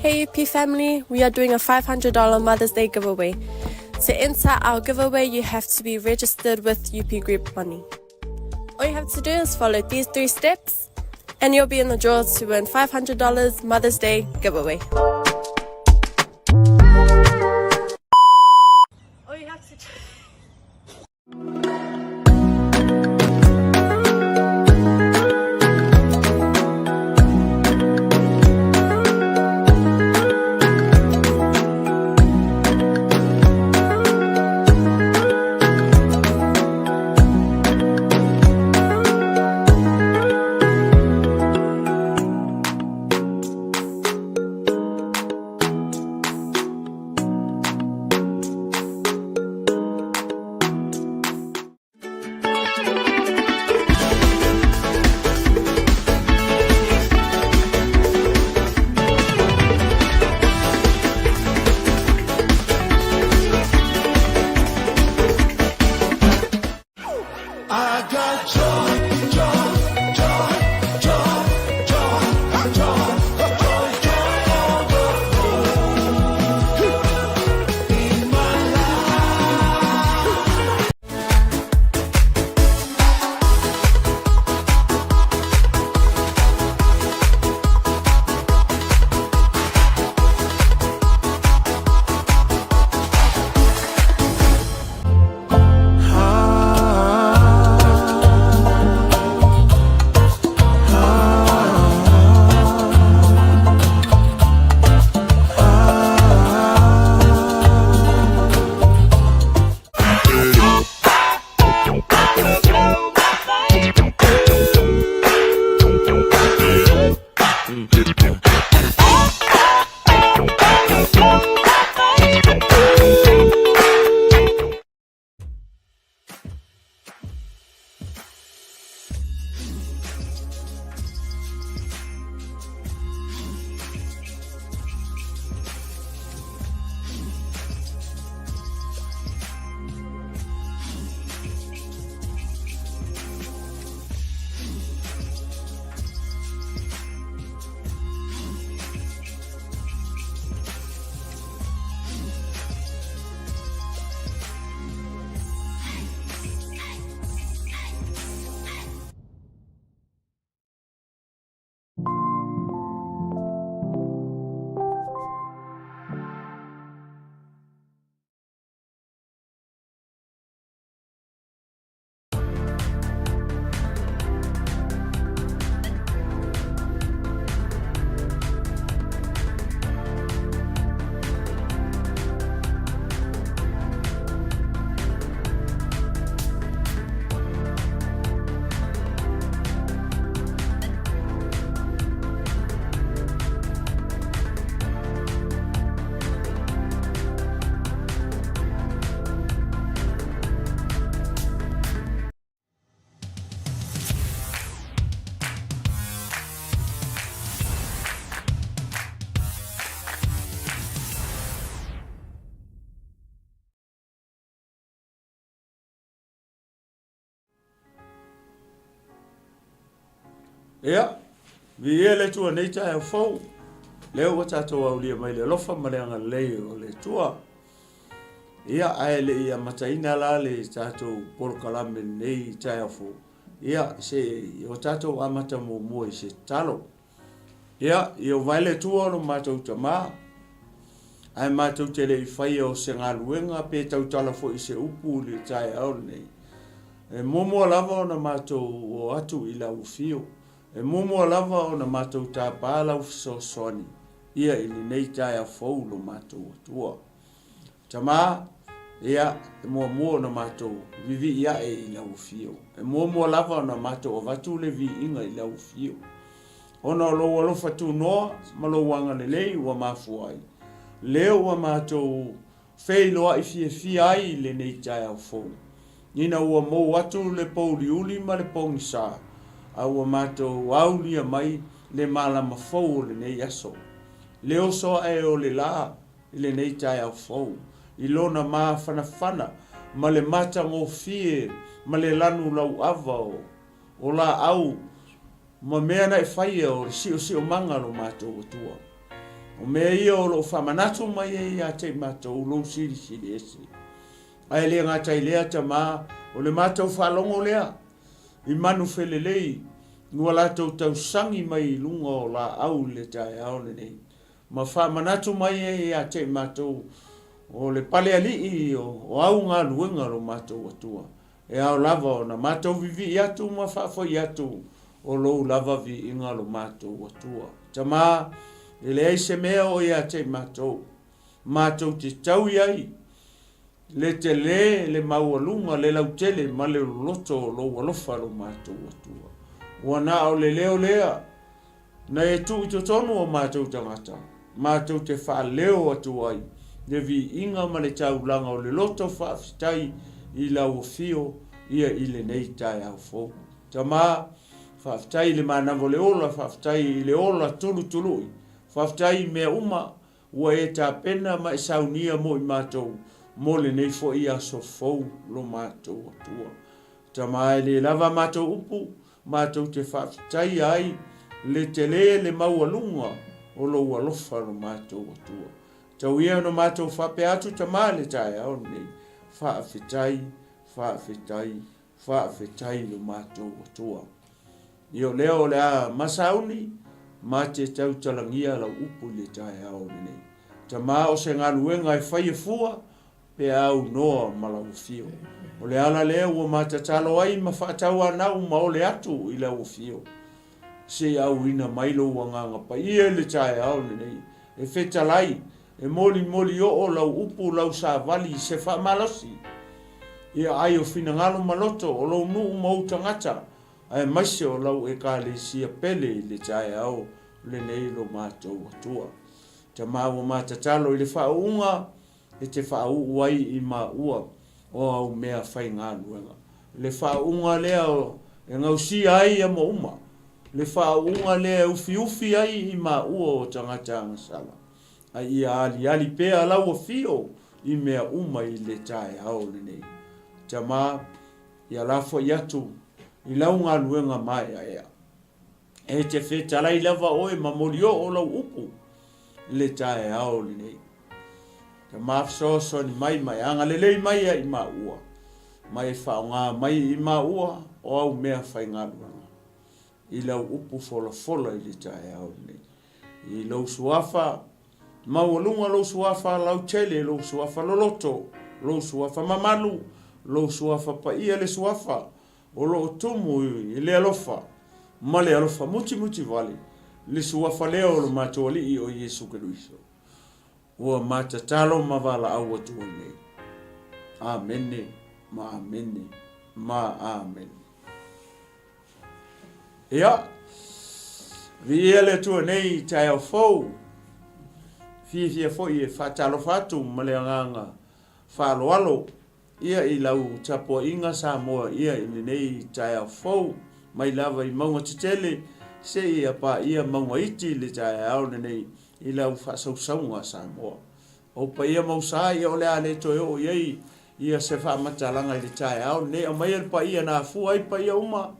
Hey UP family, we are doing a $500 Mother's Day giveaway. To enter our giveaway, you have to be registered with UP Group Money. All you have to do is follow these 3 steps and you'll be in the draw to win $500 Mother's Day giveaway. All you have to do Ia, vi ele tua nei tai au fau. Leo wa tatou au lia mai le lofa mareanga lei o le tua. Ia ai le ia mataina la le tatou polokalame nei tai au fau. Ia se o tatou amata mo i se talo. Ia i o vai le tua no matou tama. Ai matou te le i whai o se ngaluenga pe tau tala fo i se upu le tai au nei. E momo lava o na matou o atu i la ufio. E momo lava o na matou tāpala ufisosoni. Ia ili nei tai a fau lo matou tua. Tama, ia e mua na matou vivi ia e i la ufio. E momo lava o na matou o vatu le vi inga i la ufio. Ona o lo alofa tu noa, malo wanga le lei ua mafuai. Leo wa matou feiloa i fia ai le nei tai a fau. Nina ua mou atu le pouli uli ma le pongisa. A ua matou aulia mai le malama fau le nei aso. Leo so e o le la i le nei tai au fau. I lona maa fana ma le mata ngō fie ma le lanu lau ava o la au ma mea na e whaia o le si o manga lo matou o tua. O me ia o lo whamanatu mai e ia te mātou lo siri siri esi. Ai lea ngata i lea ta mā, o le mātou whalongo lea, i manu whelelei, ngua lātou tau sangi mai lunga o la au le tae au le nei. Ma whamanatu mai e ia te mātou, o le pale alii o au ngā luenga lo mātou atua. E au lava o na mātou vivi i atu ma whafo i atu o lo lava vi inga lo mātou atua. Ta mā, e le eise mea o ia te mātou te tau iai, le te le maualunga, le lautele, ma le loto lo walofa lo mātou atua. Wana o le leo lea, na e tu i to tonu o mātou tangata, mātou te wha leo atu ai, le vi inga ma le tau langa o le loto whaafitai i lau o fio, ia i le nei tai au fōku. Ta mā, whaafitai le mānawo le ola, whaafitai i le ola tulu tului, whaafitai mea uma, ua e tā pena ma e saunia mo i mātou, mo le nei fo i aso fou lo mātou atua. Ta mā e le lava mātou upu, mātou te whaafitai ai, le te le maualunga, o lo walofa lo mātou atua. Tau ia no mātou whape atu ta mā le tai au nei, whaafitai lo mātou atua. Io leo le a masauni, ma te tau talangia la upu le tai au nei. Ta mā o se ngā luenga e whai e fua, pe au noa malau fio. O le ala leo ua mātatalo ai ma whaatau anau ma o le atu i lau fio. Se au ina mailo ua nganga pa ia le tai au nei. E whetalai, e moli o lau upu lau sa vali se wha malosi. Ia ai o fina ngalo maloto o lau nuu mau tangata. Ai maise o lau e ka le sia pele le tai au le nei lo mātou atua. Ta māua mātatalo i le whaunga e te whau ai i mā ua o au mea whai ngā luenga. Le whaunga lea o e ngausi ai a mo uma. Le whaunga lea ufi ai i mā ua o tangata angasala. Ai ia ali pea lau o fio i mea uma i le tae au le nei. Ta mā, ia lafo i atu, i lau ngā luenga mai a ea. E te whetala i lava oe ma morio o lau upu le tae au le nei. Ta mā fsoso ni mai, anga lelei mai a i mā ua. Mai whaonga mai i mā ua o au mea whai ngā luenga. I lau upu fola i le tae au le nei. I lau suafa, maualunga lo suafa lau tele, lo suafa loloto, lo suafa mamalu, lo suafa pa ia le suafa, o lo tumu i le alofa, ma le alofa muti vale, le suafa leo lo matoli i o Yesu Keriso. Ua matatalo mavala au atu nei. Amene, ma amen. Ia, vi ele tu nei tai au fou, fia foi e whatalo whatu maleanganga whaloalo ia i lau tapo inga sa moa ia i nei tai au fou mai lava i maunga titele se ia pa ia maunga iti le tai au nei i lau whasausaunga sa moa. O pa ia mausa ia o lea le toi o iei ia se whamatalanga i le tai au nei o mai pa ia na fua i pa ia uma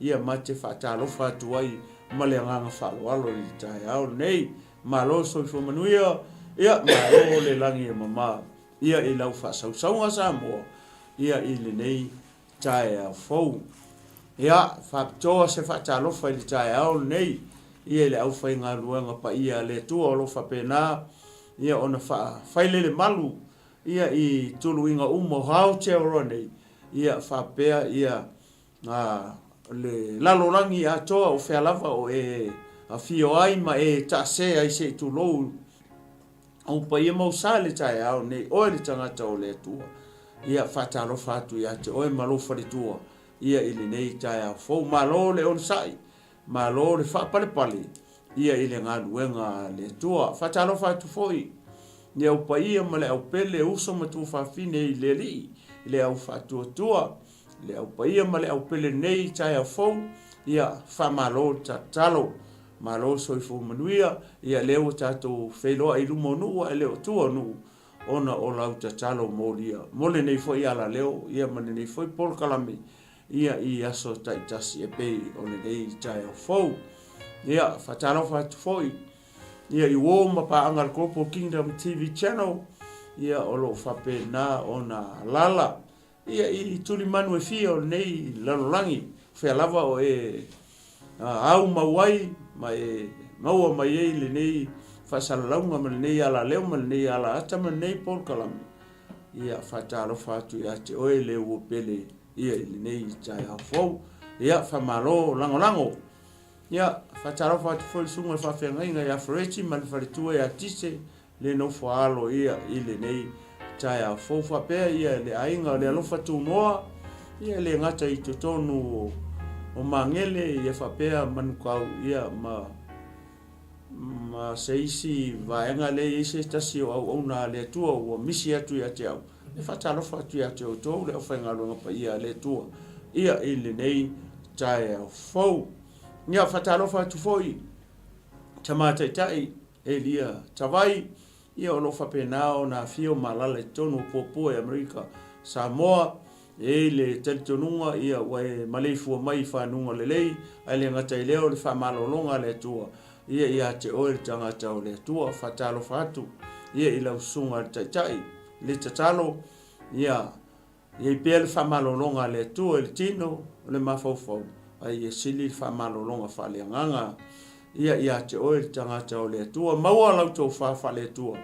ia mate whatalo whatu ai maleanganga whaloalo i le tai au nei malo so fo manuia ia malo le langi mama ia i lau fa sausaunga sa mo ia i le nei tai a fou ia fa toa se fa talo fa i tai au nei ia le au fa ngā luenga pa ia le tua lo fa pena ia ona fa le malu ia i tuluinga umo hau te ora nei ia fa pea ia le lalorangi a toa o fea lava o e a fio ai ma e ta se ai se tu lo au pa ia mau sale tai au nei o le tangata o le tua ia fatalo fatu ia te o malo fa le tua ia ile nei tai au fo malo le on sai malo le fa pale ia ile nga luenga le tua fatalo fatu foi ne au pa ia ma le au pele uso ma tu fa fine ile li le au fatu tua le au pa ia ma le au pele nei tai au fo ia fa malo talo malo so fo manuia ia leo tato felo ai lumo nu ai leo tu nu ona o lau talo molia mole nei foi ala leo ia mane nei foi por kalame ia i aso taitasi e pe o le nei tai fo ia fatalo fat foi ia i wō ma paanga le Global Kingdom TV channel, ia o lo whapena o na lala, ia i tuli manu e fia o nei lalolangi, whea lava o au mawai, ma maua mai le nei whasalaunga ma le nei ala leo ma le nei ala ata ma le nei Paul Kalami. Ia whatalo whatu ia te oe le ua pele ia i le nei tai au fau, ia whamalo lango. Ia whatalo whatu fwoi sunga le whawhengainga ia wharechi ma le wharetua ia tise le no whaalo ia i le nei tai au fau whapea ia le ainga le alofa tūnoa, ia le ngata i te tonu o mangele ia whapea manukau ia ma seisi vaenga le ise tasi o au na le tua o misi atu ia te au. E whatalo whatu ia te o tōu le o whainga runga pa ia le tua. Ia i le nei tai au fau. Ia whatalo whatu foi tamātai e lia tawai. Ia o lo whapenao na fio malala tonu popo e Amerika Samoa. E le talitonunga ia wai maleifu mai whanunga le lei. Ai le ngatai leo le whamalolonga le tua. Ia te oe le tangata o le tua, whatalo whatu, ia i lau sunga taitai, le tatalo, ia i pēr le whamalolonga le tua, le tino, le mafaufau, ai e sili whamalolonga whaleanganga, ia te oe le tangata o le tua, maua lau tau whawha le tua,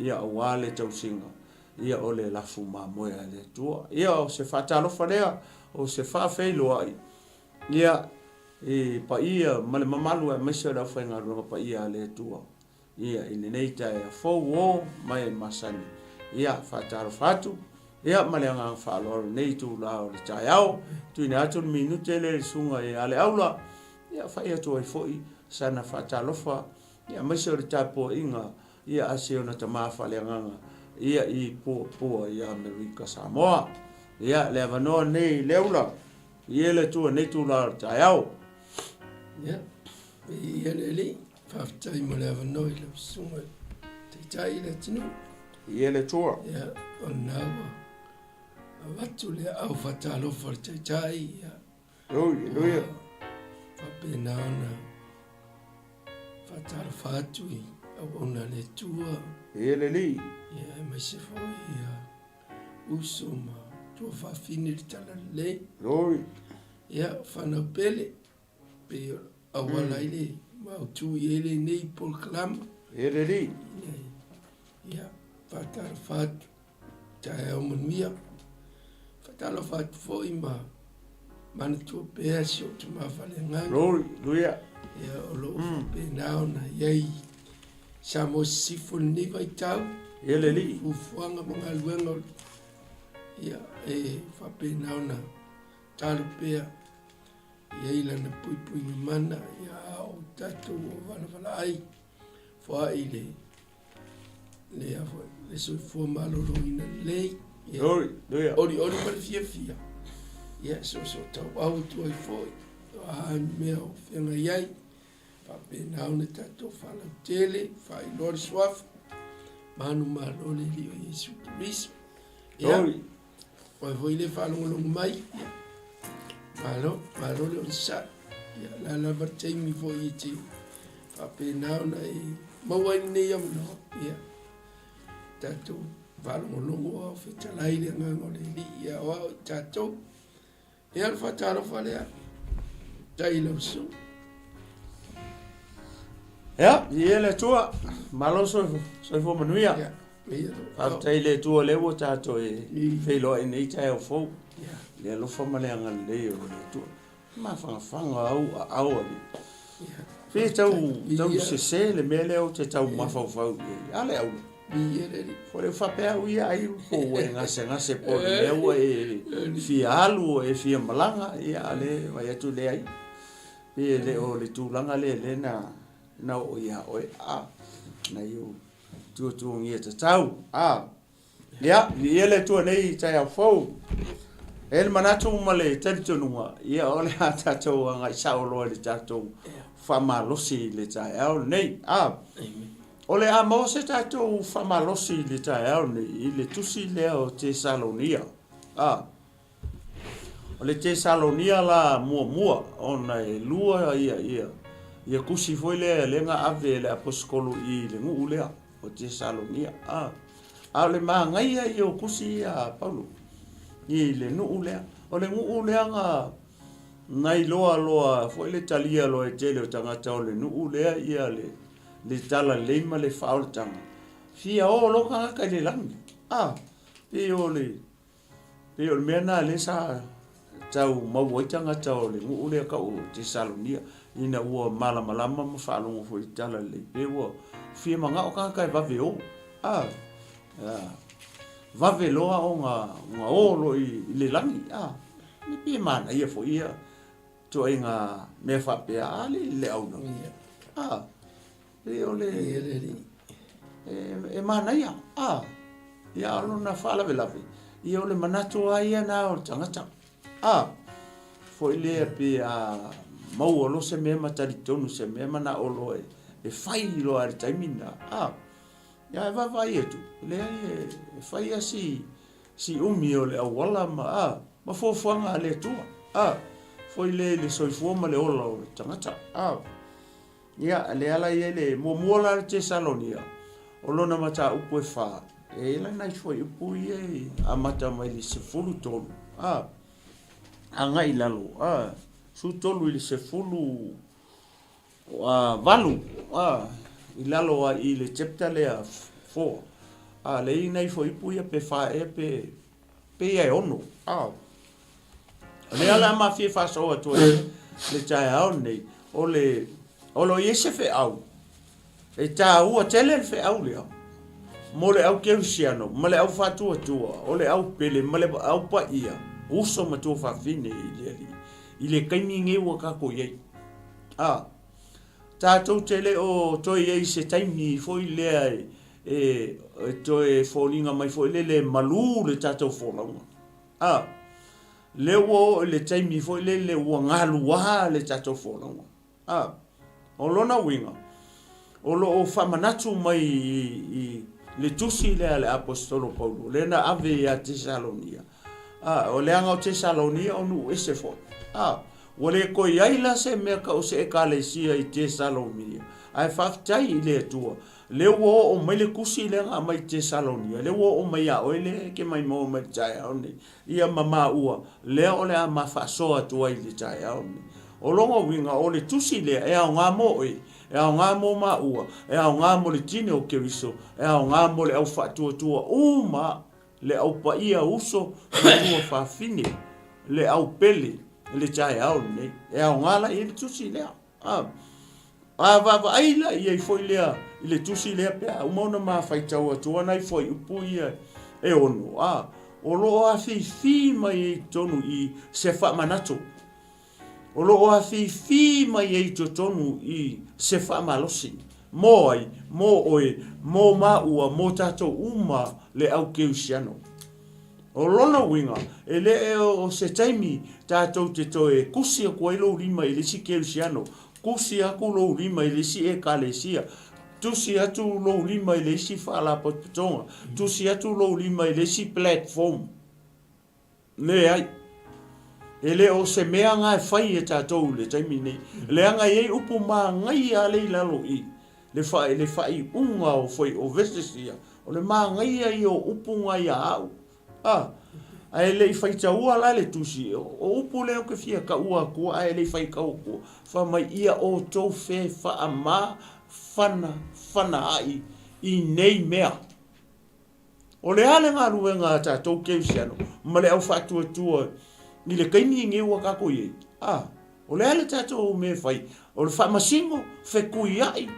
ia o wale tau singa, ia o le lafu mamoea le tua, ia o se whatalo whalea, o se whawheiloa ai, ia e pa ia male mamalu e mesa da whainga runga pa ia le tua. Ia i nei tai a fau o mai masani. Ia whataro whatu. Ia male anga whalora nei tu lao le tai au. Tui ne atu minute le sunga e ale aula. Ia whai atu ai foi sana whataro wha. Ia mesa le tapo inga. Ia aseo na tamafa le anganga. Ia i pua ia Amerika Samoa. Ia le avanoa nei leula. Ia le tua nei tu lao le tai au. Ja, ia le whaftai mo le awanoi le sunga te tai le tinu. Ia le tua. Ia, o nawa. A watu le au whatalo for te tai. Ia. Luia. Whapena ona. Whatalo whatui. Au ona le tua. Ia le li. Ia, mai se fwoi. Ia. Usuma. Tua whawhine le tala le. Loi. Ia, whanau pele. Pe awala ile mau tu ele nei Paul Kalami. Ele li. Ia, whatara whatu, tae au manuia. Whatara whatu fwoi mana tua pēa si o tu mawhale ngai. Loi, luia. Ia, o lo whapenao na iei sa mo sifo ni vai tau. Ele li. Ufuanga mga luenga. Ia, whapenao na talu pēa. Iei lana pui mana, ia o tatu o wala ai. Fua i le soi fua malolo ina lei. Loi, luia. Ori mara fia. Ia so tau au tu ai foi. Ani mea o whianga iai. Whapenao na tatu whala tele, whai lori swafu. Manu malole li o Yesu Kirisu. Loi. Oi voi le whalongolongo mai. Malo le on sa. Ya la bartei mi fo iti. Whapenao na mawai nei am no. Ya. Tatu whalongolongo au whetalai le ngango le li. Ya wao tatu. E al whataro whalea. Tai lau su. Ja, ia le tua. Malo soi fo manuia. Ya. Whaftai le tua lewo tato e wheiloa e nei tai au fau. Ya. Le alofa maleanga leo le tua. Ma whanga au ali. Whi tau se le mea leo te tau mawhau. Ale au. Fore whapea uia ai ko e ngase po leo e fia alu e fia malanga. Ia ale vai atu le ai. Pia le o le tūlanga le na o ia oe a. Na iu tu ngia te tau. Ia, ia le tua nei tai au fau. El manatu male tentunua ia ole atato anga saulo le tato famalosi le tae nei ole a mose tato famalosi le tae nei le tusi le o te salonia ole te salonia la mua ona e lua ia ia kusi foi le nga ave le aposkolo I le ngu lea o Tesalonia a le mangai ai o kusi a Paulo I le ngu lea o le ngu lea nga nai loa foi le talia lo e tele o tangata o le ngu lea ia le tala leima le faol tanga fia o lo ka le langi pe o mena le sa tau mau tanga tau le ngu lea ka o Tesalonia ina ua malama ma whaalongo fo I tala le pe ua fia manga o kai vave o vave loa o nga olo I le langi ni pe mana ia fo ia to inga me whapea le au na pe o le e mana ia ia alo na whala velave ia o le manato a ia na o tangata fo ile pe mau olo se me matari tonu se me mana olo e fai lo ar taimina ya va vai tu le fai asi si umi o le awala ma fo fanga le tu foi le soi ma le olo tangata ya le ala ye le mo la Tesalonia olo na mata upo fa e la nai foi upo ye amata mai le se fulu tonu anga ilalo su tolu I se fulu valu ilalo I le chapter le 4 le inai foi puia pe fa pe e ono le ala ma fi fa so to le tai au nei o lo yese fe au e ta u tele fe au le mo le au keusiano mo le au fatu o le au pele mo le au pa ia uso ma to fa fine ile kaini nge wa ka ko ye ta to tele o to ye se taimi foi le to e folinga mai foi le malu le ta to fola le wo le taimi foi le wo ngalu wa le ta to fola o lona winga o lo o fa manatu mai le tusi le apostolo Paulo le na ave a Tesalonia o le anga o Tesalonia o nu ese fo wale ko yaila se me ka o se ekalesia I Tesalonia ai faftai le tua le wo o mai le kusi le nga mai Tesalonia le wo o mai a ole ke mai mo mai tai oni ia mama ua le ole a mafa so atua I le tai oni o longo winga o le tusi le e a nga mo e a nga mo ma ua e a nga mo le tine o keriso e a nga mo le au fatu tua uma le au pa ia uso tua fa fine le au pele le tai au nei e a ngala I le tusi le va aila ia foi le le tusi le pe o mona ma fai tau tua nai foi upu ia e ono o lo a fi mai tonu I se fa manato o lo a fi mai tonu I se fa malosi mo ma ua mo tato uma le au keusiano o lona winga ele o se taimi tato te toe kusi ko ilo lima I le si keusiano kusi aku lo lima I le si ekalesia tusi atu lo lima I le si fala potonga tusi atu lo lima I le si platform le ai ele o se mea nga fai e tatou le taimi nei le anga ye upu ma ngai a le lalo I le fai unga o foi o vestesia o le ma ngai ai o upu ngai au ai le fai taua la le tusi o upu le ke fia ka ua ko ai le fai ka ko fa mai ia o to fe fa ama fana ai I nei mea o le ale nga ruenga tatou ke siano ma le au fatu tua ni le kaini nge wa ka ko ye o le ale tatou me fai o le fa masingo fe kui ai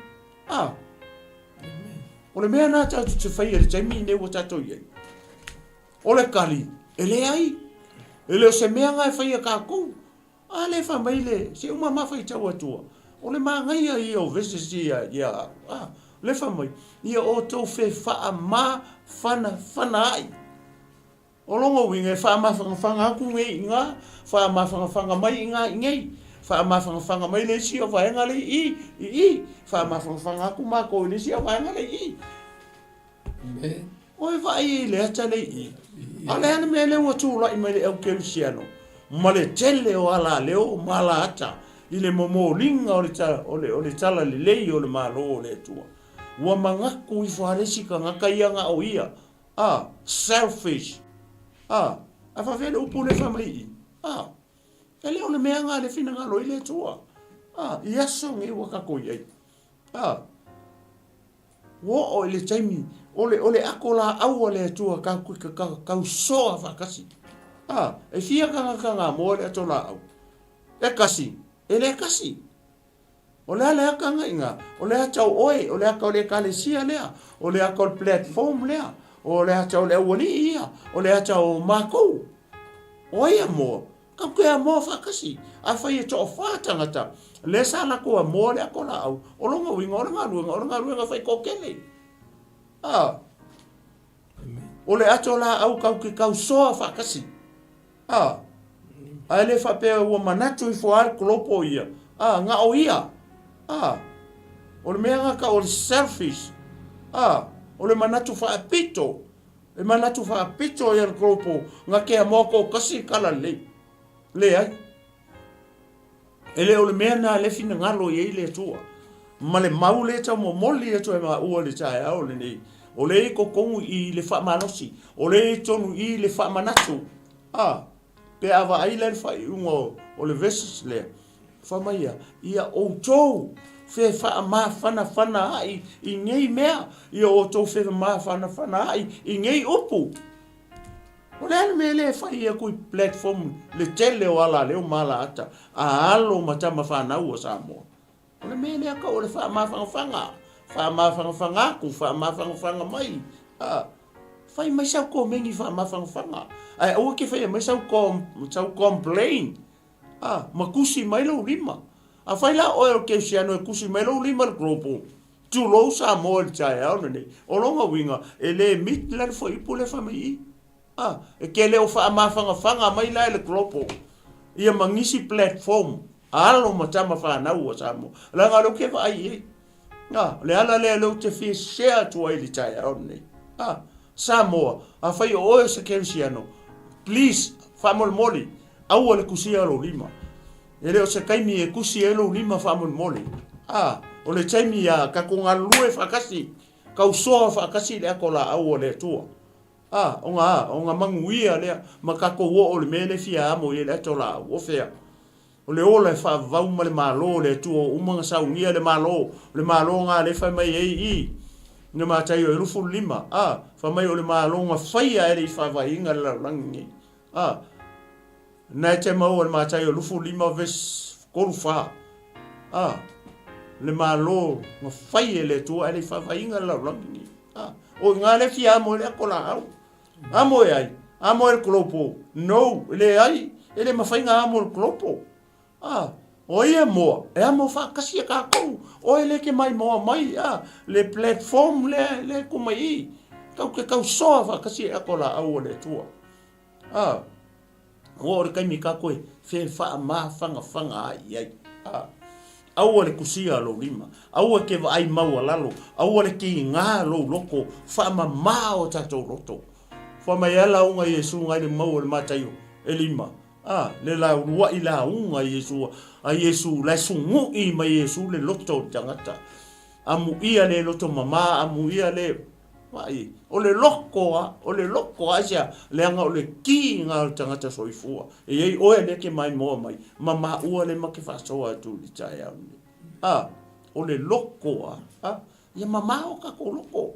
o le mea na tatou te fai le taimi ne wa tatou ye o le kali ele ai ele o se mea nga fai ka ko ale fa mai le se uma ma fai tau atua o le ma ngai ai o vese ia le fa mai ia o to fe fa ma fana ai o longo winga fa ma fanga ku ngai nga fa ma fanga mai nga ngai fa ma fanga mai le si o fa nga le I fa ma fanga ku ma ko le si o fa nga le I o vai le tale I ale ana me le o tu la I me le o ke siano ma le tele o ala le o mala ata I le momolinga o le tala le lei o le malo o le tua. Ua mangaku I whaaresi ka ngaka ianga o ia. Selfish. A whawele upu le whamai. E leo le mea ngā le whina ngalo I le tua. I aso ngi waka ko iei. Wo o le taimi, o le ako la au o le tua kau soa whakasi. E fia kanga mo le ato la au. E kasi, e le kasi. O le ale kanga inga, o le atau oe, o le aka o le kalesia lea, o le aka o le platform lea, o le atau le awani ia, o le atau mako. Oe mo, kau kea mo whakasi, a whai e toa whātangata. Le sala koa mo le ako la au, o longa winga, o longa ruenga whai kokele. O le ato la au kau soa whakasi. A le whapea ua manatu I whaare kolopo ia. Ngā o ia. O le mea ngaka o le selfish. O le manatu whaapito. E manatu whaapito ia le kolopo. Ngā kea moko kasi kala le. Le ai. E le o le mea nā le fina ngalo I le tua. Ma le mau le tau mo moli e toa ma ua le tae au le nei. O le I kokongu I le whaamanosi. O le I tonu I le whaamanatu. Pe awa ai le whai ungo o le vesis le. Whamaia, ia o tau whe wha ma whana ai I ngei mea. Ia o tau whe ma whana ai I ngei upu. O le ane me le whai ia kui platform le tele o ala leo mala ata. A alo matama whanau o Samoa. O le me le aka o le wha ma whanga. Wha ma whanga ku, wha ma whanga mai. Whai mai sau ko mengi wha ma whanga. Ai o ke whai mai sau complain. Makusi mai lau lima. A whai la oe ke siano e kusi mai lau lima le grupo. Tu lo sa mo le tae au nene. O longa winga e le mit lan fo ipu le whamai. E ke leo wha ma whanga mai la le grupo. Ia mangisi platform. Alo matama whanau o Samoa. Langa lo ke whai e. Le ala le lo te whi share tua I le tae au nene. Samoa. A whai oe se ke siano. Please, whamol moli. Au le kusi alo lima. E leo se kaimi e kusi alo lima whamol moli. O le taimi a kakonga lue whakasi. Kau soa whakasi le ako la au o le tua. Onga manguia lea. Ma kako wo o le mele fia amo I le ato la o fea. O le ola e whavau ma le malo le tua. Umanga saungia le malo. Le malo ngā le whai mai I. Ne mātai o e rufu lima. Whamai o le malo ngā whaia ere I whawai inga le langi. Nai te mau le mātai o rufu lima ves koru wha. Le malo ngā whai e le tua ere I whawai inga le langi. O ngā le fia amo le ako la au. Amo e ai. Amo e le kolopo. No, le ai. Ele mawhai ngā amo le kolopo. O ia moa. E amo whakasi e kākou. O ele ke mai moa mai. Le platform le kumai I. Kau soa whakasi e ako la au o le tua. O re kaimi ka koe whe wha ma whanga ai. Au le kusia lo lima. Au ke ai maua lalo. Au le ki ngā lo loko. Wha ma o tatou roto. Wha mai ala unga Yesu ngai le maua le mataio. E lima. Le la rua I la unga Yesu. A Yesu la sungu I ma Yesu le loto tangata. Amu ia le loto mama. Amu ia le... Vai, o le loko asia le anga o le ki ngā tangata soifua. E ei oe le ke mai moa mai. Ma ua le make whasoa tu li tae au. O le loko ia mama o kako loko.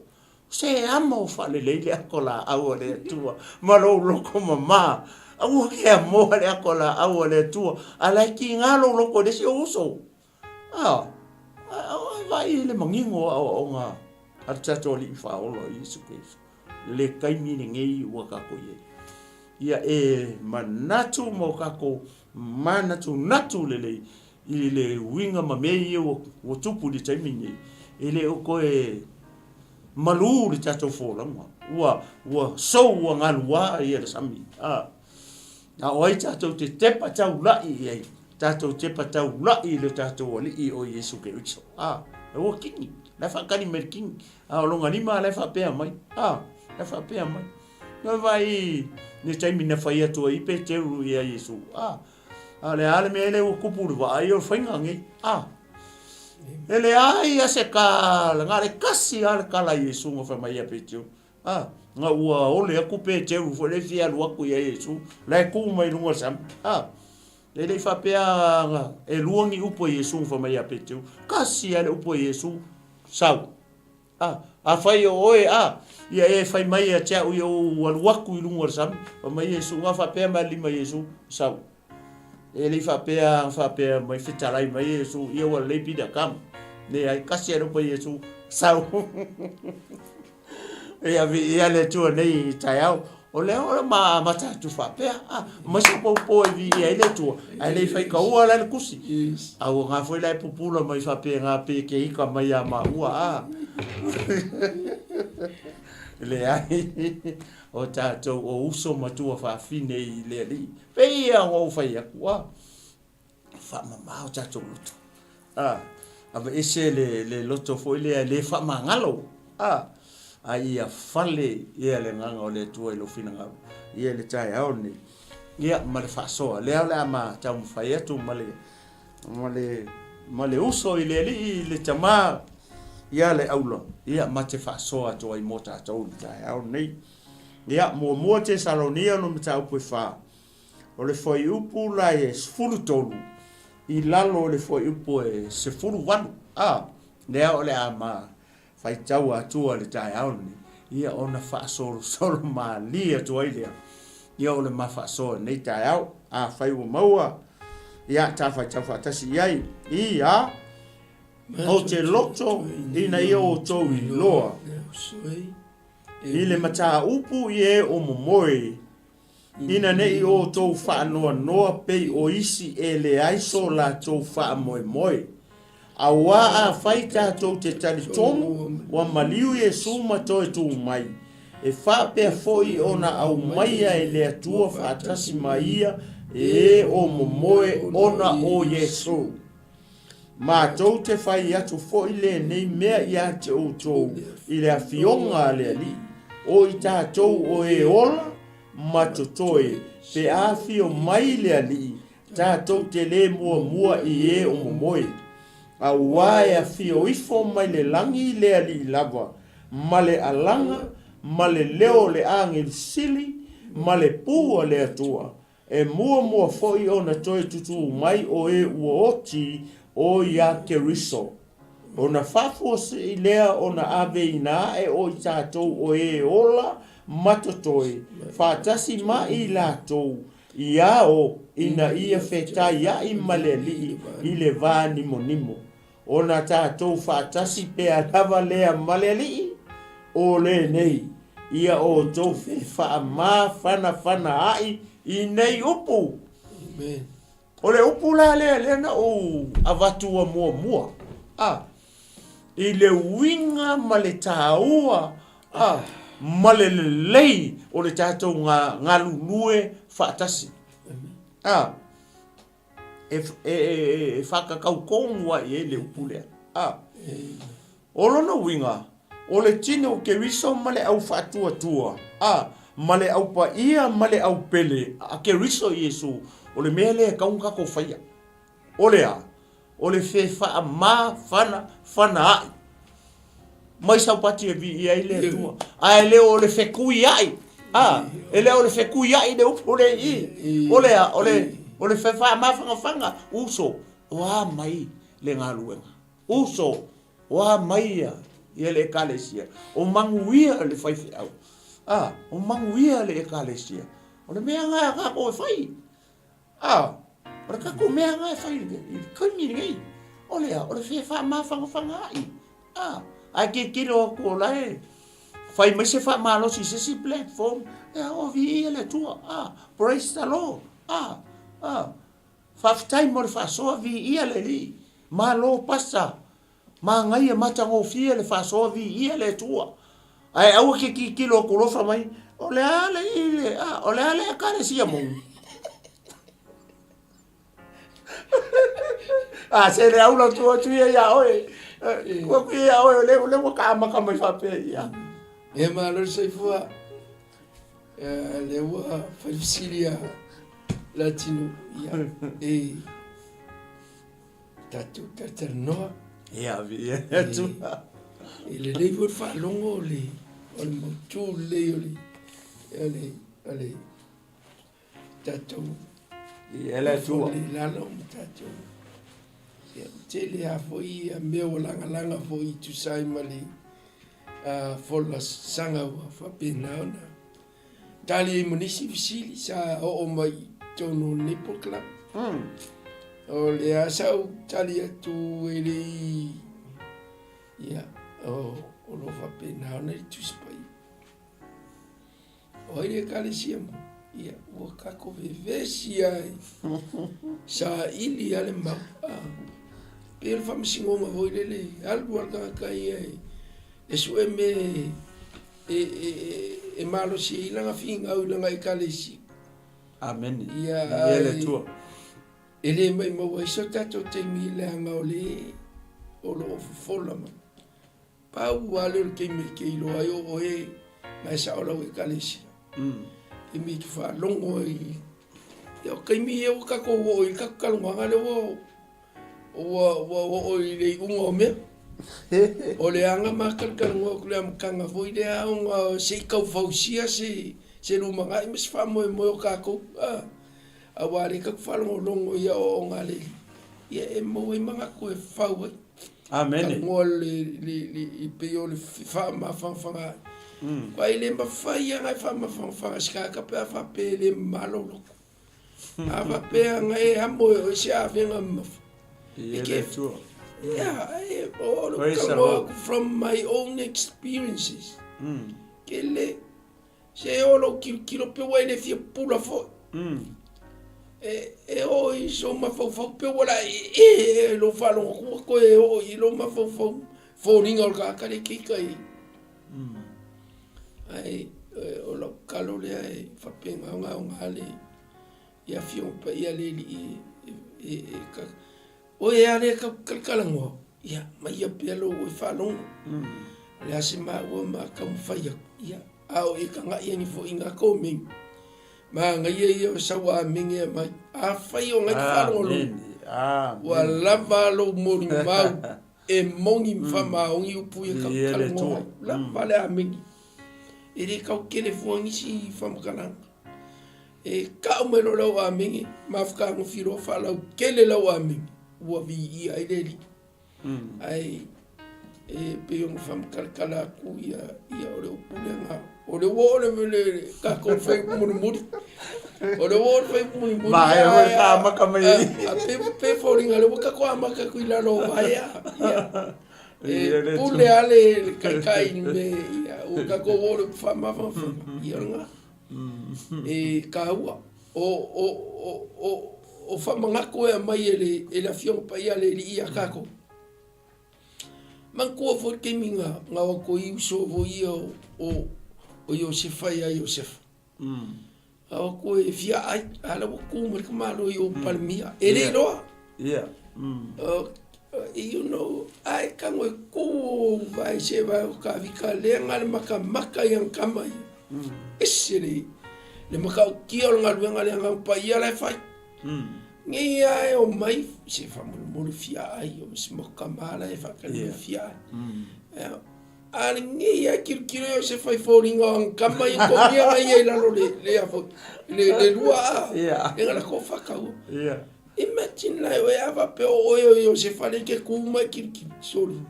Se amo whale leile ako la au o le tua. Ma lo loko mama. Au ke amoa le ako la au o le tua. Ala ki ngā lo loko desi oso. Vai le mangingo o ngā. Ar tato li whaolo I Yesu Christ. Le kaimi ni ngei ua kako ye. Ia e manatu mo kako manatu lele I le winga mamei o tupu li taimi ngei. Ele o koe malu li tato wholanga. Ua so ua ngalua I ele sami. Na oi tato te tepa tau lai ei. Tato tepa tau lai le tato ali o Yesu Christ. E o kingi. La whakari me king. O longa lima la whapea mai. La whapea mai. Nga vai ne taimi na whai atua I pe teuru I a Yesu. Ale ale me ele o kupuru wa ai o whainga ngi. Ele ai a se ka ngare kasi ale kala Yesu ngo fa mai apetiu. Nga ua ole aku pe teu fo le fia lu aku ia Yesu. Lai ku mai lunga sam. Ele fa pe nga e luangi upo Yesu fa mai apetiu. Kasi ale upo Yesu sau. A fai o oe ia e fai mai a tia ui o aluaku I lunga sam. Fa mai Yesu nga fa pe mai lima Yesu sau. Ele fa pe mai fitarai mai Yesu ia wa le pida kam. Ne ai kasi ale upo Yesu sau. Ia le tua nei taiau. O le ma tatu fa pe ma se po vi ia le tua. Ai le fai ka ua la kusi. Au nga foi la pupula mai fa pe nga pe ke ika mai a ma ua Le ai o tatu o uso matua fa fine I le li. Pe ia o fai akua. Fa mama o tatu luto. Ava ese le loto foi le fa mangalo. Ai a fale ia le nganga o le tua I lo fina ngau. Ia le tai au ni. Ia ma le whaasoa. Lea le ama tau mwhai atu ma le uso I le tama. Ia le aula. Ia ma te whaasoa atu ai mota atau le tai au ni. Ia mua te salonia no mta upu wha. O le foi upu la e sfuru tolu. I lalo le foi upu e se furu wanu. Lea o le ama fai tau atua le tai auni. Ia ona whaasoro solo ma lia tua ilea. Ia ole ma whaasoro nei tai au. Fai ua maua. Ia ta fai tau whaatasi iai. Ia. O te loto. Ina ia o tau I loa. I le mata upu I o momoe. Ina nei o tau whaanoa noa pei o isi e le aiso la tau wha moe moe. Awa a fai tātou te tari tomu wa maliu Yesu matoe tu mai. E whapea foi ona au maia e lea tua whaatasi maia e o momoe ona o Yesu. Mātou te whai atu foi le nei mea ia te o tōu I le awhionga le li. O I tātou o e ola matotoe pe awhio mai le li. Tātou te le mua I e o momoe. A wae a fio ifo mai le langi le ali lava. Ma le alanga, ma le leo le angel sili, ma le pua le atua. E mua foi ona toi tutu mai o e ua oti o ia keriso. Ona fafua si lea ona ave ina e o I tātou o e ola matotoi. Whātasi ma I lātou. Ia o ina ia wheta ia I male li I le vā nimo. Ona tātou whātasi pēa lava lea male li o le nei. Ia o tau wha mā whana ai I nei upu. Amen. O le upu la lea na o avatua mua. I le winga ma le tāua. Ma le lei o le tātou ngā lulue whaatasi. E whakakau kongua I le upulea. O lona winga, o le tine o ke riso ma le au whaatua. Ma le au pa ia, ma le au pele. A ke riso Yesu, o le mea lea kaungako whaia. O lea, o le whe wha ma whana ai. Mai sau pati e vi ia I le tua. Ai leo o le whe kui ai. E leo o le whe kui ai le upule I. O lea, o le whewha mawhanga uso wa mai le ngā luenga. Uso wa mai ia le ekalesia. O manguia le whaifi au. O manguia le ekalesia. O le mea ngai a kako e whai. O le kako mea ngai e whai. I kaimi ngai. O lea, o le whewha mawhanga ai. Ai ke kiro ako lai. Whai mai se wha malosi se si platform. O vi ia le tua. Praise the Lord. Whaftai mo le whasoa vi ia le li. Ma lo pasa. Ma ngai e matango fia le whasoa vi ia le tua. Ai au ke ki kilo kulofa mai. O le ale ile. O le ale a kare sia mong. Se le au la tua tuia ia oe. Kua kuia oe le mo ka amaka mai whape ia. E ma lo sei fua. Le ua whaifisiria. la tinu ia e tatu tatanoa Ia vi tu. e le lei vo whaalongo le o le mautu le ale tatu Ia le tu. le lala o tatu ia te le a foi a meo langa foi tu sai mali a fola sanga ua whapena ona tali e munisi visili sa o mai tono Nipple Club o le asau tali atu e le ia o lo whapena ona i tuspai o ele kalesia mo ia ua kako vevesi ai sa ili ale mau pero whamasingonga hoi lele alu alkakai ai e su e me e malo si ilanga finga au ilanga i kalesi Amen. ia Ele tu. ele mai mau ai so tato te mi le anga o le o lo fola ma pau ale o ke me ke ilo ai o e mai sa ola i kalesi e mi ki fa longo i o ke mi e o kako o i kako kalunga le o i le ungo me o le anga makalkal ngo kule amkanga foi le aunga se kau fausia se lumanga i mas famo e mo kako a wale ka falo longo ia o ngale ia e mo i manga ko e fau Amen. ngo le i pe o le fa ma fa kwa ile mba fa ia ngai fa ma fa ska ka pe fa pe le malo lo a fa pe ngai amo o se a venga Ele tu. yeah, all from my own experiences. Kele se olo kilo pe wa le fie pula fo. E o i so ma fo pe wala e lo fa lo ko e o i lo ma fo ringa ka ka le ki kai. Ai o lo kalo le ai fa pe nga le ia fio pe ia le e ka o e ale kalkalango ia mai ia pelo o falong le asima o ma kam faya ia au e kanga ia ni fo inga ko ming ma nga ia o sawa minge mai a fayo nga falong lo wa lava lo mori mau e mongi fama ongi upu e kalkalango la vale a mingi e re kau kele fo ngi si fam kalang e ka mo lo a mingi ma fka ngo firo fala kele lo a mingi ua vi ai leli ai e pe un fam kalkala ku ia o le pulenga o le wo le ka ko fe mo o le wo fe mo Ma e o ka maka mai a pe foringa le ka ko maka ku ila lo vai e pule ale kai me ia o ka ko wo fam ia nga e ka ua o whamangako e mai e la fiong pa ia le ia kako. Man kua fo ke minga nga wako i uso vo ia o Iosefa ia Iosefa. A wako e fia ai, ala wako marika malo i o palmia. E le loa. Yeah. You know, ai kango e kou vai se vai o ka vika le ngale maka yang kamai. Ese le maka o kia o ngaluenga le ngang pa ia lai fai. Ngi ai o mai se fa mo fia ai o se mo kamala e fa ka fia. Ani ngi ai kiro se fai falling on kama i ko ia ai la lo le a fo le lua. E ngala ko fa ka o. Imagine la we ava pe o se fa le ke kuma kiro solo.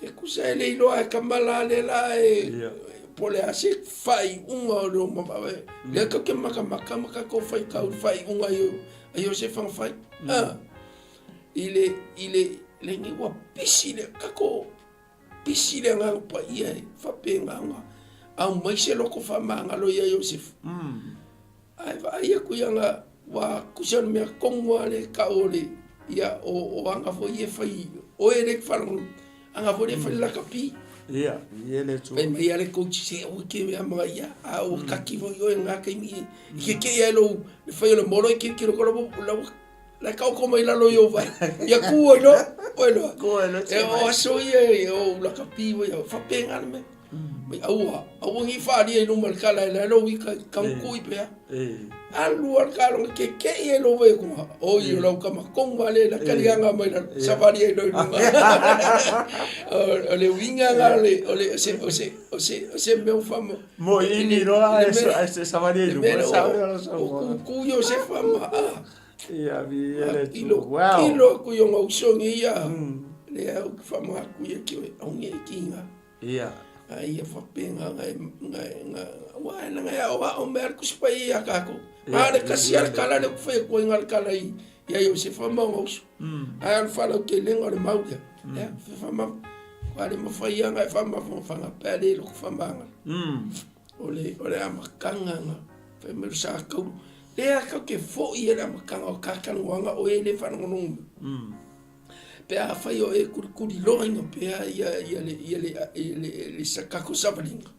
E kusa le lo a kamala le la e pole ase fai unga lo mama le ka ke maka ko fai ka fai unga yo se fan fai ile le ni wa pisile kako pisile nga pa ia fa penga nga au mai se lo ko fa manga lo ia Joseph ai va ia ku nga wa kusan me kongwa le ka ole ia o anga fo ia fai o ele fa anga fo le fa la kapi Yeah, ele tu. Ben me ale coach se o ke me ama ia a o kaki vo yo nga ke mi ke ia lo foi lo moro que ko la ka ko mai la lo yo vai ya ku no bueno Bueno, o so ia o la kapi vo yo fa penga me mai au ngi fa dia no mal kala la lo wi ka kui pe alu al kala ke e lo ve ko o yo lo ka ma kong vale la kalianga mai la safari lo ole winga le ole se me famo mo ini no ese safari lo ku yo se fama ia vi ele kilo ku yo ngosongi ya le au fama ku ye ki o ngi kinga ia ai fa penga ngai wa na ngai o mer ku spai akako ale kasial kala le fe ko ngal kala i ya yo se fama ngos ai al falo ke lengo le mau ya fe fama wale mo fa ya ngai fama fa nga pele lo fama ole amakanga nga fe mer sa ko le aka ke fo i era makanga o kakang wanga o ele fa ngonong pe a fa yo e kuri loinga pe a le sakako sabalinga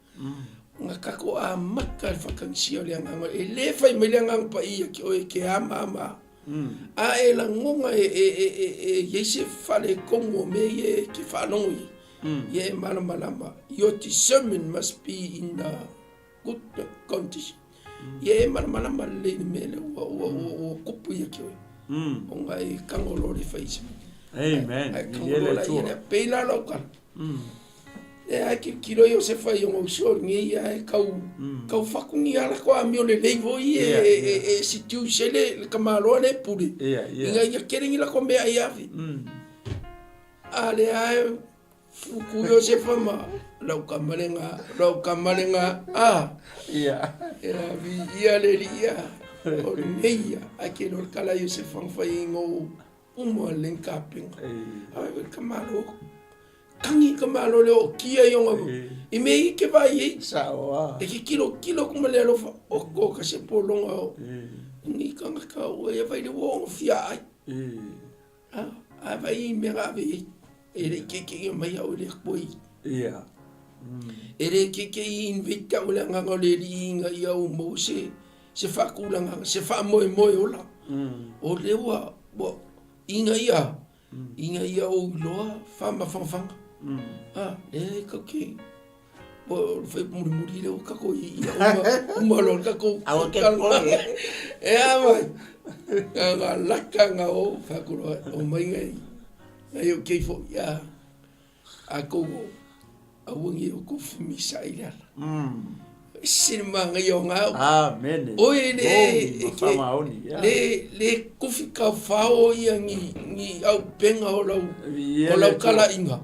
nga kako a makal fa kan sio le nga ele fa me le nga pa i ke o ke ama a e la ngonga ye se fa le kongo me ye ke fa no ye malama your discernment must be in the good condition ye malama le mele o kupu ye ke o nga e kangolo le face amen yele tu pela local ai kilo yo se fa yo so ngi ai kau fakungi ala ko amio le levo e si tu sele kamalo le puli nga ya kering la kombe ai avi ale ai ku yo se fa ma lau kamalenga vi le lia o meia akelo kala yo se fa ngo lengkaping ai kamalo kangi kamalo le o kia yonga i me ke vai sawa e kilo kuma le lo o ko ka se polonga o ni kanga ka o e vai le wo fia ai vai me ga ve e le ke mai o le poi ia e le ke invita o le nga le ringa ia o mo se fa kulanga se fa mo ola o le wa inga ia o loa fama ka ke bo fe muri le ka ko ia uma lo ka ko au ke vai nga laka nga o fa ko o mai ngai o ke fo ia ako a wongi o ko mi sai la sinema ngai o nga amen o le kufi ka fao ia ngi au penga o lau kala inga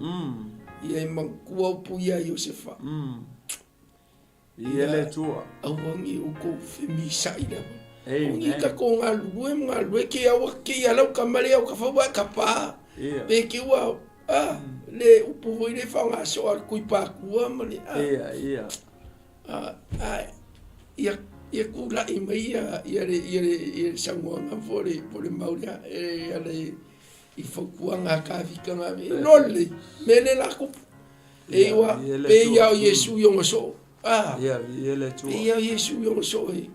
ia mangkua pu ia Josefa ia le tua au wangi o ko femi saida ngi ka ko ngalue ke awa ke ia lau kamale au ka fawa kapa pe ke wa le upu le fanga so al kui pa kua male ia ia kula i mai ia sangonga fore mauria ale i fokuanga ka vikanga lole mele la ku e wa pe ia Yesu yonga so ia le tu ia Yesu yonga so e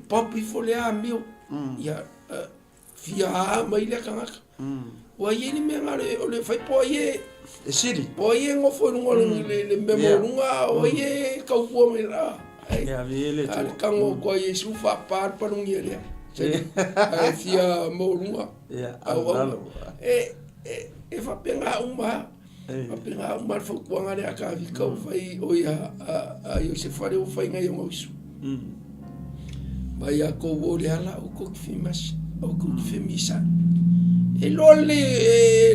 papi fole a mio ia fia mai le kanga wa ye ni me ngale ole fai po ye siri po ye ngofo le memorunga o ye ka ku mai la ia le tu al kango ko Yesu fa par pa ngi le ai fia morunga e fa penga uma fo kuanga le aka vi ka fai o ia yo se fare o fai ngai o isu vai a ko o le ala o ko fimas o ko femisa e lole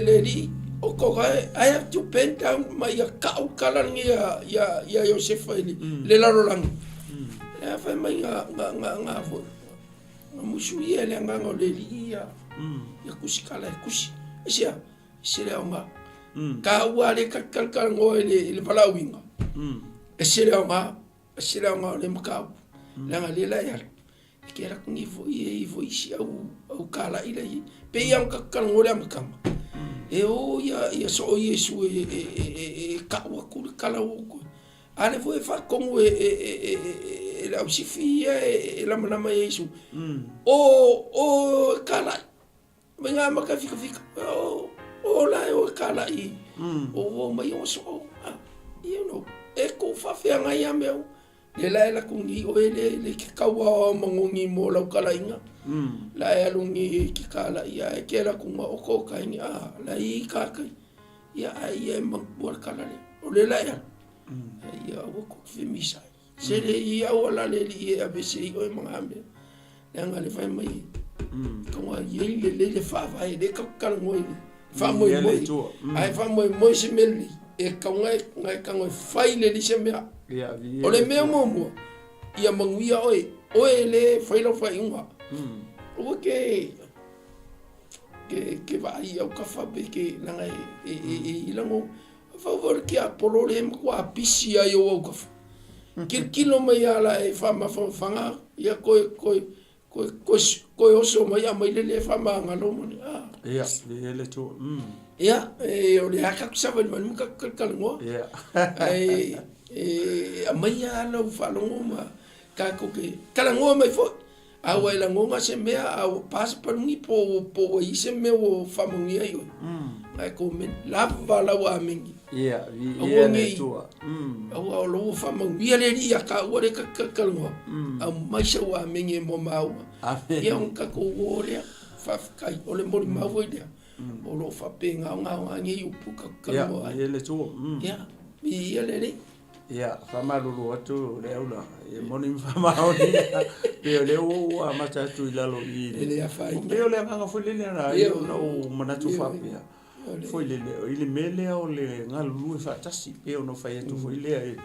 le ri o ko I have to bend down mai a ka o kala ngia ya yo se fai le la rolang e fa mai nga fo musu ia le nga le ria ya kusikala kusi sia le nga ka wa le kakal ngo le palawinga le nga le maka la nga le la ya ke ra kungi fo isi au kala ila i pe yang kakal ngo le maka e o ya so Yesu ka wa ku kala wo ale foi fa como la usifia la mama Yesu o kala venga maka fica o la o kala i o mai o so you know e ko whawhia ngai a meu. Le lai la kungi o le ki kaua o mangongi mo lau kalainga. Lai alungi ki kala ia e ke la kunga o ko kaini la i kakai. Ia ai e mangpua kalale. O le lai a. Ia o ko whimisai. Se le i au ala le li e abese i o e mga ame. Le anga le whai mai. Kaunga i le whawai le kakalangoi le. Whamoi moi. Ai whamoi moi se meli. E kaunga ngai kangoi whai le li se mea. O le mea mua. Ia manguia oe. Oe le whaila whai unga. O ke vai au ka whape ke nanga e ilango. Whawar ki a polo le makua a pisi ai o au ka wha. Kilo mai ala e whanga. Ia koe oso mai a mai le whama ngalo mani. Ia, le tō. Ia, o le haka kusawa ni mani muka kalangoa. Ia. A mai a lau whalongo ma ka koke. Kalangoa mai fo. Awa ila ngonga se mea au pasa palungi po i se mea o whamongi ai oi. Ngai ko men lava lau a mengi. Ia, le tō. Awa o lau whamongi le ria ka ua le kalangoa. Au mai sa ua mengi e mo maua. Ia on ka ko orea. Whafkai, o le mori maua i lea. O lo whape ngau ngi upu kalangoa. Ia, le tō. Ia, ia le re. Ia, whamaruru atu le aula. Ia moni whamaoni. Peo le o a mata atu i lalo i le. Ele a whai. Peo le nganga whulele ana. Ia o manatu whapea. Whulele. I le mele o le ngalulu e whatasi. Peo no whai atu whulele.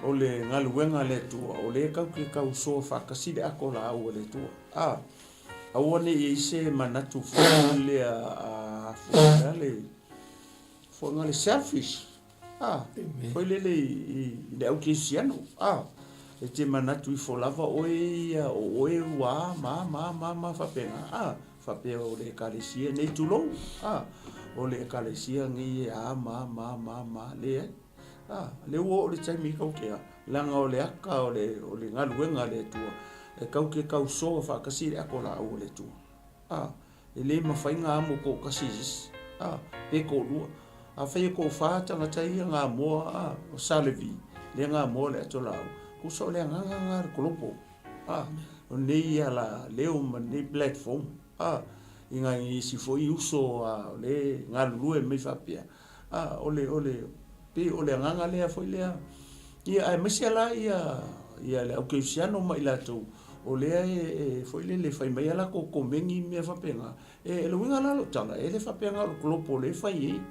O le ngaluenga le tua. O le kau ki kau soa whakasi le ako la au le tua. Awane i se manatu whulele a whulele. Whulele selfish. Foi lele i le au kesiano. E te manatu i folava oe ua ma whapenga. Whapea o le kalesia nei tulou. O le kalesia ngi ma le. Le ua o le taimi kau kea. Langa o le aka o le ngaluenga le tua. E kau ke kau soa whakasi le ako la au le tua. E le mawhainga amo ko kasis. Pe ko lua. A whai ko whātanga tai ngā moa o Salevi, le ngā moa le ato lau. Kuso le ngā kolopo. O nei ala leo ma nei platform. I ngā isi fo i uso le ngā lulue mei whapea. O le nganga lea fo i lea. Ia ai mesi ala ia le au keusiano mai latou. O lea fo i le whai mai ala ko mengi mea whapenga. E le winga lalo tala, e le whapenga o kolopo le whai ei.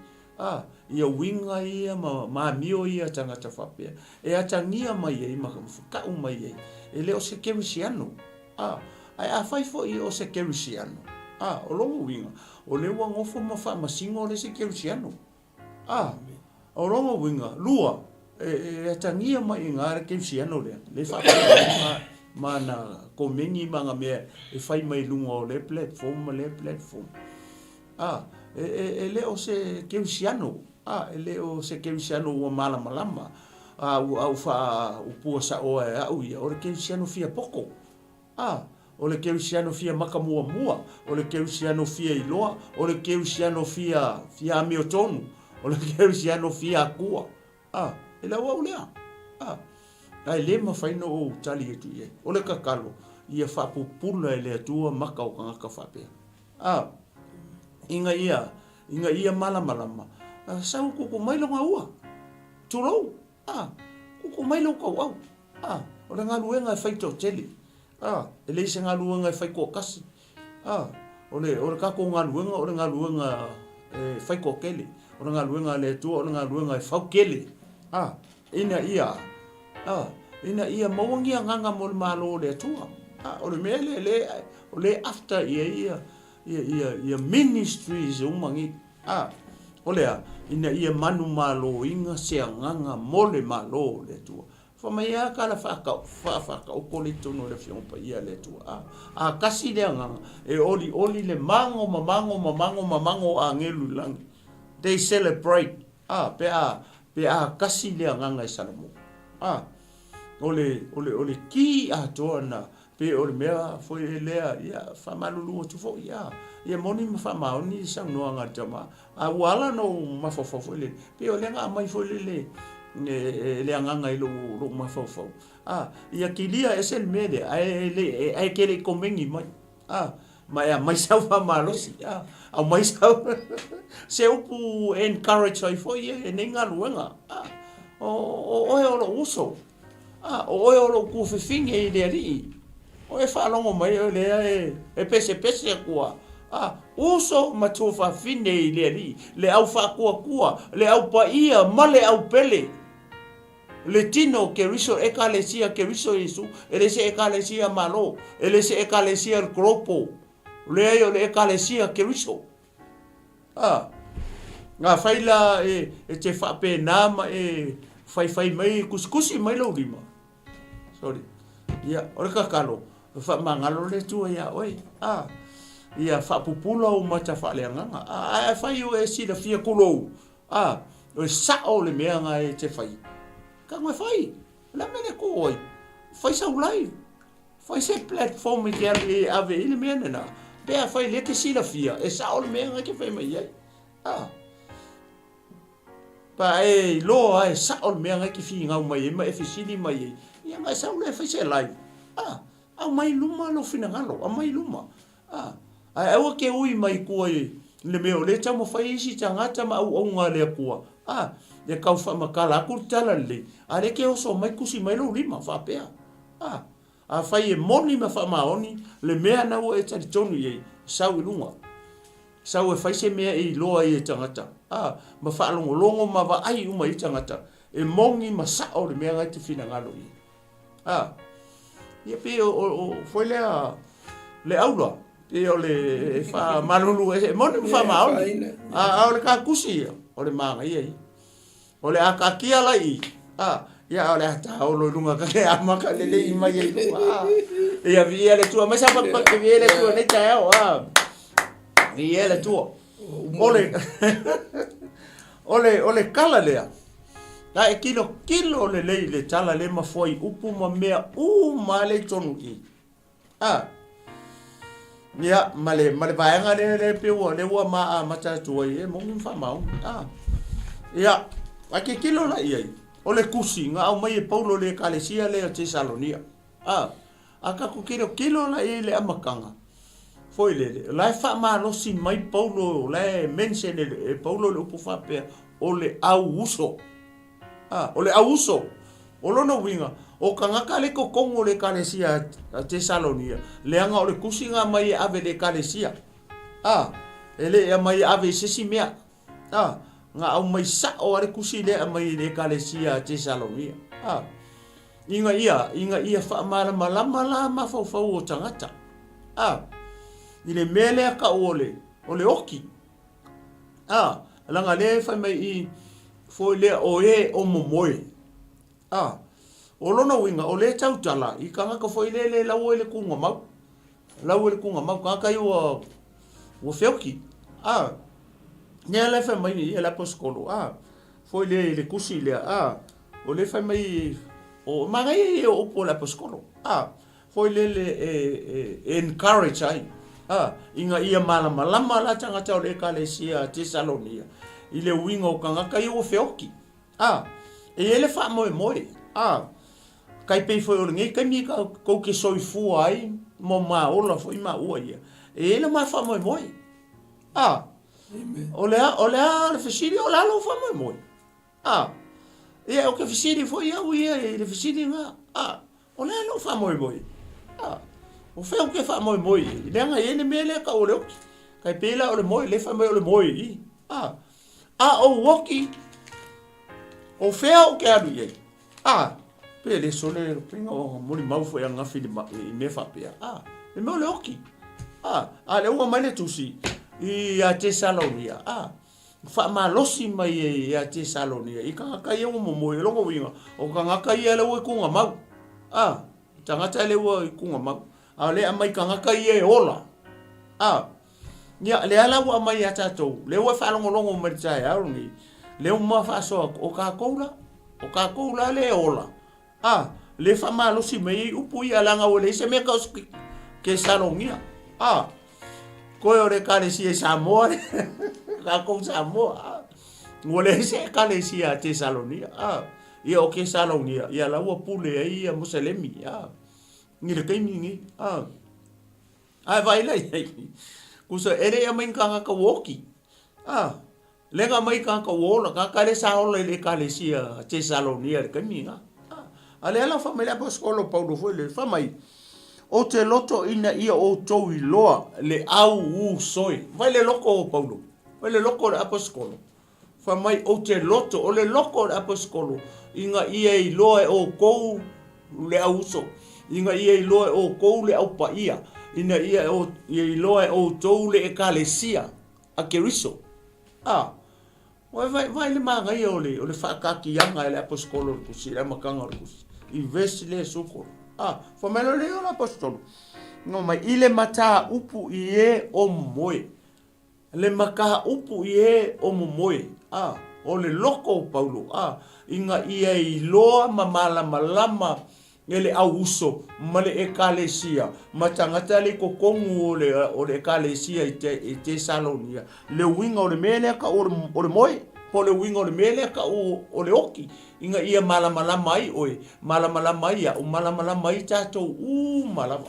Ia winga ia ma mio ia tangata whapea. E atangia mai ei, ma whakau mai ei. E le o se kerisiano. Ai a whaifo i o se kerisiano. O longo winga. O le wa ngofo ma wha masingo le se kerisiano. O longo winga. Lua. E atangia mai i ngāre kerisiano lea. Le whapea ma na komengi manga mea. E whai mai lunga o le platform. E le o se kerisiano. E le o se kerisiano ua malama. Au wha upua sa oa e au ia. O le kerisiano fia poko. O le kerisiano fia makamua. O le kerisiano fia iloa. O le kerisiano fia amiotonu. O le kerisiano fia akua. E la ua ulea. Ai le mawhaino o tali etu ia. O le kakalo. Ia whapupula e le atua maka o kangaka whapea. Inga ia malama. Sau kuku mailo ngā ua. Turou. Kuku mailo kau au. O le ngā luenga e whai tau tele. E le se ngā luenga e whai kua kasi. O le kako ngā luenga, o le ngā luenga e whai kua kele. O le ngā luenga le tua, o le ngā luenga e whau kele. Ina ia mawangia nganga mo le malo le tua. O le mele o le after ia ministries umangi. O lea, ina ia manu malo inga se nganga mole malo le tua. Whamai kala whaka uko le tono le whiompa ia le tua. Kasi le nganga, e oli le mango a ngelu langi. They celebrate. Pe kasi le nganga e salamo. Ole ki a toa na. Pe o le mea foi lea ia whamalulu tu fo ia moni ma whamaoni sang noa ngā tama a wala no mawhawhawho le pe o le ngā mai foi le le anganga i lo mafau. Ia kilia e sel mele, ai kele komengi mai. Mai sau fa malosi. Au mai sau. Se upu encourage ai foi e nenga luenga. O e olo uso. O e olo ku fifinge i le ali. O e whalongo mai o le e pese kua. Uso matufa fine i le ali. Le au whakua, le au paia, ma le au pele. Le tino ke riso ekalesia ke riso Yesu. Ele se ekalesia malo. Ele se ekalesia gropo. Le ayo le ekalesia ke riso. Nga faila e te whape nama e whai mai kusikusi mai lau lima. Sorry. Ia, ore kakalo. Whamangalo le tua ia oi. Ia whapupula o mata whaleanganga. Whai o e sila fia kulou. O e sao le meanga e te whai. Ka ngai whai. La mene ko oi. Whai sau live. Whai se platform i te ave i le meana na. Pea whai le ke sila fia. E sao le meanga ke whai mai ai. Pa e lo ai sao le meanga ke fi ngau mai ma e fisili mai ai. Ia ngai sau le whai se live. Au mai luma lo fina ngalo. Au mai luma. Awa ke ui mai kua e le meo le tamo whai isi tangata ma au ngā lea kua. Le kau whamakala aku tala le. Le ke oso mai kusi mai lo lima whapea. Whai e moni ma whamaoni le mea nau e tari tonu i sau i lunga. Sau e whai se mea i loa i e tangata. Ma whaalongo longo ma wa ai uma i tangata. E mongi ma sao le mea ngai te whina ngalo i. Ia pe o foi le aula. E o le wha malulu e moni wha maoni. O le ka kusi o le manga i. O le akakia lai. Ia o le ata o lo lunga ka ke amaka le i mai i lunga. Ia via le tua. Masa pa via le tua ne tae o. Via le tua. O le kala lea. La e kilo le lei le tala le mafoi upu ma mea ma le tonu i. Ia, ma le vaenga le peua, le ua maa matatua i e mongi mwhamau. Ia, a ke kilo la iai. O le kusi, ngā au mai e paulo le kalesia le a Tesalonia. A ka ku kilo la i le amakanga. Foi le, la e wha maa losi mai paulo, la e mention e paulo le upu whapea o le au uso. O le auso, o lona winga, o ka ngaka le kokongo le kalesia a Tesalonia, le anga o le kusinga mai e ave le kalesia. Ele e mai ave sisi mea. Nga au mai sa o ale kusi le mai le kalesia a Tesalonia. Inga ia wha mara malama fau o tangata. I le mele a ka o le oki. Langa le whai mai i foi le o momoe. O lona winga, o le tautala, i ka ngaka foi le lau e le kunga mau. Lau e le kunga mau, ka kai ua whioki. Nea le whai mai i e la poskolo. Foi le kusi lea. O le whai mai, o mangai e o opo la poskolo. Foi le encourage ai. Inga ia malama la tangata o le kalesia Tesalonia. I le winga o ka ngaka i o whioki. E ele wha moe. Kai pei foi o ngei, kai mi kou ke soifua ai, mo ola foi ua ia. E ele mai wha moe. O lea le whisiri o lalo wha moe. E o ke whisiri foi au ia, e le whisiri ngā. O lea lo wha moe. O wheo ke wha moe. Leanga e ne mele ka o le oki. Kai pela o le moe, le wha moe o le moe i. O woki, o whea o ke aru iei. Pe le sole pinga o mori mau foi a ngafi i me whapea. E meo le oki. Le ua mai le tusi i a Tesalonia. Wha ma losi mai e a Tesalonia. I ka ngaka ia o momoe longo winga. O ka ngaka ia le ua i kunga mau. Tangata le ua i kunga mau. Le a mai ka ngaka ia e ola. Nia le ala ua mai a tatou. Le ua whalongolongo mai tae aungi. Le uma whasoa o ka koula le ola. Le whamalosi mei upu i alanga o le se me kauski ke Salongia. Koe o re kalesi e Samoa. Ka kou Samoa. O le se kalesi a Tesalonia. ia o ke saloni ia la ua pule ai ia musalemi ngi le kaimi ngi ai vai lai kusa ere ia mai kanga ka woki lenga mai kanga wola ka le sa ola le ka le sia te saloni le kaimi nga ale ala fa mai la poskolo Paulo foi le fa mai o te loto ina ia o tou i loa le au u soi vai le loko o Paulo vai le loko le apostolo fa mai o te loto o le loko le apostolo inga ia i loa o kou le au so inga ia i loa o kou le au paia ina ia i loa o tou le ekalesia a keriso vai le mangai o le whakaki yanga le apostolo kusi le makanga kusi i vesi le sukoro fa melo le o apostolo no mai ile mata upu ie o moe le maka upu ie o moe o le loko Paulo inga ia i loa mamala malama ele au uso male ekalesia matangata le kokongu o le ekalesia i te Salonia le winga o le mele ka o le moe po le winga o le mele ka o le oki inga ia malama mai oe malama mai o malama mai tatou malama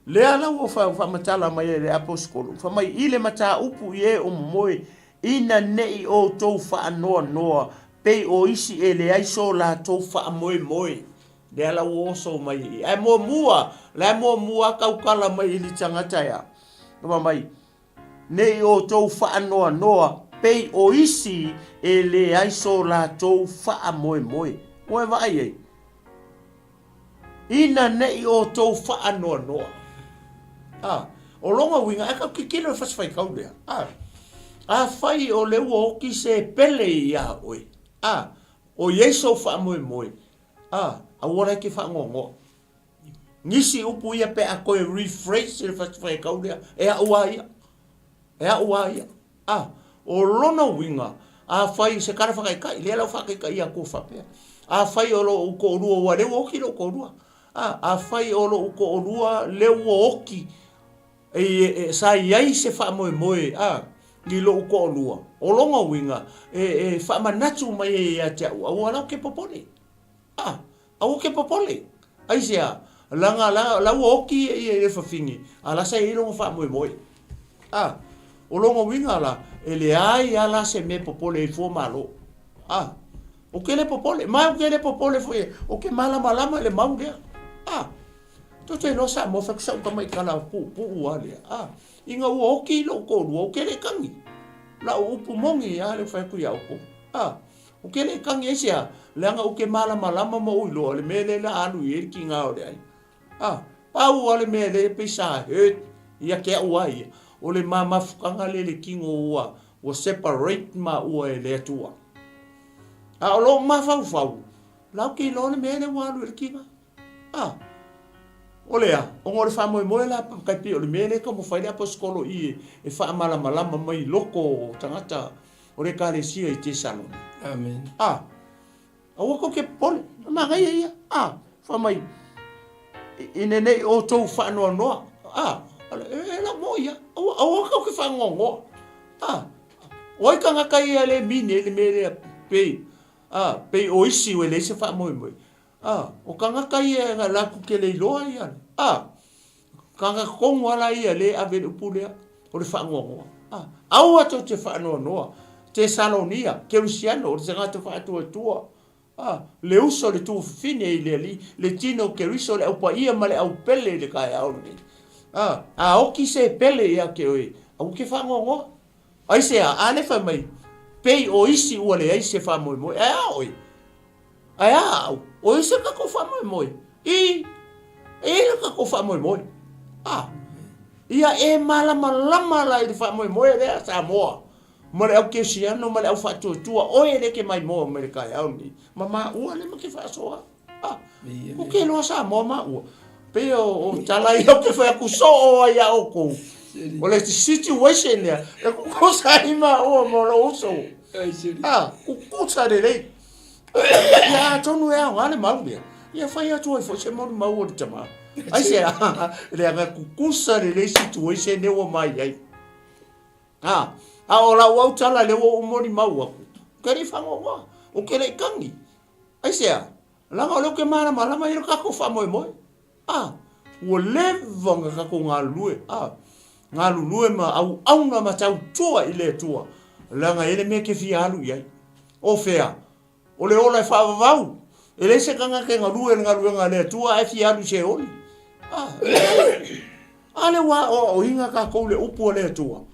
le ala o fa matala mai le apostolo fa mai ile mata upu ie o moe ina nei o tou fa noa pe o isi ele ai so la tou fa moe le ala o so mai ai mo mua kaukala mai ili tangata ya no mai nei o tou fa noa pe o isi ele ai so la tou fa moe oe vai ina nei o tou fa noa o longa winga aka kikilo fas fai kaulea fai o le wo ki se pele ia oe o yeso fa moe a wora ki fa ngongo nisi upu ia pe a koe refresh le fas fai kaulea e a uaia o lona winga fai se kara fa kai le la fa kai ia ko fa pe fai o lo ko rua wa le wo ki lo ko rua fai o lo ko rua le wo ki sa iai se fa moe ni lo ko lua o longa winga fa manatu mai ya te o ala ke popole au ke popole ai sia langa la woki e fa fingi ala sa i lo fa moe o longa winga la ele ai ala se me popole fo malo o ke le popole ma o ke le popole foi o ke malama le maunga to te lo sa mo fa sa mai kala pu ale inga o ki lo ko o ke le kangi la upu mongi le fa ku ya ko o ke le kangi sia le anga o ke malama mo ulo le mele la anu i ki nga o dai pa o le mele pisa ia ke uai o le mama fukanga le kingo o separate ma o le tua o lo ma fa la ke lo le mele wa le kinga olea o ngore fa moe la kai pi o le mele ko mo fai apostolo i fa malama mai loko tangata o le kalesia i te Saloni amen o ko ke pol ma ga ia fa mai ine nei o tou fa no la moia o ko ke fa ngongo o ka nga kai le mine le mele pe o isi o le se fa moe o kanga kai la ku ke le loa ia kanga kongo ala ia le ave upule o le fangongo au ato te fa no te Salonia ke Luciano o se gato fa tu le uso le tu fine le tino ke riso le upa ia male au pele le kai au ni o ki se pele ia ke oi au ke fangongo ai se ale fa mai pei o isi o le ai se fa mo oi o ise ka ko fa moe ka ko fa moe ia malama la i fa moe le sa mo le au ke siano le au fa tu o le ke mai mo me ka au ni mama o le ke fa so o ke lo sa mo ma o pe o tala i o ke fa ku so ia o ko o le situation ya ko sa ima o mo lo so ku sa le ya tonu ya ngale malbia ya fa ya tu fo se mo o tama ai se le nga kukusa le situation ne o mai ai o la o tala le o mo ni mau ke ri fa ngo o ke le kangi ai sea langa lo ke mara malama i ka ko fa moi o le vonga ka ko ngalue ngalue ma au na ma tau tua i le tua langa ele me ke fialu ia o fea o le ola fa vau ele se kanga ke ngalue ngale tua e fialu se oli ale wa o hinga ka ko le upu le tua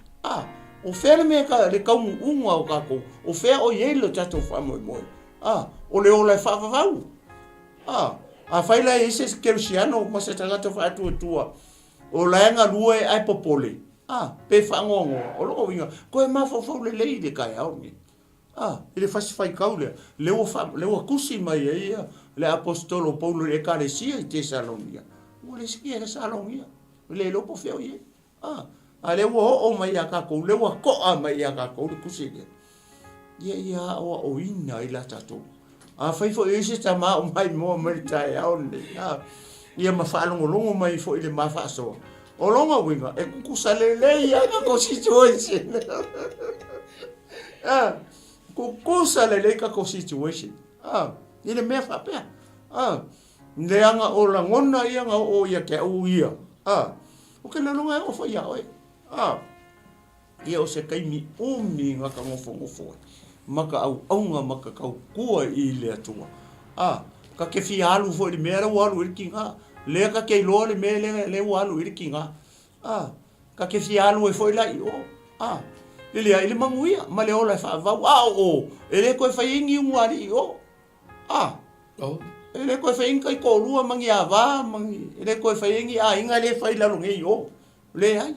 o fea me ka le kau unga o ka ko o fea o yelo tato fa moi o le ola fa vau a faila ese kerusiano ma se tagata fa tua o laenga lue ai popole pe fangongo o lo winga ko e mafo fo le leide kai au ni ele fasi fai kaule le o kusi mai ia le apostolo paulo e karesia i Tesalonia o le skia le Salonia le lo po feo ia ale o mai aka ko le o ko mai aka ko le kusi ia o ina ila tato fai fo ese tama o mai mo mai tai au ni ia mafalongolongo mai fo ile mafaso o longa winga e kukusalele ia ka situation kukusalele ka situation ile me fa pe ndeanga o la ngona ia nga o ia ke o ia o ke longa o fa ia oi ia o se kai mi umi nga ka ngofo maka au nga maka kau kua i le atua ka ke fialu fo le mera walu irkinga le ka ke lo le mele le walu irkinga ka ke fialu e fo la i le ai le manguia ma le ola fa va o ele ko fa ingi ngwari ele ko fa inga ko lua mangi ava mangi ele ko fa ingi inga le fa la lo ngi le ai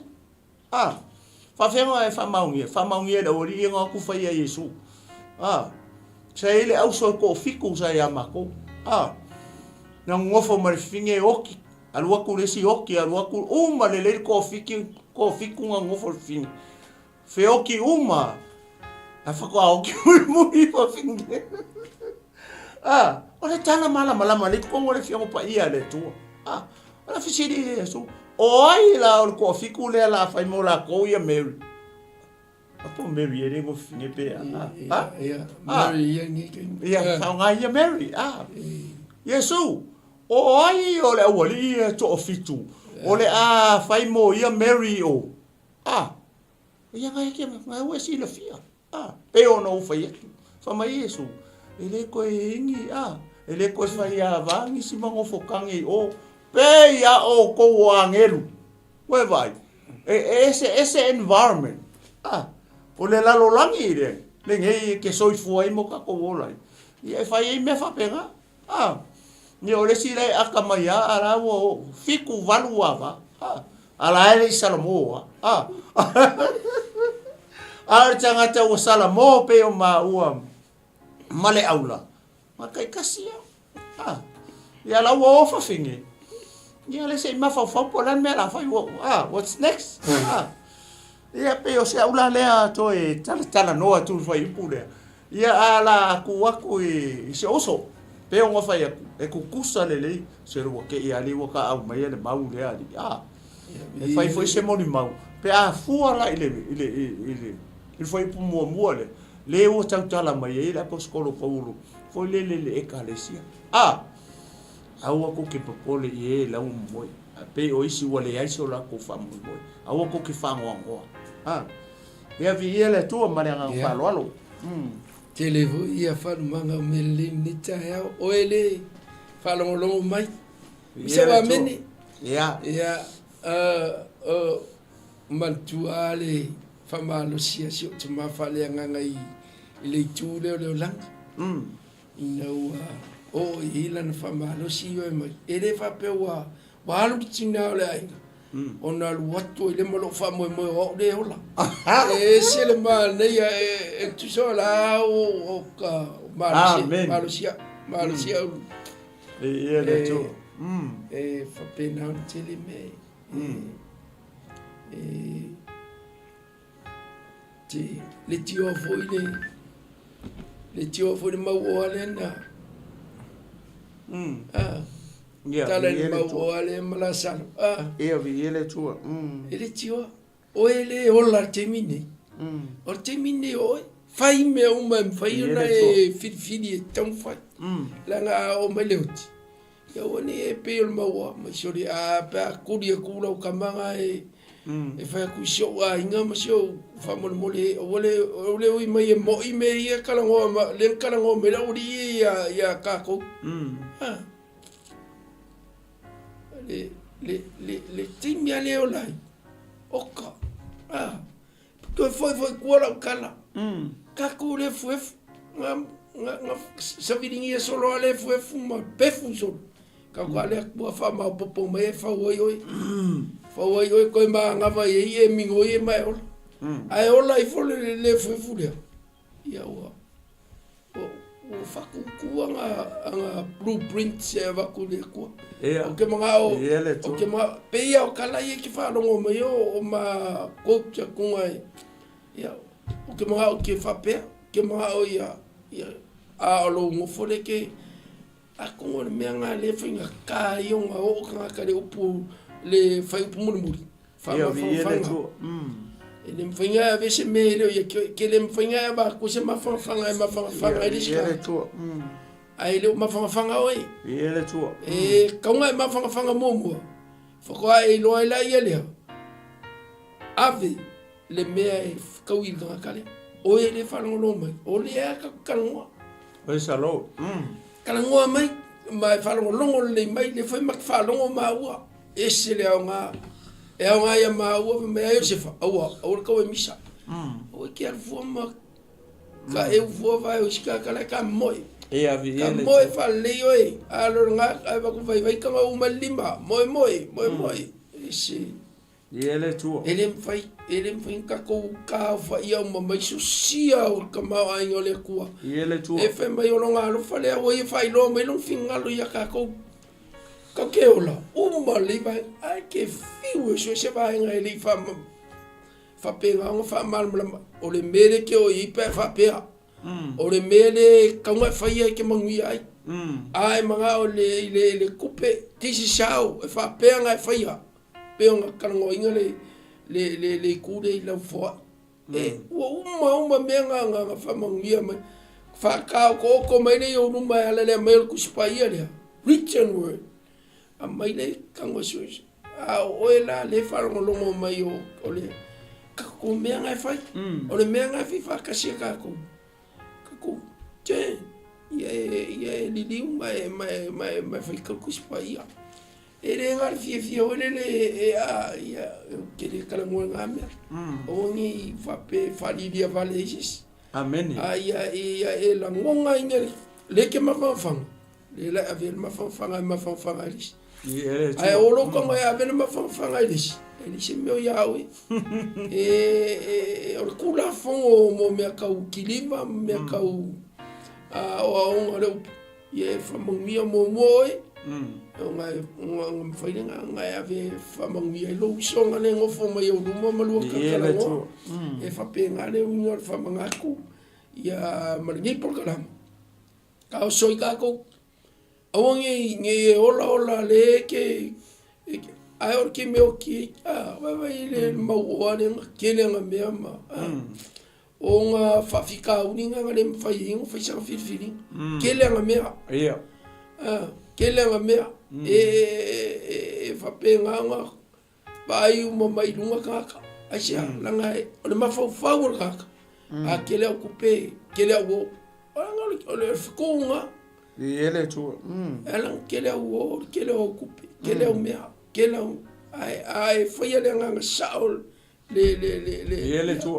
fa fenga e fa maungi le ori nga ku fa ia Yesu sai le au so ko fiku sai amako na ngofo mar finge oki alua ku resi oki alua ku uma le ko fiku nga ngofo fin fe oki uma a fa ko oki muy fa finge ole tala mala le ko ngole fi pa ia le tu ala fisiri so oi la ko fiku le la fa mo la ko ia me apo Mary ele go finge pe Mary yangi fa nga ia Mary Yesu oi ole wali to fitu ole fai mo ia Mary o ia nga ke nga we si la fia pe ono fai fa mai Yesu ele ko ingi ele ko fai vangi si mango fokangi o pe ya o ko wangelu we vai ese environment o le lalo langi le ngai ke soi fuai mo ka ko ola ia fai me fa pega ni ole si le akamaya ara wo fiku valuava ala ele Salomo tanga ta o Salomo pe o ma male aula ma kai kasia ia la wo fa finge ia le se ma fa polan me la fa what's next ia pe o se aula lea to e tala noa tu fai pule ia ala ku e se oso pe o fa e ku kusa le se ro ke ia le ka au mai le mau le ali e fai foi se moni mau pe fu ala ile foi pu mo le o tala mai ile ko skolo paulo foi le e kalesia au ko ke popole e la un moi pe o isi wale ai so la ko fa mo au ko ke fa ngo ia vi ele tu marenga falo televo ia fa manga mele ni taia o ele falo lo mai se va meni ia mantuale fa malo sia sio tuma fa le ngai ile tu le lang no o ilan fa malo sio mai ele fa pe wa walu tina le ai ona luatu ile mo fa mo o le ola se le mal nei e tu so la o ka Malusia ele tu fa pena tele me ti le tio foi ma o alena tala ni ma o ale malasano vi ele tu ele tio o ele ola termine o termine o fai me uma fai na e fili tão fai la nga o meleuti ya woni e pe o mawa ma sori a pa kuri ku lo kamanga e fai ku sho a inga ma sho fa mo mole ole ui mai mo i me ia kala ngo ma le kala ngo me la uri ya ka ko le timi ale o lai oka ko foi kuala kala ka ku le fuef nga saviringi solo ale fuef ma pefu solo ka ku ale ku fa ma popo me fa oi ko ma nga va ye mingo ye mai ola ai ola I fo le fuef le ya wa o fa ku anga blueprint se va ku le ku o ke mga o ke mga pe ya o kala ye ki fa longo me yo o ma ko cha ku ai ya o ke mga o ke fa pe ke mga o ya a lo mo fole ke a ko me nga le finga ka yo nga o ka le upu le fa upu mu fa ele mfinga vese mele ya ke le mfinga ba ko se mafanga ele ska ai le mafanga oi ele tu ka nga mafanga momo fo ko ai lo ila ele ave le me ka wi ga kale o ele fa no mai o le ka ngo o salo ka ngo mai fa no longo le mai le foi mak fa longo ma wa ese le nga e nga ya ma wa me ayo se fa o ka we misa o ke al fu ma ka e fu va o ska kala ka moi e a vi ele moi fa le yo e alo nga ba ku vai ka ma uma lima moi ese ele tu ele fai ka ko ka fa ia ma mai so sia o ka ma ai ole ku ele tu e fe mai o nga lo fa le o e fai lo me lo finga lo ya ka ko ka ke ola uma le vai ai ke fiu so se vai nga ele fa pe nga fa mal o le mere ke o I pe fa pe o le mere ka nga fa ia ke mangi ai ai manga o le kupe tisi sao e fa pe nga fa ia pe nga ka ngo inga le ku le la fo e uma me nga fa mangi mai fa ka ko mai le o numa ala le mai ku spaia le written word a mai le kango suis a oela le farongo longo mai o le ka ko me nga fai o le me nga fa ka sia ka ko che ye li mai fai ka ku spaia ele ngar fi o le ya ke le kala mo nga me o ni fa pe fa li dia valesis amen ya la ngonga ingel le ke ma fa le la ave ma fa lis ai o lo ko ya ave ma fa lis ele se meu yawe o kula fo mo me ka u kilima me ka u o le ye fa mo mi mo moi nga fa nga ave fa mo mi lo so nga le ngo fo mo yo mo lo ka kala ngo e fa pe nga le u ngor fa nga ku ya margi por kalam ka so ka ko awongi nge ola le ke ai or ke me o ki va ile mawani ke le nga me ama o nga fa fika uninga nga le fa yingo fa sa fili ke le nga me ia ke le nga me e fa pe nga ba yu mo mai lunga ka asia la nga o le ma fa ka a kele ocupe kele wo ole fukunga ele tu ela kele wo kele ocupe kele o mea kele ai foi ele nga saul le ele tu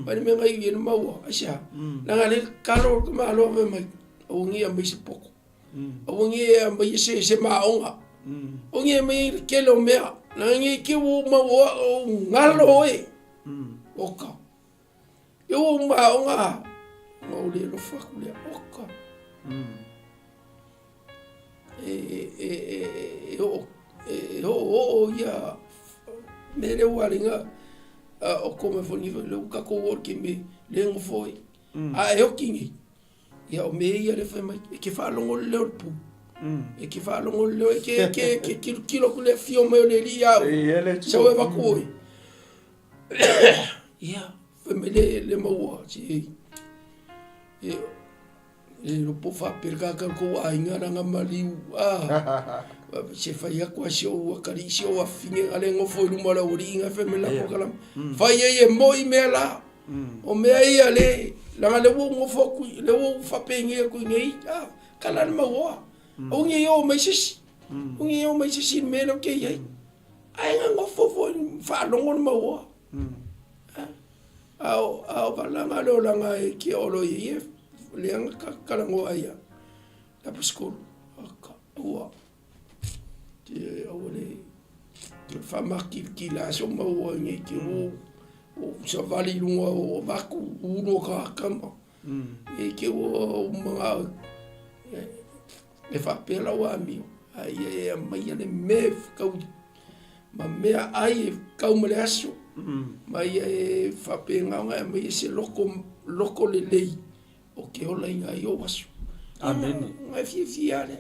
ba me ngai yeno mawa asia la le kalo ma lo me mai o ngi am bisi poko o ngi am bisi se ma onga o ngi me kele o mea la ngi ki wo ma wo ngalo e oka yo ma onga no le lo fa ku le oka ya me le waringa o como foi le ka ko worki me le ngo foi a e o kingi ya o me ya le fa mai ke fa longo le pu e ke fa longo le ke kilo ku le fio me le ria so e va ku ya family le mo ci e lo po fa per ka ko ainga ranga maliu se fai ako se o kari se o afinge ale ngo foi lu mala uri inga fe mela ko kala fai e moi mela o me ai ale la le wo ngo fo ku le wo fa penge ku ngai kala ma wo o ngi yo mai sis o ngi yo mai sis me lo ke ai ai ngo fo fa lo ngo ma wo au kala ma lo la ngai ki o lo ye le anga kala ngo ai la pasco ka wo te ole fa marki la so ma wo ngi ki wo o sa vali lunga o baku uno ka kama e ke o mga e fa pela wa mi ai e mai le me ka ma me ai ka o mele aso mai e fa penga nga mai se loko le lei o ke o lai nga yo waso amen mai fi ale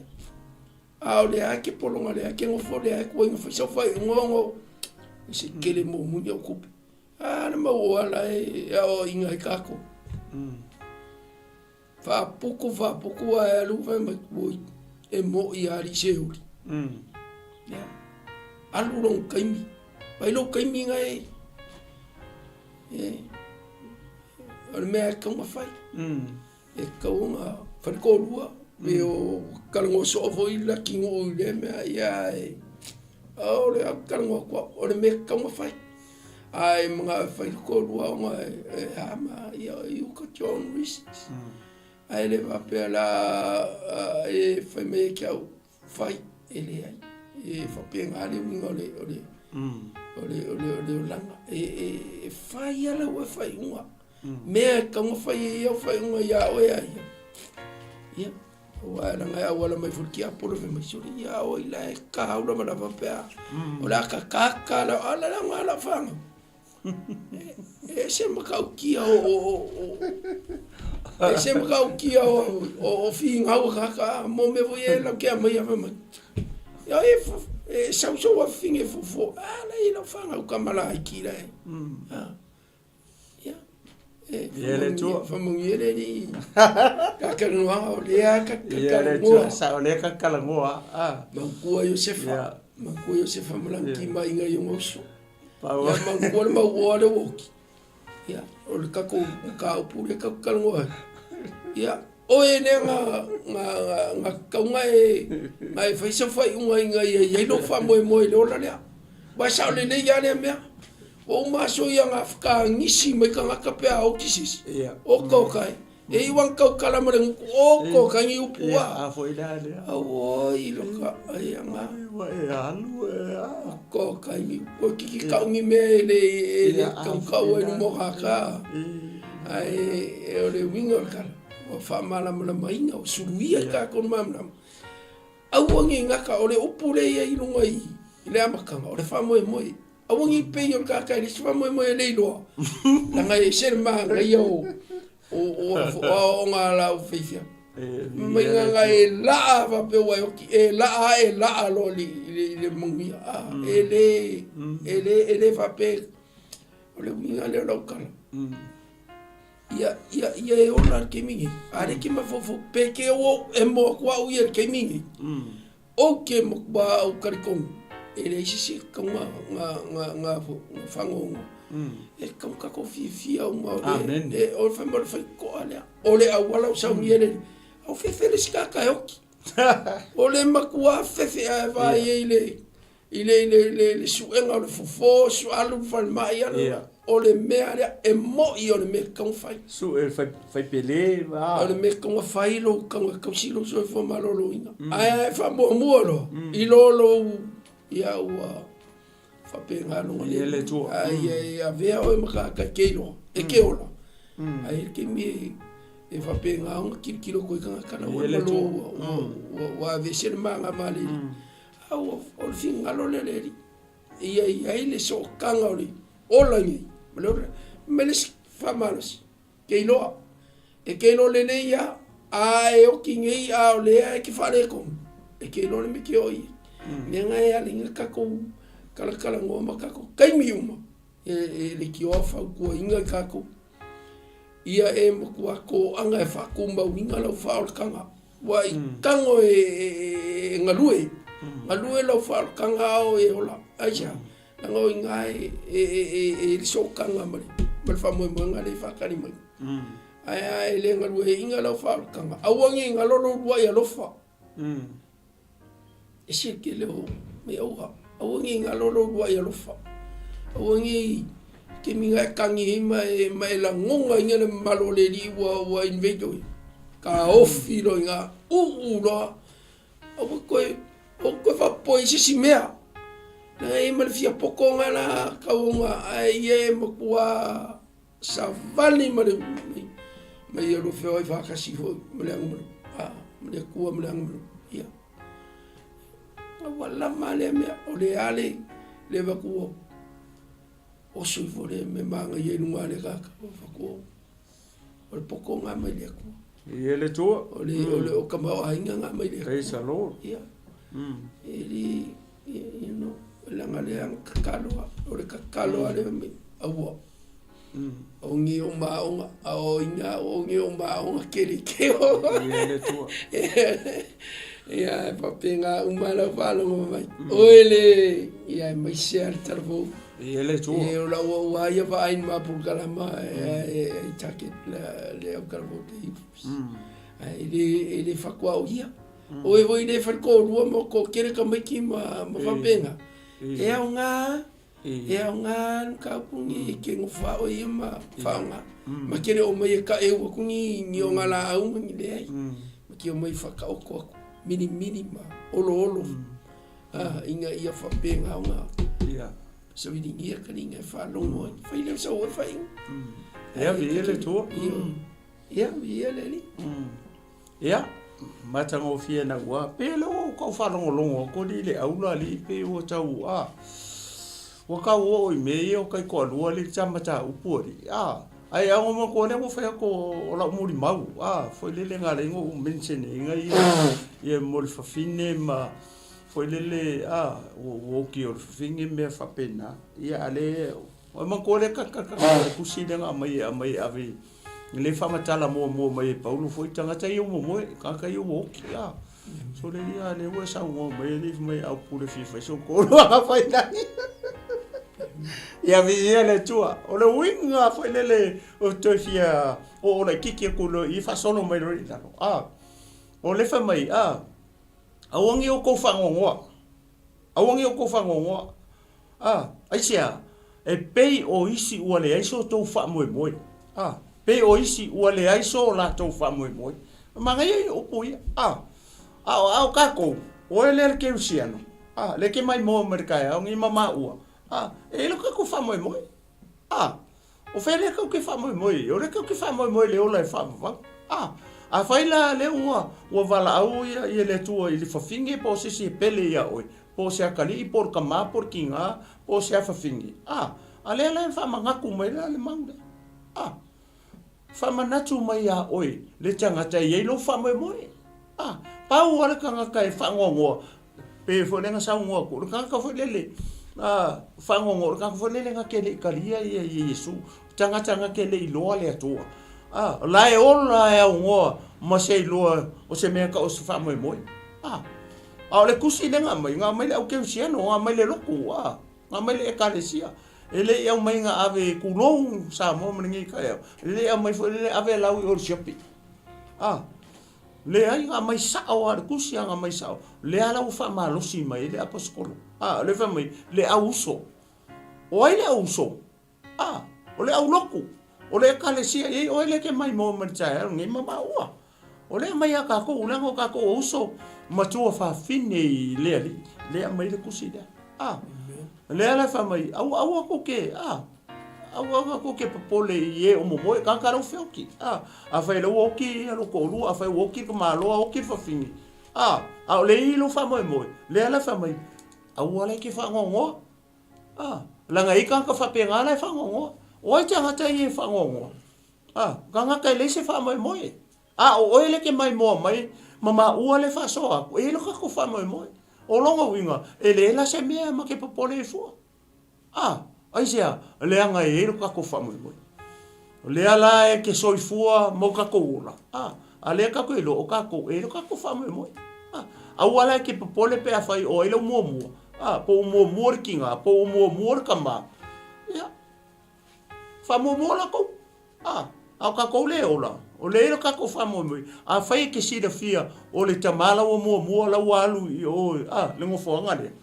a ole a ke polonga le a ke ngo fole a ko ngo fa fa ngo se kele mo mu ya kupe na mau ala o inga kako fa pouco a lu vai mai boi e mo i ari seuri ya alu long kaimi vai lo kaimi ngai o me ka ma fai e ka uma fa ko lua me o kalango so foi la kingo le me ya o le kalango ko o me ka ma fai ai mga fai ko lua nga ama eu ka John Reese ai le va pe la e fai me que fai ele ai e fa pe ngale ngole ole langa e fai ala wa fai uma me ka mo fai eu fai uma ya o ya wala nga wala mai fulki apolo fe mai suri ya o ila ka ula ma va pe ola ka la ala nga la fanga se ma kau kia se ma kau kia o finga o ka mo me voi la ke mai ave mai ya e sa so wa finge fo ala ila fanga o kamala ki la ya Yele tu fa mo yele ni ka no o le ka yele tu sa o le ka kala ngoa ma ko Yosefa malanki mai nga yo so ya mangkual mawale woki ya o ka upure ka kalngoa ya o ene nga ngai fa so fa unga ye lo fa mo lo la ya ba sa le ya le me o ma so ya afka ngisi me ka ka pe o kisis o ko kai e iwan ka kala mo o ko ka ngi upua a foi la o i lo ka ai nga alu ko ka ngi o ki ka ngi me le ka o no mo ka ai o le wingo ka o fa mala mo mai nga o suruia ka kon mamna au ngi nga ka o le upule i lo ngai le amaka o le fa mo awangi pe yo ka le fa mo le lo la ngai ser ma ngai yo o ngala o fifia mai nga la va pe wa e la lo le mungi ele va pe le mungi le local ya o la ke mingi are ke ma fo pe ke o e mo kwa u yer ke mingi o ke mo ba o karikong ele si nga fango e kam ka ko fifia o ma e o fa mo fa ko ale ole a wala o sa miele o fe felis ka yoki ole makua fe va ile su enga o fofo su alu fa mai ana ole me ale e mo i ole me kam fa su e fa pele va ole me kam fa ilo kam si lo so fo malo lo ina ai fa mo lo i lo ya wa fa penga no le tu ai avea o maka ka keilo e ke ola ai ke mi e fa penga un kilo ko ka kana wa ve ser manga mali au o finga lo le ai le so kanga oli ola ni me le fa malos keilo e keilo le ya ai o kingi a le ki fa le ko e keilo le mi ke oi nenga ya linga ka ko kala ngoma kako kai miuma e le ki ofa ko inga kako ia e makua ko anga e whakumba winga lau whaolakanga. Wa i kango e ngalue. Ngalue lau whaolakanga ao e hola. Aisha, nanga o ingai e risokanga mali. Mali whamoe moenga le whakari mai. Ai le ngalue e inga lau whaolakanga. Awangi ngalolo rua i alofa. E sia ke leo me auha. Awangi ngalolo rua i alofa. Awangi ke minga kangi mai la ngonga inga le malo le li wa invejo ka ofi lo inga lo o ko fa poi si mea na e mal fia poko nga na ka unga ai e makua savali mai lo fe oi fa ka si ho mele ngum mele ku mele ngum ya wala male me ole ale le va ku o sui vole me manga ye nunga le kaka o le poko nga mai le ku Ia le tua. o le o kamau ainga nga mai le Praise the Lord. ia ele you know langa le ang kakaloa o le kakaloa le me awa o ngi o maonga o inga o ngi o maonga kele keo Ia le tua. ia papenga umala falo mai oele ia mai share tarvo Ia le tua. e la wa ia va in ma por kalama e jacket le o kalamo te ai le fakwa o ia o e voi le farko rua mo ko kere ka mai ki ma fa penga e nga ka pungi ke ngo fa o ia ma fa nga ma kere o mai ka e o kungi ni o ngala au ngi le ai ma ki o mai fa ka o ko mini ma olo inga ia fa penga nga Ia. so we didn't hear kaninga fa longo fa ile so we fa Ia ia le tua. ia le ni Ia. Matanga o fia na ua. Pelo ka whalongo longo. Ko li le aula li pe o tau a. Waka o i me o kai ko alua li tamata upori. Ai ango mo ko ne mo fa ko o la muri mau. Foi le nga le ngo mention inga ia mo fa fine ma foi lele o ki o fingi me fa pena ia ale o man ko le ka kusina nga mai ave le fa matala mo mai Paulo foi tanga tai o mo ka o ki so le ia le o sa mo mai le mai au pure fi fa so ko nga fa tani ia vi ia le tua o le winga foi lele o to fia o le kiki ko lo I fa solo mai ro o le fa mai awangi o ko whangongoa. Awangi o ko whangongoa. Aisia, e pei o isi ua le aiso tau wha moe. Pei o isi ua le aiso la tau wha moe. Manga iei o pui. Au kako, o e le ke usiano. Le ke mai mo Amerikai, au ngi mama ua. E lo kako wha moe. O whele kau ke wha moe. O le kau ke wha moe le ola e wha moe. A faila le ua wala au ia le tua I le fafinge po se pele ia oi. Po se akali por kama por kinga po se fafinge. A le fa mangaku mai le mangde. Fa manatu mai ia oi. Le tangata ia lo fa mai moi. Pa wala kanga kai fa ngongo. Pe fo lenga sa ngo ko kanga fo lele. Fa ngongo kanga fo lele nga kele kalia ia Yesu. Tangata nga kele lo le tua. La e ola e ungoa ma se loa o se mea ka o se wha moe. O le kusi le ngā mai le au keu siano, ngā mai le loku, ngā mai le ekalesia. E le iau mai ngā ave kulong sa mo mningi ka eo. Le iau mai fo le ave lau I ori siopi. Le ai ngā mai sao a le kusi ngā mai sao. Le ala u wha malosi mai le aposkolo. Le wha mai le au uso. O ai le au uso. O le au loku. O le kalesia e o le ke mai mo mantai ngi mama ua o le mai ka ko ulango ka ko uso matua fa fine le mai le kusida le ala fa mai au ko ke au ko ke popole ye o mo ka ka ro fioki a fa le o ki lo ko lu a fa o ki ko malo o ki fa fine a le I lo fa mo le ala fa mai au ala ke fa ngongo la ngai ka fa penga la fa ngongo Oi te hata I whangongo. Kanga kai leise wha mai moe. O ele ke mai moa mai, mama ua le wha soa. E loka ko wha mai moe. O longa winga, e le la se mea ma ke papole e fua. Ai sea, le anga e loka ko wha mai moe. Le ala e ke soifua mo ka koula. A le ka ko ilo o ka ko e ka ko fa mo. A wala ke popole pe a fai o ilo mo mo. Po mo mo kinga, po mo kama. Ya. Fa mo la ko. A ka ko le ola. O le ilo ka ko fa mo. A fai ke si da fia o le tamala o mo la walu i o le ngo fo ngale.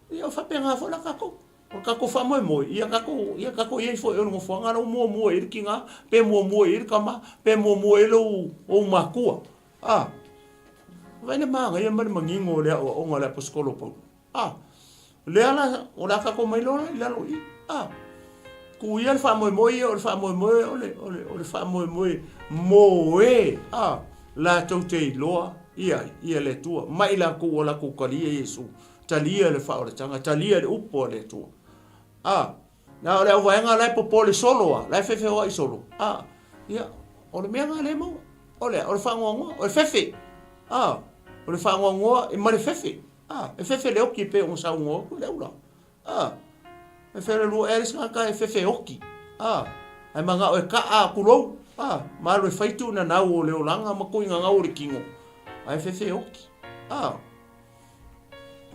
Ia fa pe nga fo la ka ko. O ka ko fa mo ia ka ko ia fo e ngo fo ngala o mo e kinga pe mo e kama pe mo e lo o makua. Vai na manga ia mari mangingo le o ngala poskolo po. Le ala o la ka ko mai lo la lo i. Ku ia fa mo o fa mo o fa mo e la to te loa ia le tua mai la ko la ko kali Yesu talia le fa o tanga talia le upo le tua na le vai nga le popole solo la fefe o i solo ia o le menga le mo o le fa ngo o fefe o le fa ngo e mare fefe e fefe le oki pe on sa ngo le ula e fere lu eris ka e fefe oki ai manga o ka kulo ma lo faitu na na o le olanga ma ko inga o le kingo ai fefe oki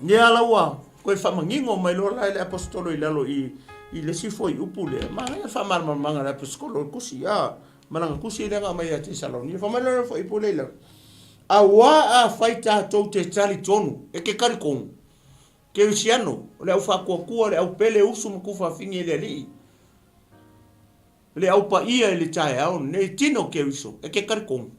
ni ala wa ko fa mangingo mai lo la le apostolo i lalo i le sifo i upule ma e fa mar manga le apostolo kusi malanga kusi le nga mai ati saloni fa mai lo fo ipule la a faita to te tali tonu e ke kari kon ke usiano le au fa ko le au pele usu mo fa fingi le li le au pa ia le tai au ne tino ke uso e ke kari kon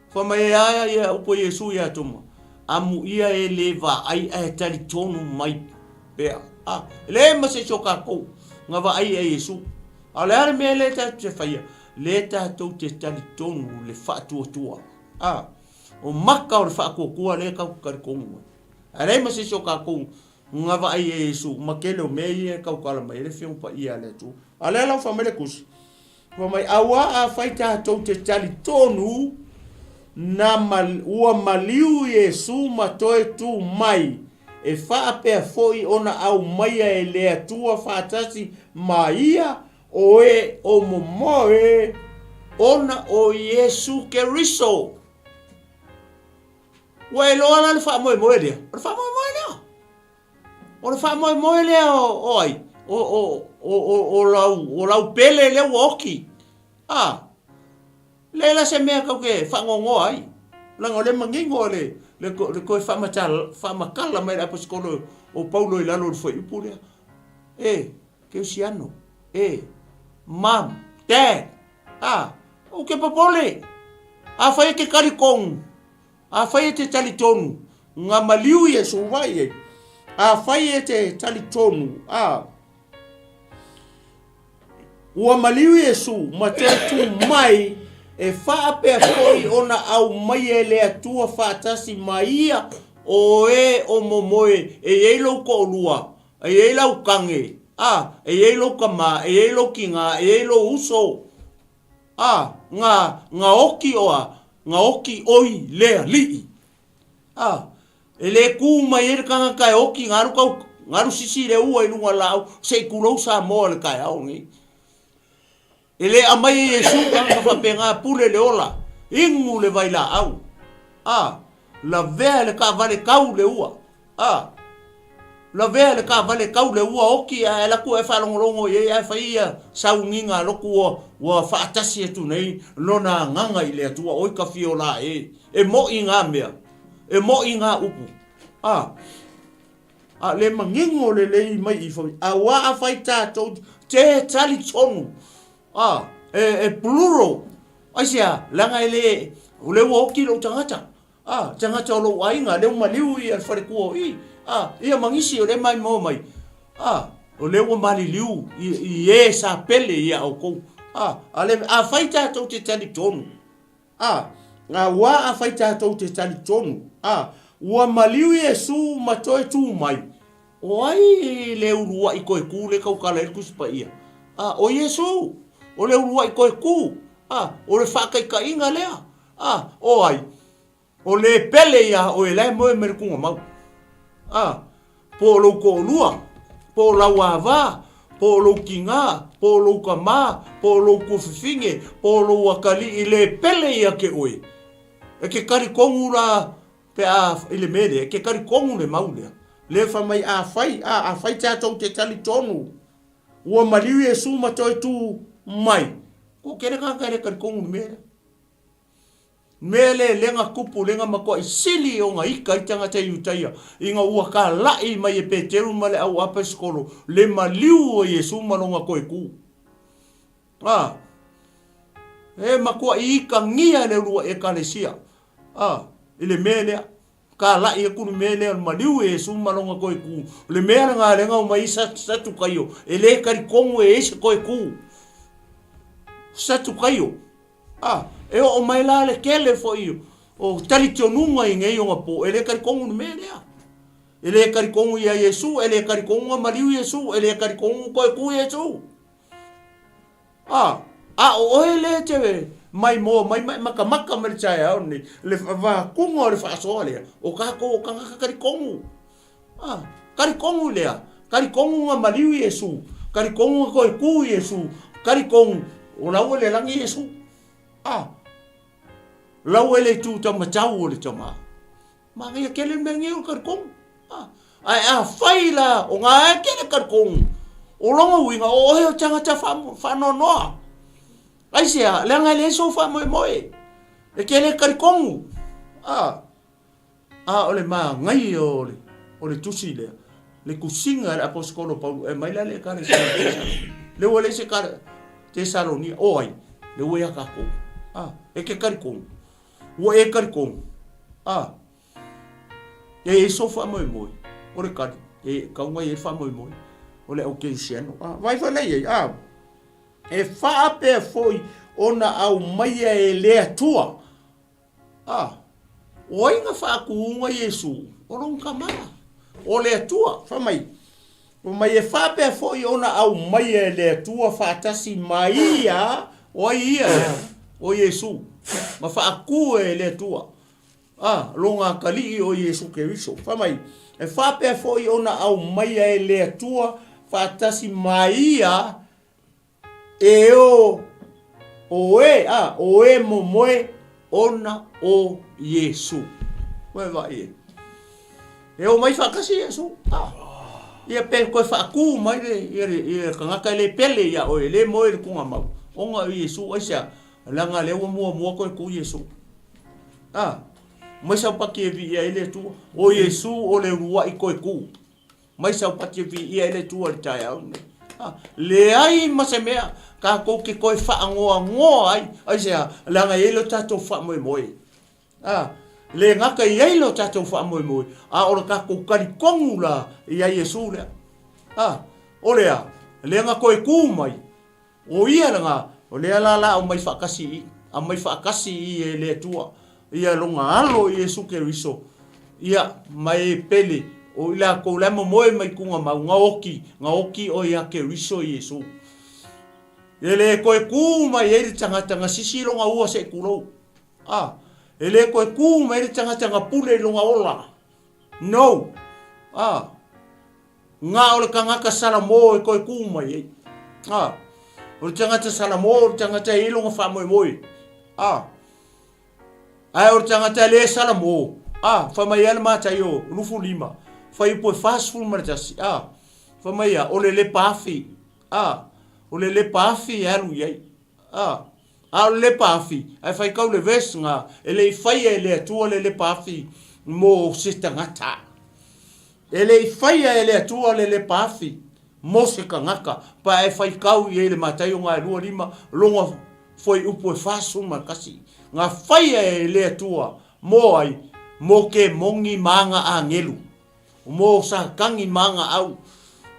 fa mai ia upo Yesu ia tuma amu ia e leva ai e tali tonu mai pe le ma se choka ko nga va ai e Yesu ala me le ta te faia le ta to te tali tonu le fa tua o maka o fa ko le ka kari kon ala ma se choka ko nga va ai e Yesu makele o me ka kala mai le fiu pa ia le tu ala la fa mele kus fa mai awa a faita to te tali tonu na ua maliu Yesu matoe tu mai e fa pe foi ona au mai e le tua fatasi maia o momoe ona o Yesu Keriso wa lo ala fa mo le fa mo le o ai o lau pele le woki le la se me ka ke fa ngo ai la ngole mangingo le ko fa makala mai apos ko o Paulo i lalo foi pure ke siano mam dad o ke popole a fa ke karikong a fa te talitonu nga maliu Yesu vai a fa te talitonu ua maliu Yesu matetu mai e fa pe foi ona au mai ele atua fatasi maia o momoe e elo ko lua e elo kange e elo kama e elo kinga e elo uso nga oki oi le li ele ku mai e kanga kai oki ngaru sisi le ua i lunga lau se kulo sa mo le kai au ni ele amai Yesu ka fa penga pule le ola ingu le vai la au la vele ka vale kau le ua la vele ka vale kau le ua oki la ku e fa longo ye e fa ia saunginga loku wa fa tasi tu nei lona nganga ile atua oi ka fiola e mo inga mea e mo inga upu le mangingo le mai i foi wa faita to te tali tonu e plural asia langa ele le woki lo tangata tangata lo wainga le maliu i al fare ko ia mangisi o le mai mo mai o le wo maliliu i sa pele ia o ko ale a faita to te tali tonu wa a faita to te tali tonu wa maliu Yesu matoe tu mai oi le urua i ko ku le ka kala ku spa ia o Yesu o le urua i koe ku o le whakai ka inga lea o ai o le pele ia o e lai moe merikunga mau po lo ko lua po la wava po lo kinga, po lo kama, po lo kufifinge, po lo wakali i le pele ia ke oe. E ke kari kongu la pe a ile mele, e ke kari kongu le maulea. Le fa mai a fai tātou te tali tonu. Ua mariu e su matoi tu mai. Ko kere kare kari kongu le mele. Mele lenga kupu lenga makoa i sili o ngā ika i tangata i utaia. I ngā ua ka lai mai e peteru male au apa skolo. Le maliu o Yesu malonga koe ku. E makoa i ika ngia le rua e kalesia. I le mele ka lai e kunu mele al maliu e Yesu malonga koe ku. Le mele ngā lenga o mai satu kaio. E le kari kongu e ese koe ku. Satu kaio. E o mai la le kele fo iyo. O tali tionunga i ngei o ngapo. E le kari kongu ni melea. E le kari kongu ia Yesu. E le kari kongu a mariu Yesu. E le kari kongu koe ku Yesu. O e le tewe. Mai mo, mai maka me le chai au ni. Le va kunga o le whaasoa lea. O kako o kangaka kari kongu. Kari kongu lea. Kari kongu a mariu Yesu. Kari kongu a koe ku Yesu. Kari kongu. O lau le langi Yesu. Lau ele tu ta matau o le tama. Ma ngia kele mengi o kar kong. Ai fai la o ngā kele kar kong. O longa winga o heo tangata whanonoa. Ai sea, lenga le so wha moe moe. E kele kar kong. O le maa ngai o le tusi lea. Le kusinga le aposkolo Paulu. E maila le kare sa le wale se kare te Salonia. O ai, le wea ka kong. E ke kar kong. Ua e kari kongu. E so wha moe moe. O re kari. E kaunga e wha moe moe. O le au keisiano. Vai whanei ei. E wha ape foi ona au maia e lea tua. O inga wha kuunga Yesu. O rong kamara. O lea tua. Wha mai. O mai e wha ape foi ona au maia e lea tua wha atasi maia. O ia. O Yesu. Ma whaaku e le tua. Longa kali o Yesu Keriso. Whamai. E whape foi ona au maia e le tua. Whaatasi maia. E o e mo moe ona o Yesu. Koe vai e. E o mai whakasi Yesu. Ia pe koe whaaku mai le kangaka le pele ia o e le moe le kunga mau. Onga o Yesu aisea. Langa le mua koe ku Yesu. Mai sau paki e vi ia ele tua. O Yesu o le rua i koe ku. Mai sau paki e vi ia ele tua le tai au. Le ai masemea. Ka kou ke koe wha ngoa ai. Ai sea, langa elo tatou wha moe moe. Le ngaka i elo tatou wha moe moe. Ora ka kou kari kongu la i ai Yesu lea. O lea, le nga koe ku mai. O ia langa. O lea la o mai whakasi i. A mai whakasi i e lea tua. Ia longa alo i Yesu Keriso. Ia mai pele. O ila kou lemo moe mai kunga mau. Nga oki o ia Keriso i Yesu. E le koe ku mai e le tangata nga sisi longa ua se kurou. E le koe ku mai e le tangata nga pule longa ola. No. Nga o le kangaka salamo e koe ku mai e. O le tangata salamo, o le tangata e ilonga wha moe moe. Ai o le tangata le salamo. Wha mai ala mata i o rufu lima. Wha i poe fast food maritasi. Wha mai a o le paafi. O le paafi e alu iai. O le paafi. Ai whai kau le ves nga. E le i whaia e le atua le paafi. Mo se tangata. E le i whaia e le atua le paafi. Mo se kangaka. Pa e whai kau i e le matai o ngā rua lima. Longa foi upo e whasu makasi. Ngā whaia e le atua. Mo ai. Mo ke mongi manga a ngelu. Mo sa kangi manga au.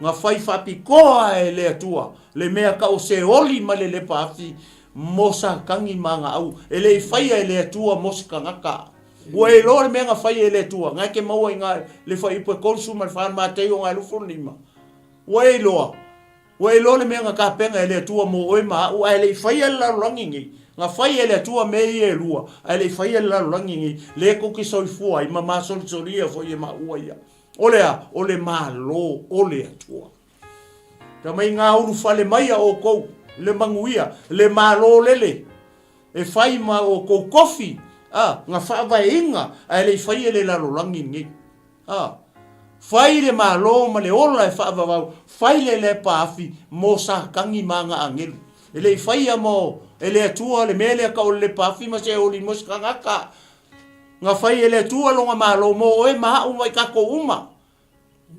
Ngā whai whapi koa e le atua. Le mea ka o se oli ma le paafi. Mo sa kangi manga au. E le i whaia e le atua mo se kangaka. Ua e lore mea ngā whaia e le atua. Ngā ke maua i ngā le whai upo e konsu ma le whaan matai o ngā lufu lima. Wai loa. Wai loa le mea ngā kāpenga e le atua mo oi maa. Ua e le i whaia la rangingi. Ngā whaia e le atua me i e lua. E le i whaia la rangingi. Le koki soifua i ma maa solia fo i e maa ua ia. O le maa lo o le atua. Ta mai ngā uru whale mai o kou, le manguia, le malo lele. E whai ma o kou kofi, ngā whaawai inga, ai le whai e le lalo langi ngi. Whai le malo ma le ola e whaawawau, whai le pāwhi, mō sa kangi ma ngā angelu. E le whai a mo, e le atua, le mele ka o le pāwhi ma se oli mos kangaka. Ngā whai e le atua longa malo mo oe maha umai kako uma.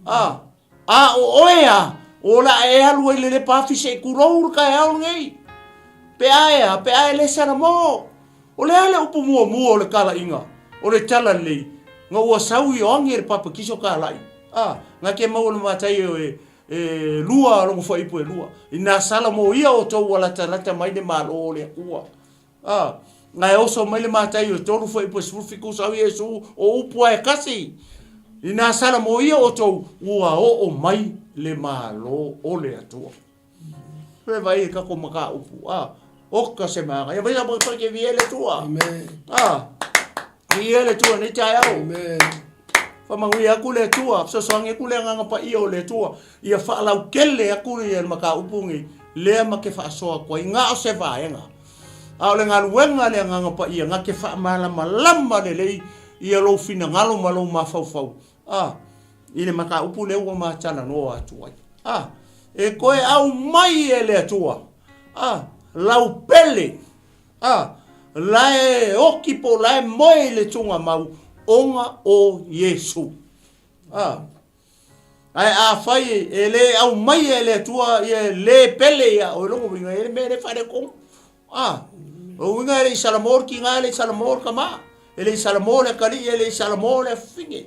O oea, o la e alu e le pāwhi se kurour ka e au ngei. Pe ae le sana mo. O le ale upu mua o le kala inga. O le tala lei. Ngā ua saui o angi e papa kiso ka lai. Ngā ke mau le matai e lua longo whai ipu e lua. I nā sala mo ia o tau lata mai le malo o le akua. Ngā e oso mai le matai o tolu whai ipu e sufiku sau i e su o upua e kasi. I nā sala mo ia o tau ua o mai le malo o le atua. Pea vai e kako maka upu. Oka se maanga. Ia vaisa mo ke viele tua. Amen. Viele tua ni tai au. Amen. Whamangui aku le tua. Sosoangi aku le nganga pa ia o le tua. Ia whaalau kele aku ia maka upungi. Lea ma ke whaasoa koe. Ngā o se vaenga. Au le ngā luenga le nganga pa ia. Ngā ke whaamalama lama le lei. Ia lo fina ngalo malo ma fau. Ile maka upu le ua ma tana noa atuai. E koe au mai e le atua. Lau pele. Lae okipo, lae moe le tunga mau. Onga o Yesu. Ai whai e le au mai e le atua. E le pele ia. O longo winga e le mele whare kong. O winga e le salamor ki ngā le salamor ka maa. E le salamor le kali e le salamor le finge.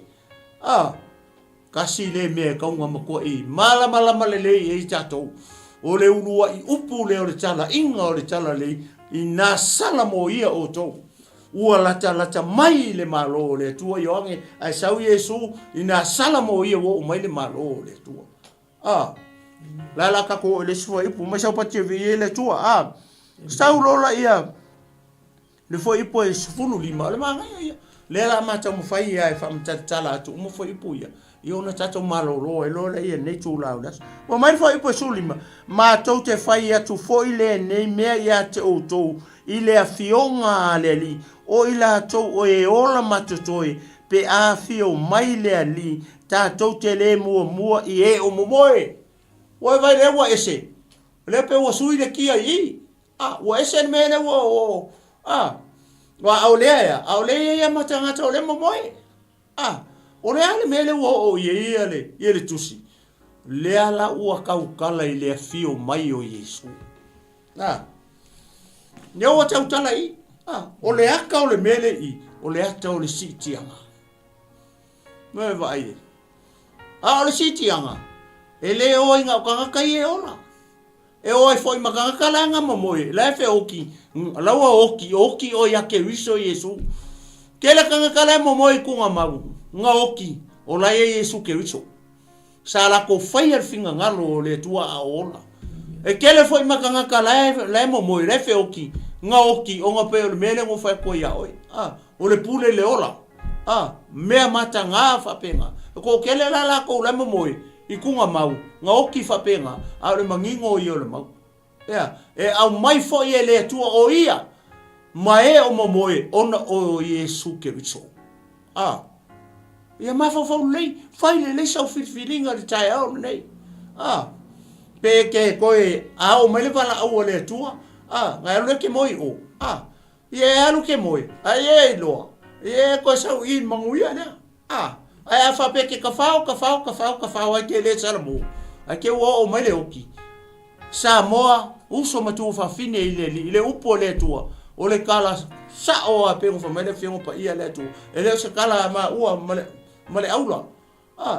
Kasi le mea kaunga makua i malama le e tatou. O le urua i upu le o le tala, inga o le tala le i nā sala mo ia o tau. Ua lata mai le malo o le tua i oange, ai sau Yesu i nā sala mo ia o mai le malo o le tua. La kako o le sua ipu, mai sau pati e vi le tua. Sau lola ia, le fo ipu e sufunu lima, le maa ngai ia. Le la mata mo fai ia e whamtatala atu, mo fo ipu ia. I ona tato malolo e lola ia nei tū laudas. Wa mai fo ipo sulima. Ma tau te whai atu fo i le nei mea ia te o tau. I le a fionga le li. O i la tau o e ola matutoi. Pe a fio mai le a li. Ta tau te le mua i e o momoe. Wa vai le wa ese. Le pe wa sui le kia i. Wa ese me le wa o. Wa au lea ia. Au lea ia matangata o le momoe. O le ale mele o ia le tusi. Le ala ua kaukala i le fio mai o Yesu. Ne o tau tala i. O le aka o le mele i. O le ata o le sitianga. Me vai. O le sitianga. E le o inga o kangaka i e ona. E o e foi makangaka langa mamoe. La e fe oki. Laua oki o yake wiso Yesu. Kele kangaka la mamoe kunga magu. Nga oki, o la e Yesu ke riso. Sa la ko fai al finga ngalo o le tua a ola. E kele foi makangaka la mo moi refe oki. Nga oki, o nga pe o le mele ngo fai ko ia oi. O le pule le ola. Mea mata ngā whapenga. Ko kele la ko la mo moi. I kunga mau. Nga oki whapenga. A le mangingo i o le mau. E au mai foi e le tua o ia. Ma e o mo moi. Ona o Yesu ke riso. Ia mafau lei, fai le sau filfilinga le tai au nei. Pe ke koe au mai le wala au le tua. Ngai alu ke moi o. Ia alu ke moi. Ai e loa. Ia koe sau i manguia nea. Ai a whape ke kawhao ai ke le salamo. Ai ke ua o mai le oki. Sa moa uso matu whawhine i le upo le tua. O le kala sa o a pengo whamele whiongo pa ia le tua. E leo se kala ma ua male aula.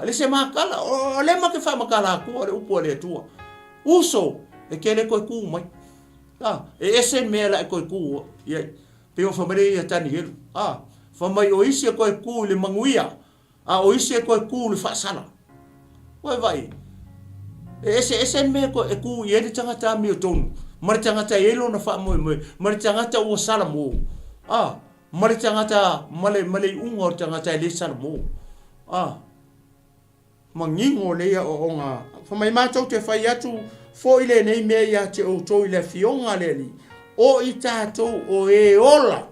Le se makala. O le ma ke wha makala kua le upo le tua. Uso e ke le koe kū mai. E ese mea la e koe kū. Peo whamere ia tani helu. Whamai o isi e koe kū le manguia. O isi e koe kū le whaasala. Wai vai. E ese mea koe e kū i ere tangata mi o tonu. Mare tangata e elo na wha moe. Mare tangata ua sala mo. Mare tangata male unga o tangata e le sala mo. mangingo le o nga fa mai matou te fai atu fo ile nei me ia te o to ile fionga le li o i tātou o e ola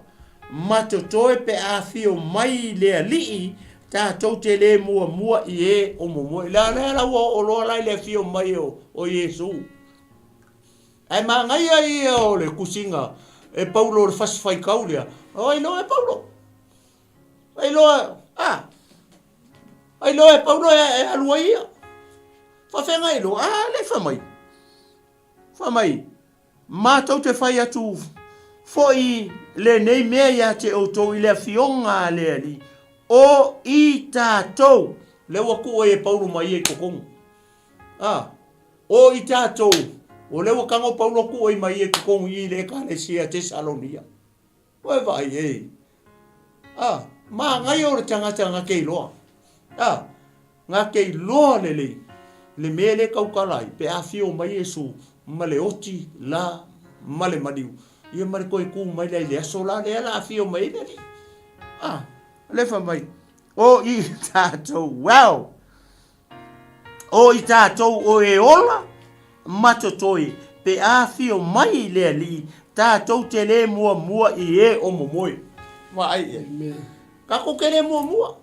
matotoe pe a fio mai le ali tātou te le mua i e o momo la o lo la le fio mai o Yesu ai mangai ai o le kusinga e Paulo le fas fai kaulia ai lo e Paulo ai lo e Paulo e aluaia fa fenga i lo le fa mai matou te fai atu foi le nei mea ia te outou i le fionga le ali o i tātou le waku e Paulo mai e kokongu o i tātou o le wakango Paulo ku i mai e kokongu i le Ekalesia Tesalonia oe vai e ma ngai o le tangata ngā kei loa ngā kei loa le mea le kaukalai pe a fio mai Yesu ma le oti la ma le madiu ia mari koe ku mai le aso la le ala fio mai le le fa mai o i tātou o i tātou o e ola matotoi pe a fio mai le ali tātou te le mua i e o momoe ma ai ka ko kere mua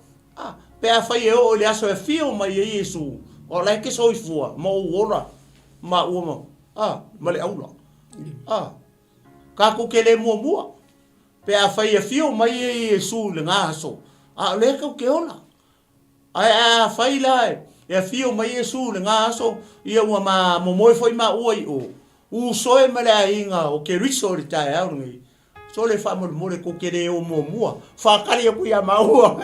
pe a fai e o le aso e fio mai e Yesu o lai ke soifua ma o ora ma uama ma le aula ka ko kele mua pe a fai e fio mai e Yesu le ngaso le ka ke ona a fai la e fio mai Yesu le ngaso ia ua ma momoe foi ma oi u soe ma le ainga o ke riso le tae au ngi so le fa mo le ko kele o mua fa kali ku ia ma ua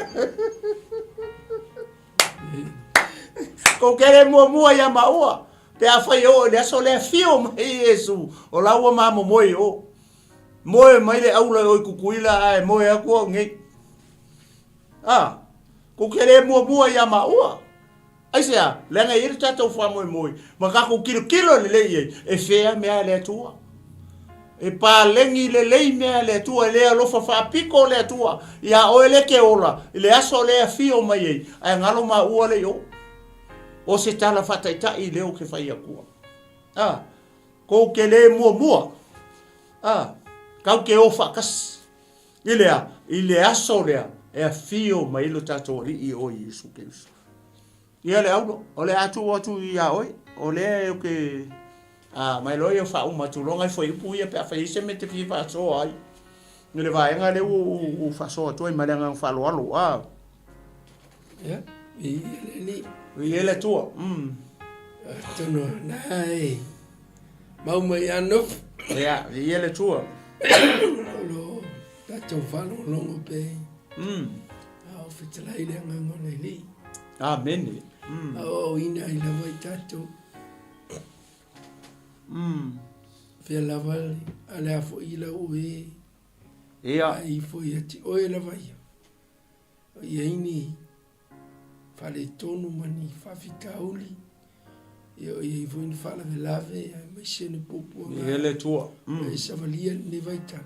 ko kele mua ia ma ua pe a fai o le so le fio mai Yesu o la ua ma momoe moe mai le aula o kukuila ai moe aku ngi ko kele mua ia ma ua ai sea le nga ir tatou fa moe ma ka ko kilo le e fea me ale tua e pa lengi le me ale tua le alofa fa piko le tua ia o le ke ola le aso le fio mai ai ngalo ma ua le yo o se tala fataita i leo ke fai akua ko kele mua kau ke o fakas ile aso lea e fio mai lo tatou ri o Yesu Kristo ia le aulo o le atu ia oi o le o ke mai lo ia fa uma tu longa foi pu ia pe fa ise me te fa so ai le vai nga le u fa so to mai nga fa lo alo ia le tua tono nai mau mai ano ia le tua lo tatou fa longo pe au fitlai le nga ngone li amen ina i lava i tatou fia lava ale a fo i la ue ai fo i ati oe lava ia ini fale tonu mani fafikauli i fo ini fala velave mai sene popu le tua e savalia ne vaita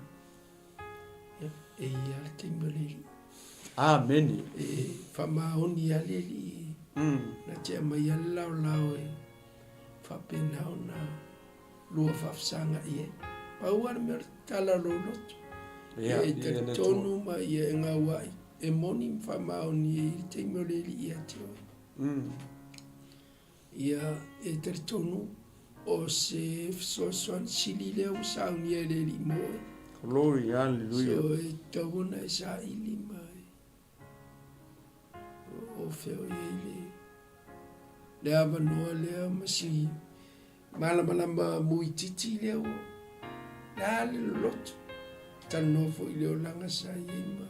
e ia le timbali amen famaoni ale li na te mai ala lao e fapena ona lua fafsanga ie pauar mer tala loloto e te tonu mai e nga wai e moni famaoni e te moleli ia tio ia e te tonu o se soan sili le usauni e le li moe glory hallelujah so e tawona e sa ili mai o feo ele le avanoa lea masi malama muititi leo la le loto tanofo i leo langa sa ima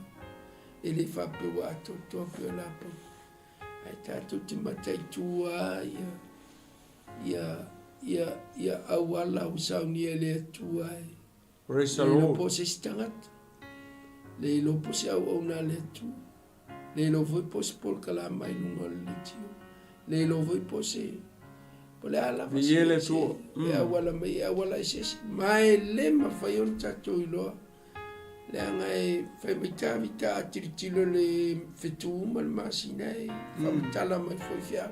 ele fape wa atoto pe la po ai tatu te matai tua ia awala usauni ele tua praise the Lord po se stangat le lo po se au na le tu le lo voi po se por kala mai lungo le tio le lo voi po se pole ala viele tu awala mai awala se mai le ma fayon tato ilo le angai fai vita titilo le fetu mal masina fa tala mai foi fia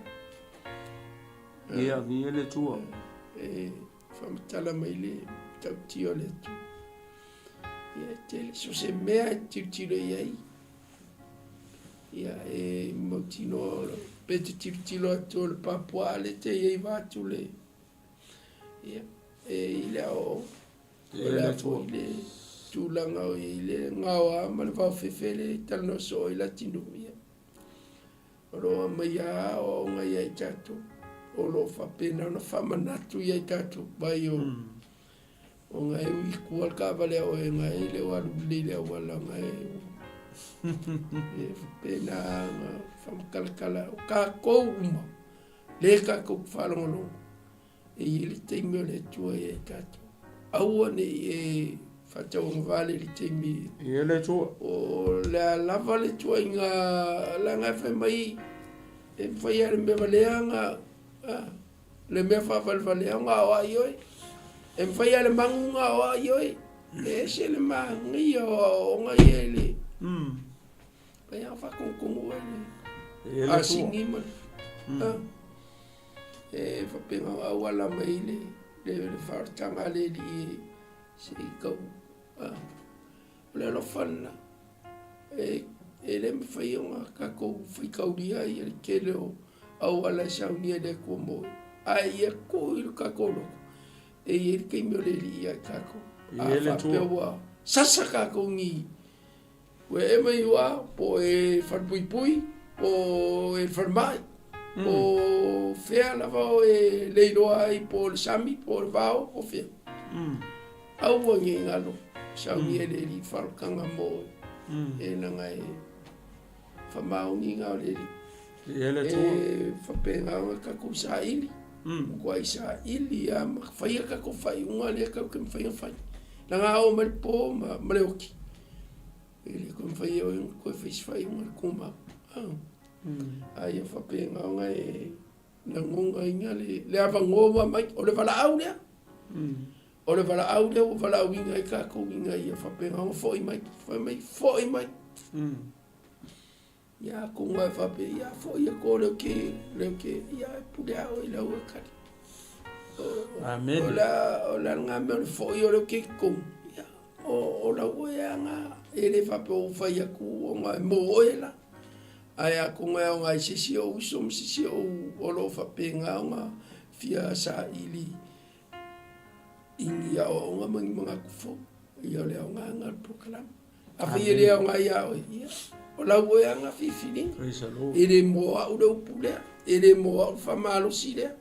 Ia vi le tua. Whamatala mai le tau tio le tu. Ia tele so se mea tiro iai. Ia mautino pete tiro atu le papua le te iai vatu le. Ia ile o le tua le tūlanga o ile ngawa ma le whawhewhere tala no so i la tinu ia. Roa mai a o ngai ai tatu. O lo whapena na whamanatu iai tatu bai o ngai ui kual ka vale o e ngai le walu le wala ngai. E whapena nga whamakalakala o ka kou uma. Le ka kou whalongolo. E ili teimi o le tua iai tatu. Aua ne e whatau ngavale li teimi. Ia le tua. O le lava le tua inga la ngai whai mai. E whai ale me valeanga. Le mea whawalwaleanga o ai oi. E mwhai ale mangunga o ai oi. E se le mangi o ngai ele. Pai a whakongongu ele. A singi man. E whapenga au ala mai le wharatanga le li se i kau. Le lo whanna. E le mwhai o ngā kako whikauria i le kele o au ala saunia le kua moe. Ai e ko i luka kolo. E i e kei meo le li ai kako. A whapea ua sasa kako ngi. Ue e mai ua po e whanpui pui. Po e whanmai. Po whea lava o e leiroa ai po le sami. Po le vao o whea. Au wangi ngalo. Saunia le li whalkanga moe. E nanga e whamau ni ngao le li. Whapenga ka ko sa ili. Ko ai sa ili a whaia ka ko whai unga le ka ko whaia whai. Na ngā o maripo ma le oki. Ele ko whaia o ko whai unga le kuma. Ai a whapenga o ngai na ngonga inga le awangoa mai o le wala au lea. O le wala au lea o wala au inga i ka ko inga i a whapenga o fhoi mai. Ia ko ngai whape, ia fo ia ko leo ke, ia pule au i lau akari. Amen. O la ngā mea le fo i o leo ke kong. Ia, o la ue a ngā, e le whape o whai aku o ngai mo oe la. Ai a ko ngai o ngai sisi o usom sisi o lo whape ngā o ngā fia sa ili. Ingi a o ngā mangi mga kufo. Ia leo ngā ngā prokalam. A whi leo ngā ia o ia. O la ue anga fifiling. Praise the Lord. Ele mo au le upu lea. Ele mo au whamalo si lea.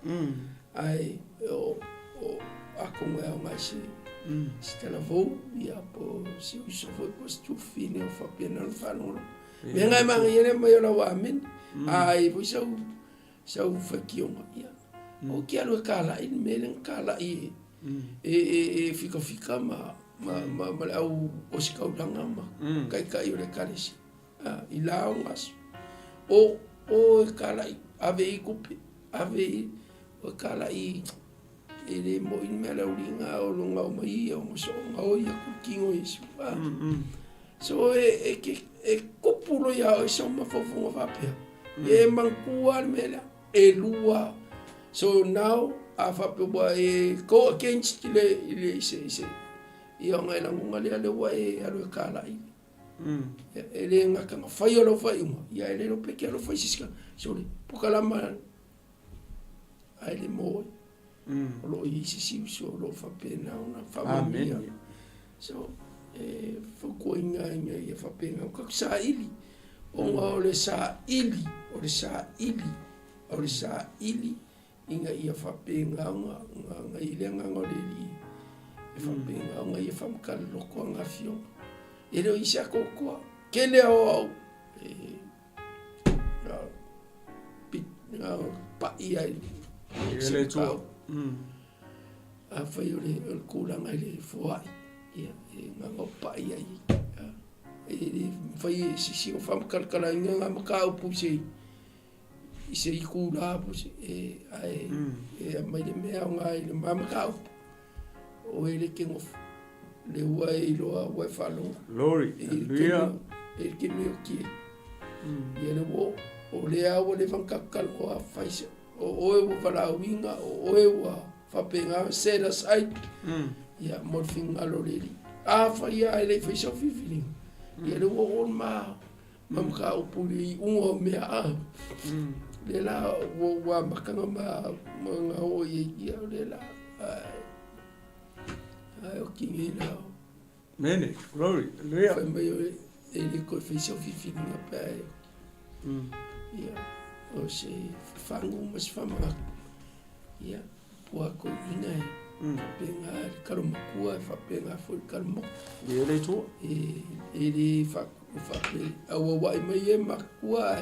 Ai, o akonga au ngai si. Si tala vou, ia po si uso foi po si tufine o whapena no whanoro. Me ngai mangi ene mai o la wamen. Ai, po sau whakionga ia. O ki alu e kāla i, mele kāla i. E fika ma le au o si kaulanga ma. Kai o le kalesi. I lao ngaso. O e kala i, ave i kupe, ave i, o e kala i, e le mo in mea lauringa o longa o mai o maso o ngao i a kukingo isu. So e kupulo ia o i sa mafofonga whapea. E mankua mea, e lua. So now, a whapea e go against ile ise. I o ngai langunga lea le wa e alu e kala i. Ele ngaka nga whai o lo whai uma. Ia ele lo peke a lo whai siska. Sore, pukalama a ele moe. O lo i sisi uso o lo whapena o na whamamia. So, whakua inga i a whapena o kaku sa ili. O ngā o le sa ili. O le sa ili. Inga i a whapena o ngā ile ngā le li. E whapena o ngā i a whamakala loko a ngā fionga. E reo isi a kokoa. Kele au pai ai. Ele tua. A whai o le kūranga i le fuai. Ia, ngā ngau pai ai. E whai e sisi o whamakalakala i ngā makau puse. I se i kūra puse. E mai le mea o ngā i le mamakau. O e le kengofu. Le ua e loa ua e whalonga. Glory. Hallelujah. E ke meo kie. Ia le wo. O le awa le whankakal o a whaisa. o e wa falauiga o e ua faapega set aside ia mo le figalo leli afaia e lei faisofifiliga ia le ua ona ma makaupu le iʻuga o mea a le la ua makaga ma gao ia o le la ae o kigi lao Mene, glory, lea. fai mai o e le koe faisofifiliga pea ia o se fagu ma se faamagaku ia pua koiʻiga e faapega le kalomakua e faapega foi le kalomoko Ia le tua. e le faape auauaʻi mai e makua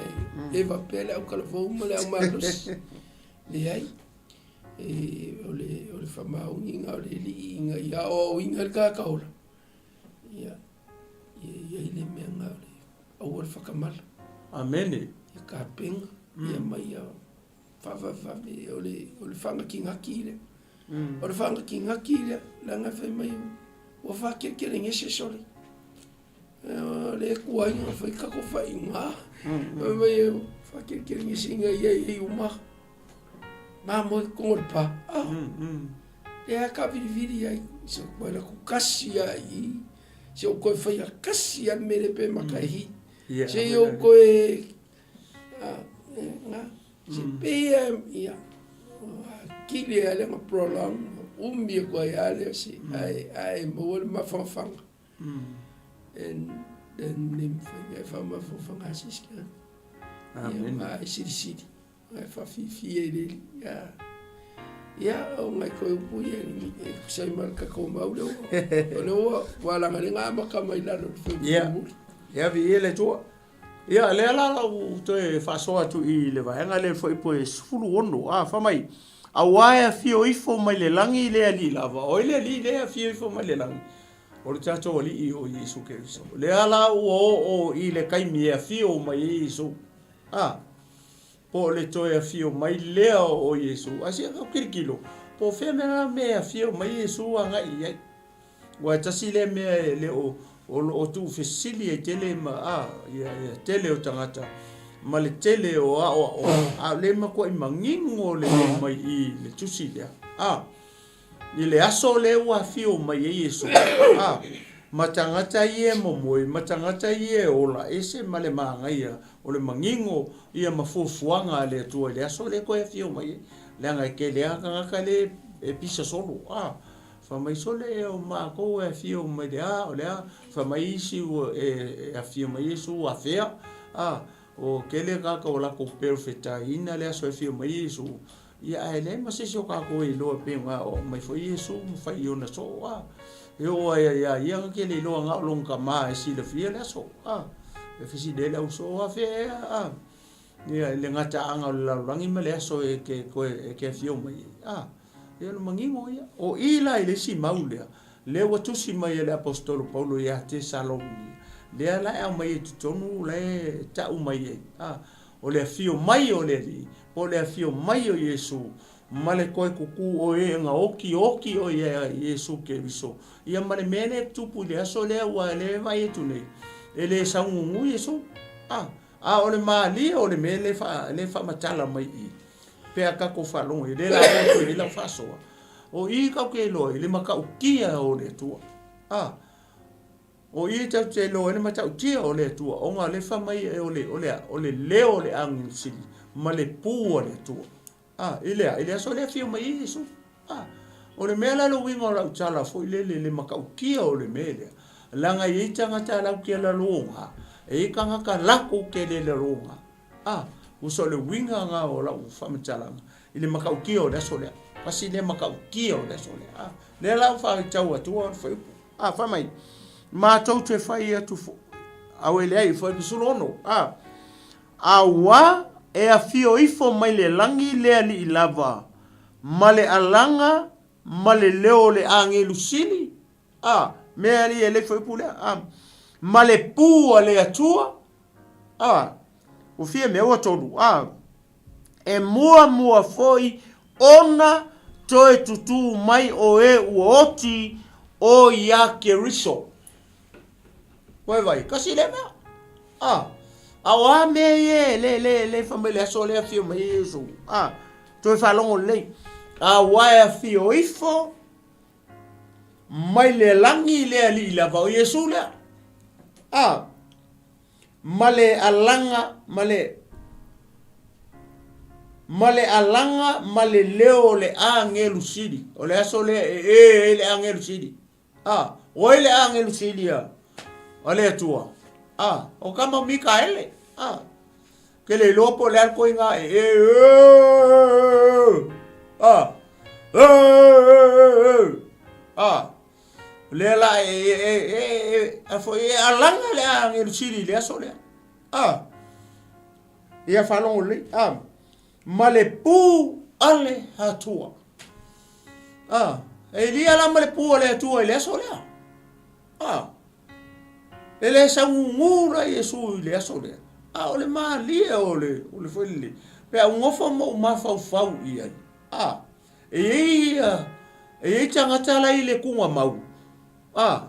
e vapea le ʻaukalafou ma le ʻaumalosi leai o le faamaugiga o le liʻiiga ia o auiga le kakaola ia i le meaga o le aua le fakamala Amene. ia kapega ia mai a faafafave o le faagakigaki le o le faagakigaki le laga fai mai ua faakekelege sole le kuaiga fai kako faiga mai faakekelege siga ia i uma mamoe kogo le pa lea kavilivili ai se koe la kukasi ai se o koe fai akasi ane me le pe makaihi se o koe se pea ia kile ale ma prolong umi koe ale se ai mo le mafafanga and then nim fai fa mafafanga siska ai siri ai fa fi ele ia o ngai koe upu ia ni sai marka ko maule o le wala ngale nga maka mai la no fai ia vi ele tua. Ia le ala o te fasoa tu i le vaenga le foi po sufulu ono fa mai awaia fio ifo mai le langi le ali lava o le ali le fio ifo mai le langi o le tato ali i o Yesu Keriso le ala o i le kaimi e fio mai Yesu po le toe fio mai le o Yesu asia ka kirikilo po fe me fio mai Yesu anga i wa tasi le me le o tu fesili e tele ma ia tele o tangata ma le tele o le ma ko i mangingo le mai i le tusi le i le aso le wa fio mai Yesu ma tangata ie mo ma tangata ie ola ese ma le manga ia o le mangingo ia mafufuanga le tu le aso le ko e fio mai le nga ke le anga le e pisa solo fa mai sole o ma ko e fio mai o le fa mai si o e a fio mai Yesu a fea o kele ka ka ola ko perfecta ina le aso e fio mai Yesu ia ele ma se so ka ko i lo pe o mai fo Yesu fa i ona so e o ia ke le lo nga lo ka ma si le fia le so e fisi de la so a fea ia le ngata anga la langi ma le aso e ke ko e ke fio mai ia no mangingo ia o ila ile si maulea le watu si mai le apostolo Paulo ia te Saloni le ala e mai tu tonu le ta u mai o le fio mai o le li o le fio mai o Yesu male koe kuku o e nga oki o ia Yesu Keriso ia male mene tupu le aso le wa le vai tu nei ele sangu Yesu o le mali o le mele fa matala mai i pe aka ko falong le la o le la faso o i ka ke lo le maka ukia o le tua o i te lo le maka ukia o le tua o nga le fa mai o le leo le angin sili ma le pu o le tua ile so le fio mai Yesu o le mela lo wingo la utala fo le maka ukia o le mele langa i tanga ta la ukia la longa e kanga ka lako ke le longa o so le winga nga o la famtalanga ile makaukia o le sole pasi le makaukia o le sole le la fa tau atu fa mai ma tau te fai atu awele ai fa sulono awa e a fio ifo mai le langi le ali lava male alanga male leo le angelu sili me ali ele foi pule male pu ale atua o fia me o tolu e mua foi ona toe tutu mai o e uoti o ya Keriso vai kasi le me awa me ye le família só le fia mai Yesu toi whalongo lei. A waia fio ifo, mai le langi le ali la va o Yesu le. Male alanga, male alanga, male leo le angelu sidi. O le aso le le angelu sidi. Oi le angelu sidi ya. O le atua. O kama Mikaele. Ke le lopo le alko inga le la foi alanga le angelu sidi le aso le. Ia whanongo le. Male pu ale hatua. Lia la male pu ale hatua ile aso lea. Ele sa ngura Yesu ile aso lea. Ole ma lia ole foi le. Pe un ofo mo ma fau ia. E tangata la ile kunga mau.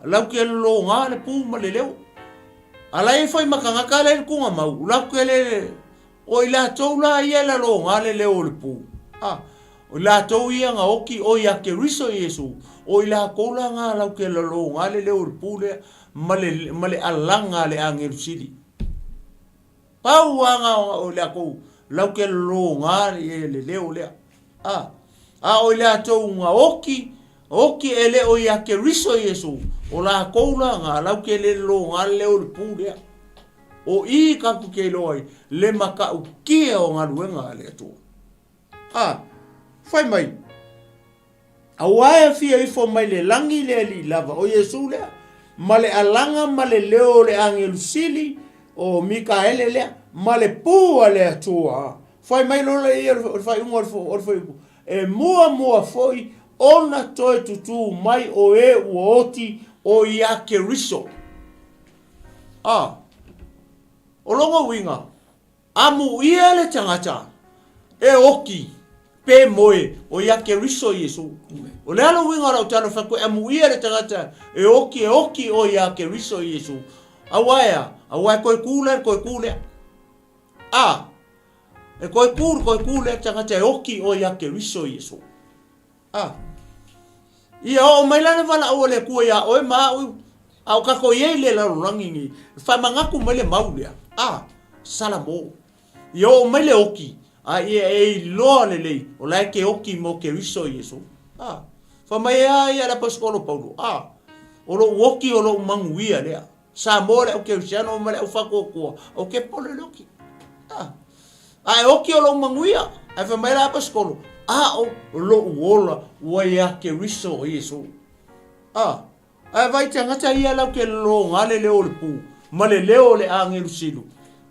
Lau ke lo nga le pu male leo. Ala e foi makanga le kunga mau. Lau ke le o ila tau la ia la lo ngale leo le pu. O la tau ia nga oki o ia ke riso Yesu. O ila kola nga lau ke la lo ngale leo le pu le male alanga le angelu sidi. Pau anga o le ako lau ke lo ngale le leo le. O ila tau nga oki ele o ia ke riso Yesu. O la kola nga lau ke le lo ngale leo le pu le. O I kaku ke loi le maka u kia o ngā ruenga le atua. Whai mai. A waia fia ifo mai le langi le ali lava o Yesu lea. Ma le alanga ma le leo le angelu sili o Mikaele lea. Ma le pua le atua. Whai mai lola i whai unga orfoi. E mua foi ona toi tutu mai o uoti o iake riso. O longo winga, amu ia le tangata, e oki, pe moe, o ia ke riso Yesu. O le alo winga rau tano whako, amu ia le tangata, e oki o ia ke riso Yesu. Awaya koe kule. E koe kule tangata, e oki o ia ke riso Yesu. Ia o mailane wala o le kua ia, oe maa ui, au kako iei le laro rangingi, whamangaku mele maulea. Salamo. Yo mele oki. E loa lelei. O lai ke oki mo ke riso Yesu. Whamai ia la paskolo paulo. O lo woki o lo manguia lea. Sa more o ke usiano o male o whako kua. O ke pole loki. E oki o lo manguia. E whamai la paskolo. O lo uola. Waia ke riso Yesu. Vai tangata ia lau ke lo ngale leo le pu. Male leo le angelu silu.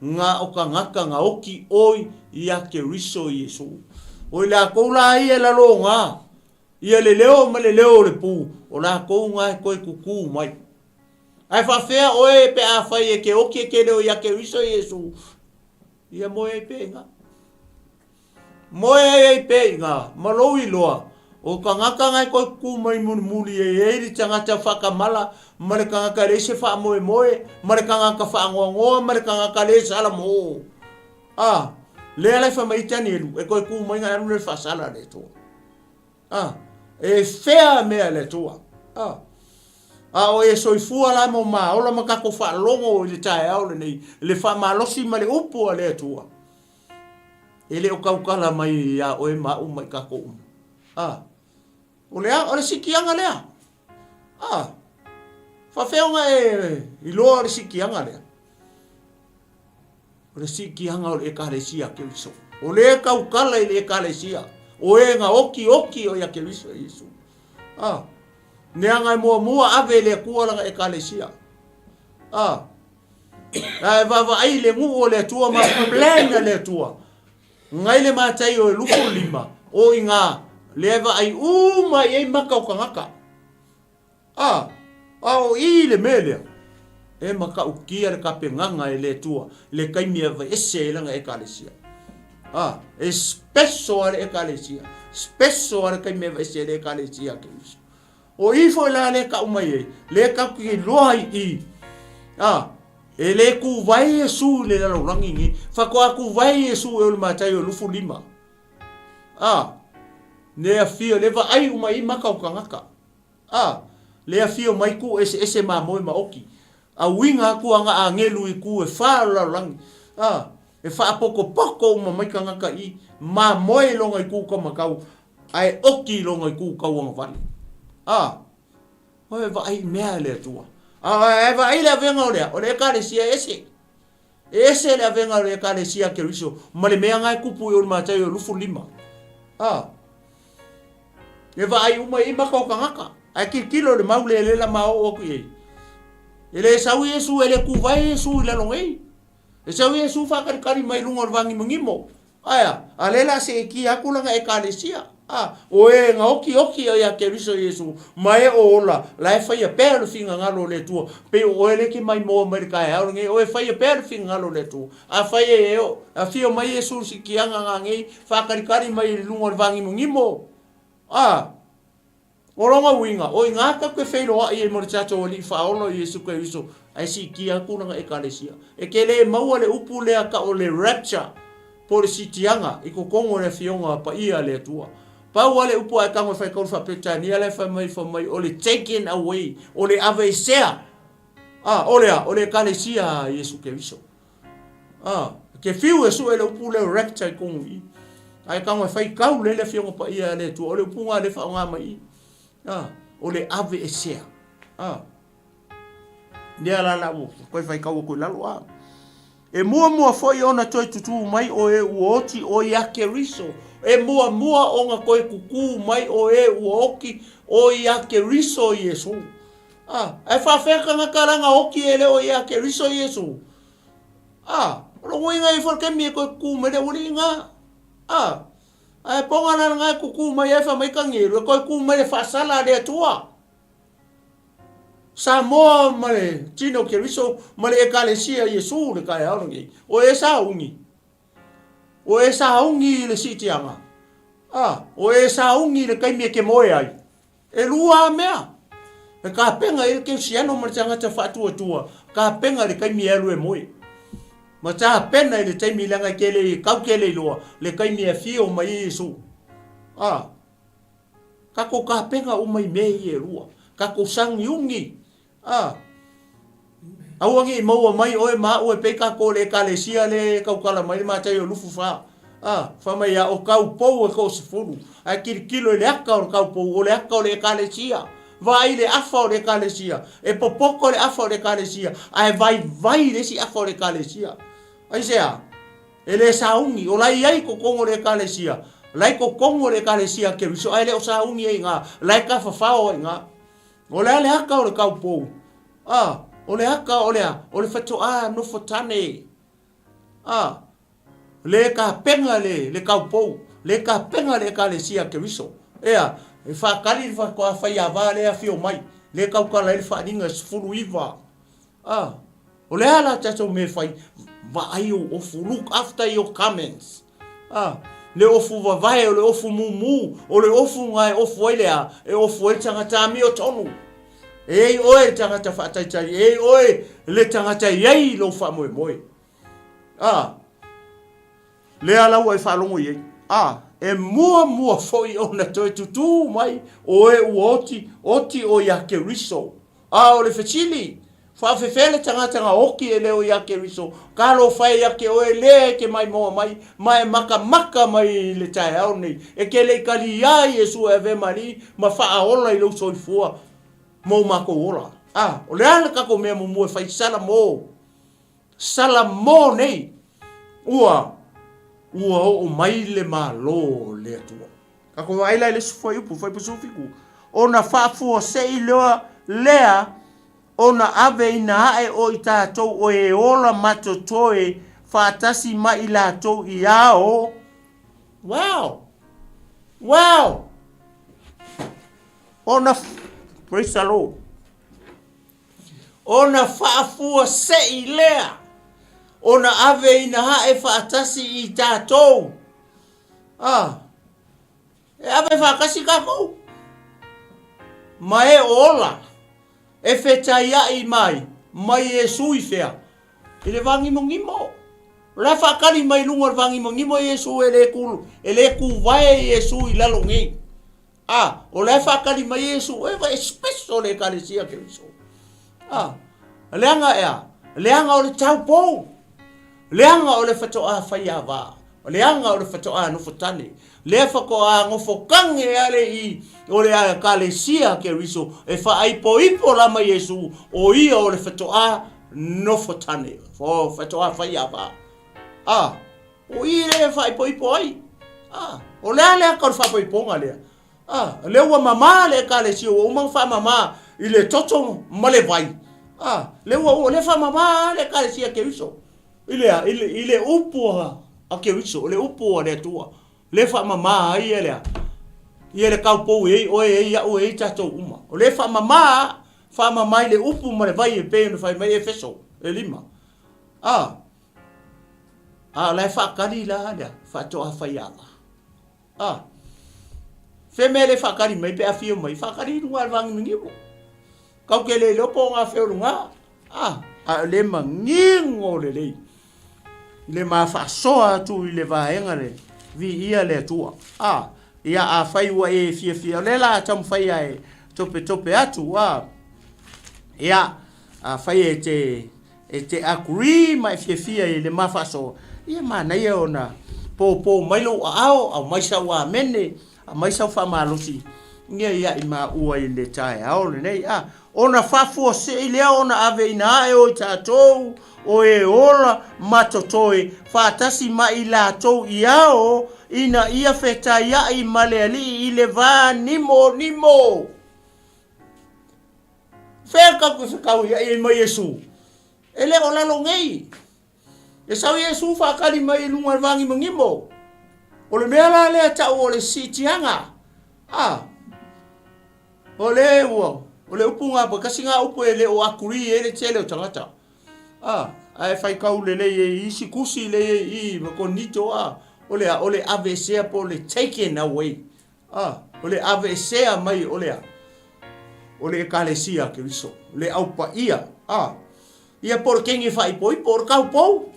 Nga o ka ngaka nga oki oi ia ke riso Yesu. O la koula ia la lo nga. Ia le leo male leo le pu. O la kou nga koe kuku mai. Ai whawhea oe pe a whai e ke oki e ke leo ia ke riso Yesu. Ia moe e pe nga. Moe e pe nga. Maloi loa. O ka ngaka ngai koe ku mai muli e eri tangata whakamala. Mare ka ngaka reise wha moe. Mare ka ngaka wha ngoa. Mare ka ngaka reise ala mo. Lea lai wha maitani elu. E koe ku mai ngai anu le wha sala le toa. E whea mea le toa. O e soifua la mo maa. Ola makako wha longo i le tae au le nei. Le wha malosi ma le upo a le toa. E le o kaukala mai ia oe maa umai kako umu. O le sikianga lea. Whawheonga i loa le sikianga lea. O le sikianga o le ekalesia ke riso. O le kaukala i le ekalesia. O e nga oki o ia ke riso Yesu. Neanga mua ave le kuala ekalesia. Vava ai le ngu o le tua ma plena le tua. Ngai le matai o lufu lima. O inga. Leva ai uma e maka o kangaka. O I le melea. E maka o kia le kapenganga e le tua. Le kaimia va ese e langa e kalesia. E spesso ale e kalesia. Spesso ale kaimia va ese e kalesia. O I fo la le ka umai e. Le ka ki loa I. E le ku vai e su le la rangi. Fa ko ku vai e su e o matai o lufu lima. ne a fio le va ai uma I maka o kangaka le a fio mai ku ese ma moi ma oki a winga ku anga a ngelu I ku e fa la lang e fa poko uma mai kangaka I ma moi longa I ku ka makau ai oki longa I ku ka wanga vale Oe va ai mea le tua e va ai le venga o le kare sia ese le venga le kare sia ke riso ma le mea ngai kupu o ma tai o lufu lima e va ai uma I maka o kangaka ai ki kilo le maule le la ma o ki ele sau Yesu ele ku vai Yesu le longai e sau Yesu fa kari mai lunga vangi mangimo aya alela se ki akula e kare sia o e nga oki o ya ke riso Yesu mai o ola la e fai a per finga ngalo le tua pe o ele ki mai mo Amerika e au nge o e fai a per finga ngalo le tua a fai e o a fio mai Yesu si ki anga ngai fa kari mai lunga vangi mungimo o longa winga o inga ka ke fei loa I e mo chacho o li fa ono Yesu ke riso ai si ki akuna e kalesia e ke le mau le upu le aka o le rapture por si tianga I ko kongo le fionga pa ia le tua pa wale upu ai kango fai kon fa peta ni ale fa mai o le taken away o le avesea o le kalesia Yesu ke riso ke fiu Yesu ele upu le rapture kongo I ai kango fai kau le fionga pa ia le tua o le upu nga le fa nga mai o le ave esea Nia la mo ko fai kau ko la loa e mua foi ona toi tutu mai o e uoti o ya keriso e mua onga koe kuku mai o e uoki o ya keriso Yesu e fa feka nga karanga oki ele o ya keriso Yesu lo winga I for kemi ko ku me de winga ai ponga na nga kuku mai e fa mai kangiru ko ku mai fa sala de tua sa mo male tino ke riso male ekalesia Yesu le kai aungi o e sa ungi le sitianga o e sa ungi le kai me ke moe ai e lua mea e ka penga e ke siano ma tanga ta fatu tua ka penga le kai me elu e moe ma ta pena le tai mi langa kele kau kele loa le kai me fio mai Yesu ka ko ka penga o mai me e lua ka ko sang yungi awangi mo mai o ma o pe ka ko le kalesia le ka kala mai ma tai o lufu fa mai ya o kau po ko se fulu a kilo le aka o kau po o le aka o le kalesia vai le afa o le kalesia e popoko le afa o le kalesia ai vai le si afa o le kalesia ai sea ele saungi o lai ai ko kongo le kalesia lai ko kongo le kalesia ke so ai le o saungi ai nga lai ka fa o nga o le aka o le kau po o le aka o le fato no fotane le ka penga le kau po le ka penga le kalesia ke riso ea e fa kali fa ko fa ya va le afio mai le kau kala le fa ninga fulu iva o le ala tato me fai va ai o look after your comments le ofu va vai o le ofu mumu o le ofu ngai ofu ele e ofu e tangata mi o tonu e oe tangata fa tai tai e oe le tangata yei lo fa moe le ala o e fa longo ye e mua foi ona toi tutu mai o e oti o ya ke riso o le fechili fa fefele tangata nga oki ele o ya ke riso kalo fai ya ke o ele ke mai mo mai maka mai le tai au nei e ke le kali ya Yesu e ve mari ma fa ola I lo soifua mo mako ola o le ala ka ko me mo fai sala mo nei ua o mai le malo le tua ka ko ai le foi pusufiku ona fa fu sei lea ona ave ina e o itatou o e ola matotoe fa tasi mai la to iao wow ona praise the Lord ona fa fu sei lea ona ave ina e fa tasi itatou e ave fa kasi kako mai ola e feta ia I mai Yesu I fea I le vangi mo La whakari mai lunga vangi mangimo Yesu ele ku vai Yesu I lalo ngi. O la whakari mai Yesu vai special le kalesia ke Yesu. Leanga ea. Leanga o le tau pou. Leanga o le whatoa whaia wā. Leanga o le whatoa nufotane. Le whakoa ngofokange ale I o le a kalesia ke Yesu. E whaipo ipo lama Yesu o ia o le whatoa nufotane. Whatoa whaia wā. O I le whaipo ipo ai. O lea kau whaipo nga lea. Le ua mama le kalesia o umang wha mama I le toto male vai. Le ua le wha mama le kalesia ke Yesu. Ile upua a ke Yesu. Le upua le tua. Le wha mama ai elea. Ia le kaupou o ia o tatou uma. O le wha mama I le upu male vai e pe no whai mai e feso. E lima. Lai whakari la lea, whatoa whaiawa. Wheme le whakari mai pe a whio mai, whakari runga alwangi mingiwo. Kau ke le lopo ngā whio runga. Le mangingo le lei. Le ma whasoa tu I le vahenga le, vi ia le tua. Ia a whaiwa e whia. Le la tamu whaia e tope atu. Ia a whaia e te agree mai whia I le ma whasoa. Ia mana ia ona po mailo au maisa wa mene a maisa fa malosi ngia ia I ma ua I le tae au le nei ona fafu se I le ona ave ina e o tatou o e ola matotoi fa tasi mai la tou iao ina ia feta ia I male ali I le va nimo feka ku sakau ia I ma Yesu ele ola lo ngei E sau Yesu whakari mai lunga vangi mangimo. O le mea la lea tau o le sitianga. O le ua. O le upu ngā pa kasi ngā upu e le o akuri e le tele o tangata. Ai whaikau le le isi kusi le I makonito O le avesea po le taken away. O le avesea mai o le kalesia ke viso. Le aupa ia. Ia por kengi whaipoi por kaupou.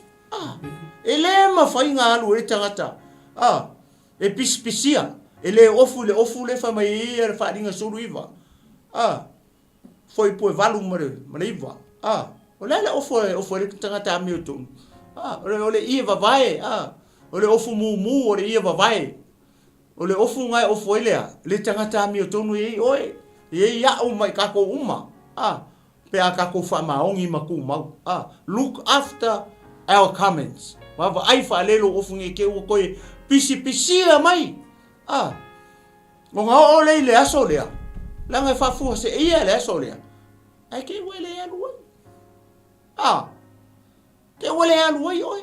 E le ma whai ngā alu e tangata. E pispisia. E le ofu le wha mai ia le wharinga suru iwa. Foi poe valu mare iwa. O le ofu le tangata a meo tonu. O le ia vavae. O le ofu mu o le ia vavae. O le ofu ngai ofu elea. Le tangata a meo tonu e oe. E ia o mai kako uma. Pe a kako wha maongi maku mau. Look after our comments. Wava ai wha lelo ofu nge ke ua koe pisi mai. O ngā o lei le aso lea. Langa whafua se ia le aso lea. Ai ke ua le alu ai. Ke ua le alu ai oi.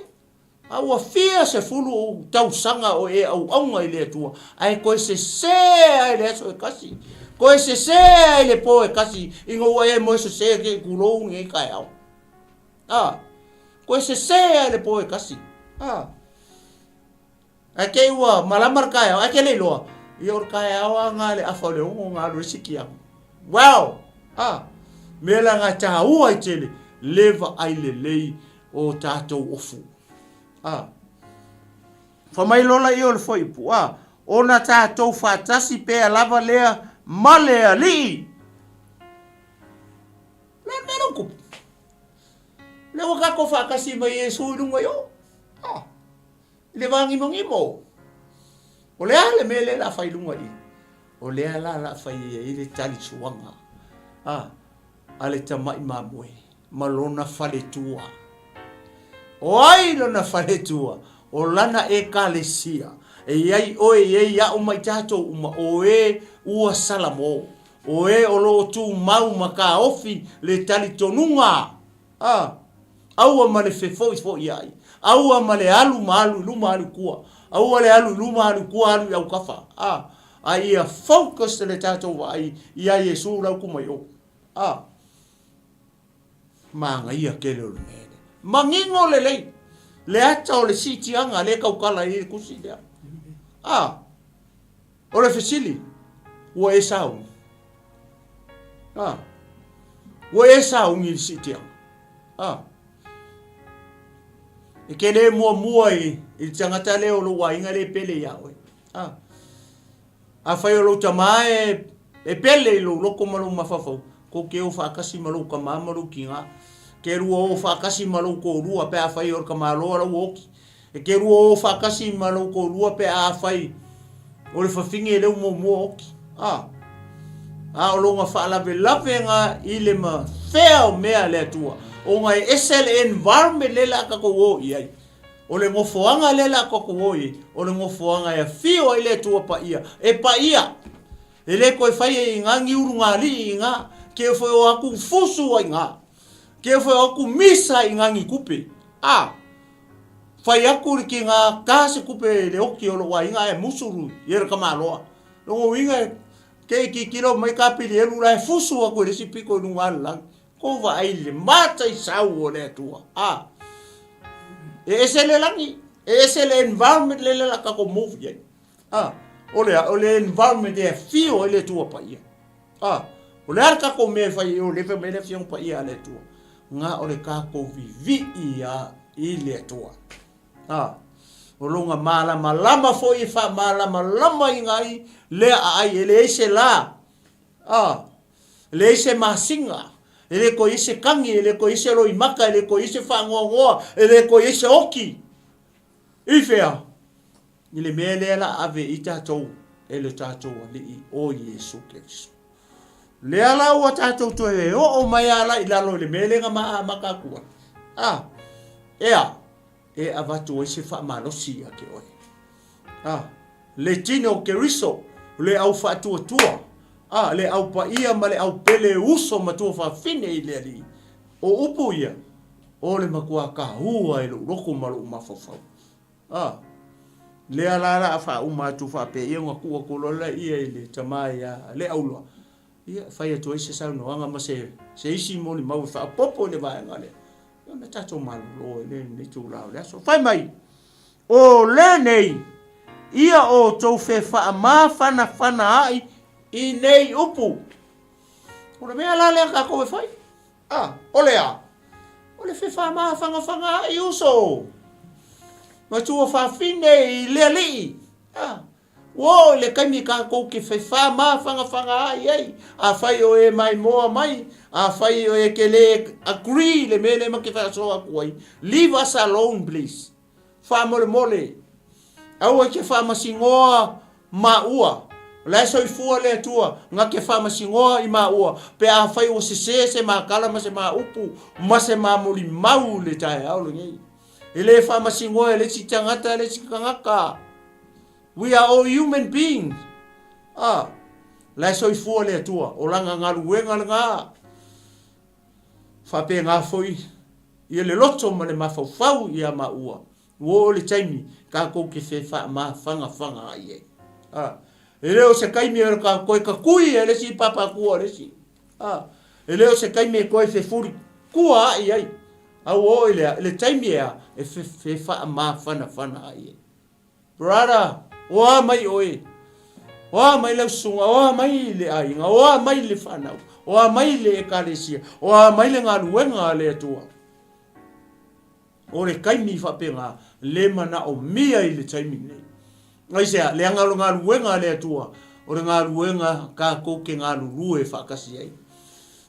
Ua fia se fulu o tau sanga o e au aunga I le atua. Ai koe se ai le aso e kasi. Koe se ai le po e kasi. Ingo ua e moe se ke kulou nge kai au. Koe se ai le po e kasi. Ai ke ua malamar kai au. Ai ke le loa. I or kai au ngā le afa le ongo ngā resiki au. Wow! Mela ngā taha ua I tele. Leva ai le lei o tātou ofu. Whamai lola I o le whaipu. Ona tātou whātasi pēa lava lea malea li. Le mero kupu. Le wakako whakasi mai e suirunga yo. Le vangi mongimo. O lea le mele la whailunga I. O lea la whai I le tali suanga. Ale tamai mamue. Malona whale tua. O ai lona whale tua. O lana e kalesia. E iai oe ia o mai tato uma. O e ua salamo. O e o lo tu mau maka ofi le tali tonunga. Aua ma le fefoi fo iai. Aua ma le alu luma alu kua. Aua le alu luma alu kua alu iau kafa. Ai ia focus le tato wa ai. Ia Yesu rau kumai o. Manga ia kele o le mele. Mangingo le lei. Le ata o le sitianga le kaukala I le kusi lea. O le fesili. Ua e sau. Ua e sau ngi le sitianga. E ke le mua i tangata leo lo wa inga le pele ia oe. A whai o lo tamae e pele lo loko malu mawhawhau. Ko ke o whakasi malu ka mamaru ki ngā. Ke rua o whakasi malu ko rua pe a whai o ka maloa rau oki. E ke rua o whakasi malu ko rua pe a whai o le whawhingi e leo mua oki. O lo ngā whaalawe lawe ngā i le ma whea o mea le atua. O ngā esel environment le la kako o iai. O le ngofoanga le la kako o i. O le ngofoanga e whio i le atua pa ia. E pa ia. E le koe whai e ngā ngiuru ngā li i ngā. Ke whai o aku fusu ai ngā. Ke whai o aku misa i ngā ngi kupe. Whai aku ki ngā kāse kupe le oki o lo wa inga e musuru. Iera ka maloa. Longo inga ke ki kilo mai ka pili e lura e fusu aku e resi piko i nunga lang. Ko wa ai le mata i sau o le atua. E ese le langi. E ese le environment le la kako move yai. O le environment e fio e le tua pa ia. O le arka ko me fai o le fe me le fiong pa ia le tua. Nga o le kako vivi ia i le tua. O longa malama lama fo i fa malama lama i ngai le ai ele ese la. Le ese masinga. Ele ko ise kangi, ele ko ise roi maka, ele ko ise whangoa, ele ko ise oki. Ifea. Ile mea lea la ave i tātou, ele tātou ali i o Yesu Keriso. Lea la ua tātou to e o mai ala i lalo le mea lenga maa makakua. Ea, e avatu o ise whamalosi a ke oe. Le tino Keriso, le au whatua tua. Le au pa ia ma le au pele uso ma tua whawhine i lea li. O upu ia, o le makua ka hua e lo roko malu mawhawhau. Lea lara a wha umatu whape ia ngā kua kolola ia i le tamai a le aulua. Ia whai atu eise sau no anga ma se isi mo ni mau wha popo le vaenga le. Ia me tato malu lo e le ni tu rao le aso. Whai mai, o le nei, ia o tau whe wha ma whana ai, i nei upu. O le mea la lea ka koe whai. O lea. O le whewha maa whanga i uso. Ma tua whawhine i lea lii. Wo le kaimi ka kou ke whewha maa whanga ai ei. A whai o e mai moa mai. A whai o e ke le agree le mele ma ke whasoa kuai. Leave us alone please. Wha mole. Au e ke wha masingoa ma ua. La so I fua le tua nga ke fa masingoa I maua pe a fai o se ma kala ma se ma upu ma se ma moli mau le tai au ngi ele fa masingoa le si tangata le si kangaka. We are all human beings. La so I fua le tua o langa ngaluenga nga fa pe nga foi I le loto ma le mafau ia maua wo le taimi ka ko ke fa ma fanga ai Ele o se kaimi e ka koe ka kui e le si papa kua le si. Ele o se kaimi e koe fe furi kua ai ai. Au o ele taimi e fe wha ma whana ai ai. Brother, oa mai oe. Oa mai lau sunga, oa mai le ainga, oa mai le whanau, oa mai le ekalesia, oa mai le ngā luenga le atua. O le kaimi whapenga le mana o mia I le taimi nei. Ngai sea, le angalo ngā ruenga le atua, o le ngā ruenga ka kouke ngā rurue whakasi ai.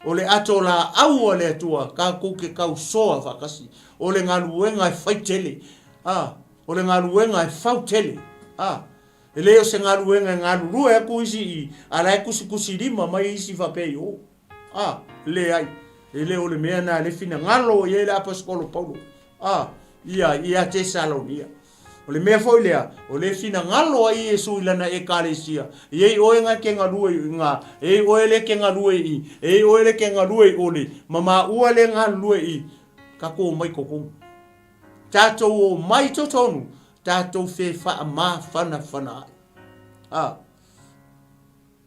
O le ato la aua le atua, ka kouke kau soa whakasi. O le ngā ruenga e whai tele. O le ngā ruenga e whau tele. E leo se ngā ruenga ngā rurue aku isi I, ala e kusi rima mai isi whapei o. Le ai. E leo le mea na le fina ngalo I ele apaskolo paulo. Ia te Salonia. O le mea foi lea, o le fina ngalo ai e suilana e kalesia. Iei oe nga ke ngarue I ngā, ei oe le ke ngarue I, ei oe le ke ngarue I ole, mama ua le ngarue I, kako mai kokong. Tātou o mai totonu, tātou whe wha ma whana ai.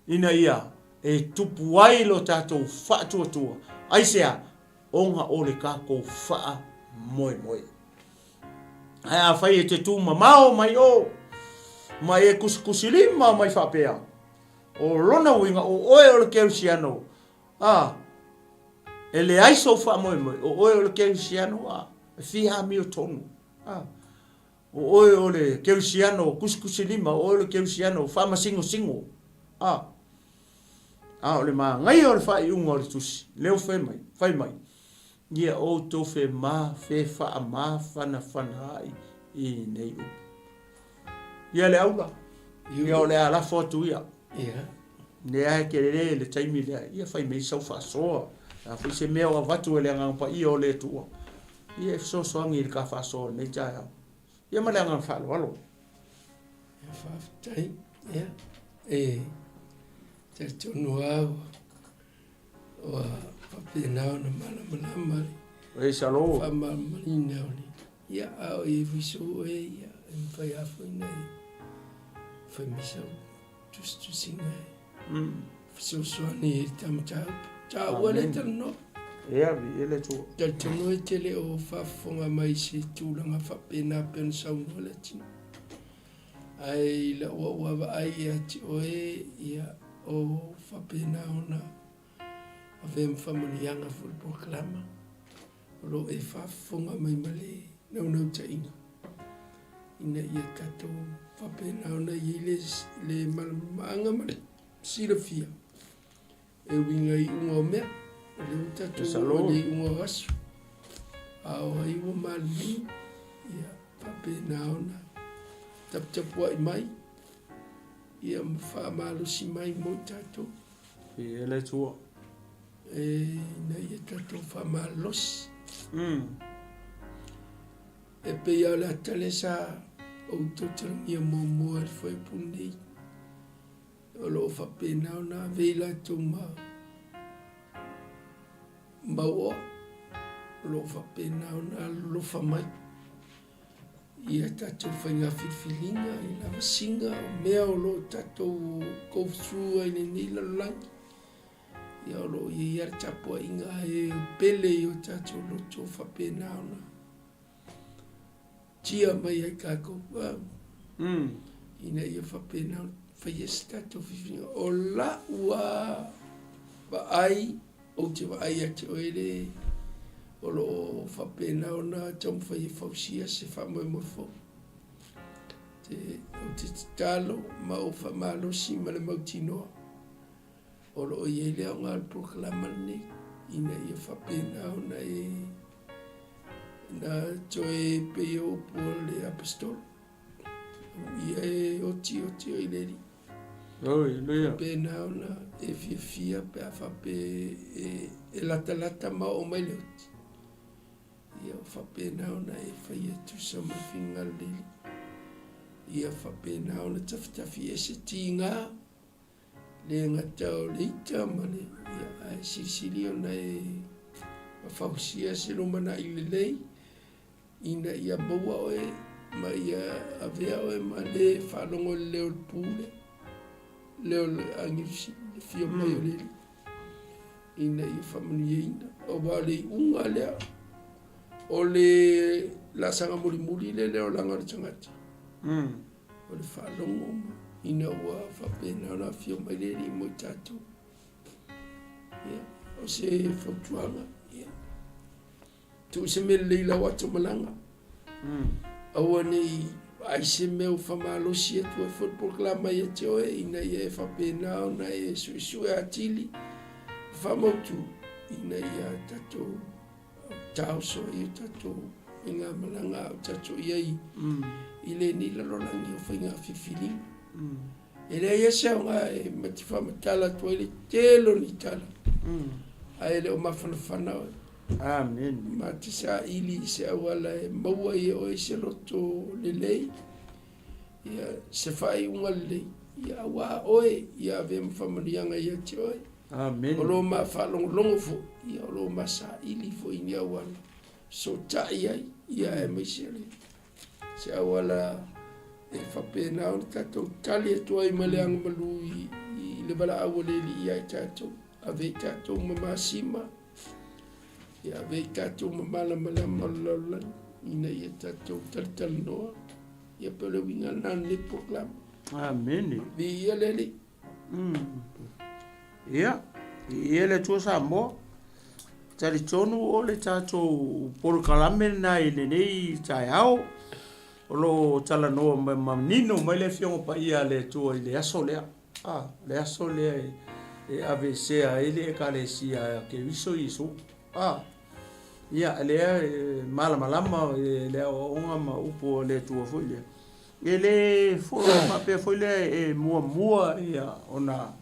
Ina ia, e tupu ai lo tātou wha tua. Aisea, onga ole kako wha moe. Ai a fai e te tū mamao mai o. Mai e kusikusirima mai whapea. O rona winga o oe o le keusiano. E le aiso wha moe. O oe o le keusiano a. E whiha mi o tonu. o le keusiano kuskusilima o le keusiano fama singo o le ma ngai o le fai unga o le tusi leo fai mai ia o to fe fa ma fana ai i nei u ia le aula ia o le ala fotu ia ne ai ke le taimi le ia fai mai sau fa so a foi se mea o vatu ele anga pa i o le tua ia so ngi ka fa so nei ja ia ma le anga fa lo ia fa tai ia te tonu au wa papina na mala e salo fa malina ia au e viso ia fai afu nei fai miso tu singa so ni tam cha wale tano ia vi ele tu te tonu te le o fa fonga mai se tu langa fa pena pen sa wale tin ai la wa ai ti oe ia o fa pena ona avem familianga ful proclama lo e fa fonga mai male no ta ina ia tato fa pena ona le malmanga male silafia e winga i unga mea le tato le unga asu au ai wa malmi ia fa pena ona tapua i mai ia fa malo si mai mo tato ele tu na ia tato fa malos e pe ia la talesa o totangia mo al foi pundi o lo fa pena na vela tuma bawo lo fa pena na lo fa mai ia tato whainga whiwhilinga i lava singa o mea o lo tato kousua i ni lalangi ia o lo i ar tapua inga e pele i o tato lo to whapena ona tia mai ai kako ina ia whapena whaies tato whiwhilinga o la ua wa ai o te wa ai ate o ere o lo whapena ona tamu whai whausia se whamoe mo fo. O te talo ma o whamalosi ma le mautinoa. O lo i ele o ngā proclamane ina i whapena ona na toe peo po le apostol. Ia e oti o ileri. Pena ona e fia pe a whape e lata ma o mai le oti. Ia whapena ona e whai atu sa mawhinga lili. Ia whapena ona tawhitafi e se tīngā. Le ngata o leita mane. Ia ai sirisiri ona e whausia se romana i le lei. Ina ia maua o e ma ia avea o e ma le whalongo leo le pūle. Leo le angirisi le fio mai o lili. Ina ia whamani e ina. O wale unga lea. O le lasanga muri le leo langa le tangati. O le whalongo ma. Ina ua whapena ona fio mai leli mo tatu. O se whautuanga. Tu se me leila watu malanga. Aua nei aise meu whamalosi e tua football club mai e te oe. Ina ia e whapena ona e suisue atili. Whamautu. Ina ia tato tau so i tato i ngā malanga o tato iai i le ni lalolangi o whainga whiwhili. E rea ia sao ngā e mati whamatala tua i le telo ni tala. A e leo mawhanawhana o. Amen. Mati sa ili se awala e maua i o e se loto le lei. Ia se whai unga le lei. Ia awa oe ia ave mwhamanianga ia te oe. Amen. O lo ma whalongo fo. Ia o lo ma sa ili fo i ni awala. So tai ai. Ia e meisele. Se awala e whapena o tatou tali e tua i maleanga malu i le bala awale li ia i tatou. Ave tatou mamasima. Ia ave tatou mamala malala. Ina ia tatou tal noa. Ia pele winga nan le proclame. Amen. Vi ia lele. Ia. Ia le tua sa mo. tari tonu o le tātou polokalame nai le nei tai au. O lo tala noa mamnino mai le fionga pa ia le tua i le aso lea. Le aso lea e ave sea ele e ka le sia ke viso iso. Ia lea malama lea o onga ma upo le tua foi lea. E le folo ma pe foi lea e mua ia ona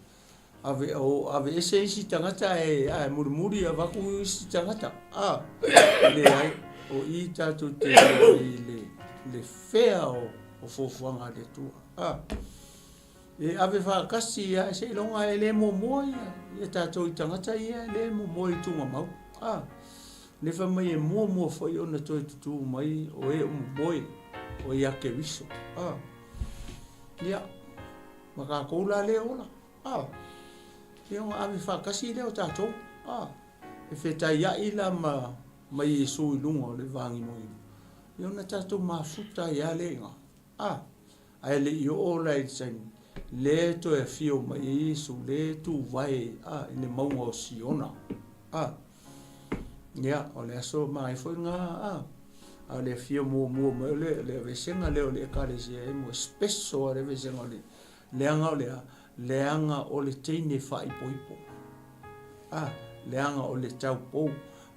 ave ese isi tangata e muri a vaku isi tangata. Le ai o i tatu te le fea o fofuanga le tua. E ave whakasi ia se ilonga e le momoa ia. Ia tatu i tangata ia le momoa i tunga mau. Le fa mai e mua foi ona toi tutu mai o e momoa o ia ke viso. Ia maka koula le ola. Ia ave whakasi leo tātou. E whetai ia ila mai e sui lunga o le vangi moi. Ia na tātou mafuta ia le inga. Ai le i o la i tsaini. Le to e fio mai e isu, le tu vai le maunga o siona. Ia, o le aso mai foi ngā a le fio mua mai le vesenga leo le kare si e mo spesso le vesenga leanga o leanga o le teine fai poipo. Leanga o le tau pou,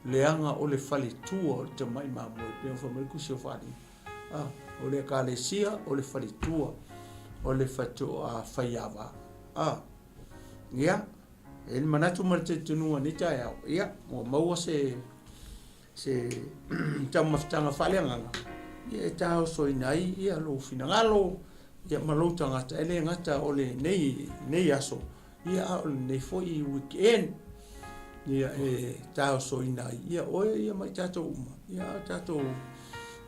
leanga o le fale tua o le te mai mamu e pia whamai kusi o whani. O le kare sia o le fale tua o le fatu a whaiawa. Ia, e ni manatu mara te tunua ni tai au. Ia, o maua se tau mawhitanga whaleanganga. Ia e tau soi nai, ia lo finangalo, ia malou tangata, ele ngata o le nei aso. Ia o le nei foi i weekend. Ia e tau soi nai, ia oe ia mai tato uma. Ia tato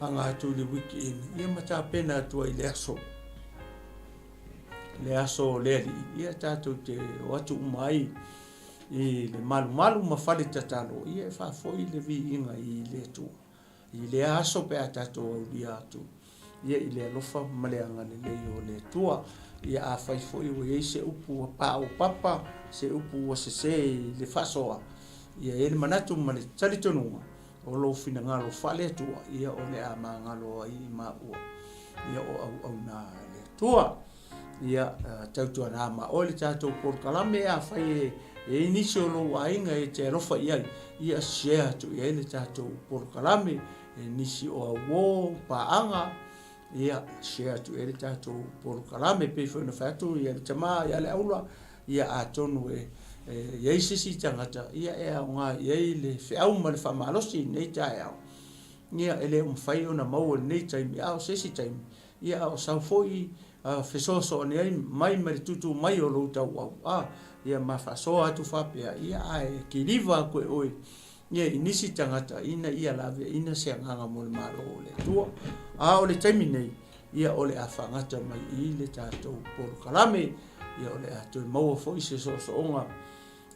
anga atu le weekend. Ia mata pena atua i le aso. Le aso le ia tato te watu umai. I le malu ma fale tatalo ia fa foi le vi inga i le tu i le aso pe atato o dia tu ia i le lofa maleanga le o le tua ia a fai foi o se upu pa o papa se upu o se le fasoa ia ele manatu male tali tonu o lo fina ngalo fale tua ia o le ama ngalo i ma o ia o na le tua ia tautua na ma o le tato por kalame a fai e inisi o lo wainga e te rofa ia share tu ia le tato por kalame e nisi o wo paanga ia share tu e le tato por kalame pe foi no fatu ia le tama ia le aula ia atonu ia sisi tangata ia e nga ia le feau ma le famalosi nei tai au ia ele fai ona mau nei tai au sisi tai ia o sa foi fesoso nei mai tutu mai o lo tau ia mafasoa atu whapea, ia ai ki riva koe oi, ia inisi tangata, ina ia lawe, ina se anganga mo le malo o le tua. O le taimi nei, ia o le awhangata mai i le tātou polo kalame, ia o le ato maua fo i se onga,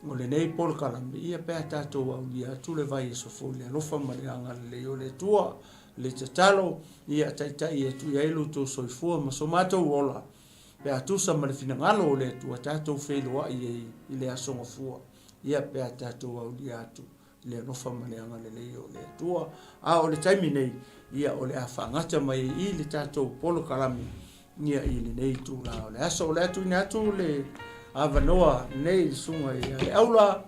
o le nei polo kalame, ia pēr tātou au ia tu le vai e so fo le alofa marianga le o le tua, le tatalo, ia taitai e tu iailu to soifua, ma so mātou ola, pe atusa ma le finangalo o le tua tātou wheloa i le asonga fua. Ia pe tātou au li atu le anofa maneanga le leo le tua. O le taimi nei, ia o le awhangata mai i le tātou polo kalami, ia i le nei tū la o le aso o le atu ina atu le awanoa nei sunga ia le aula,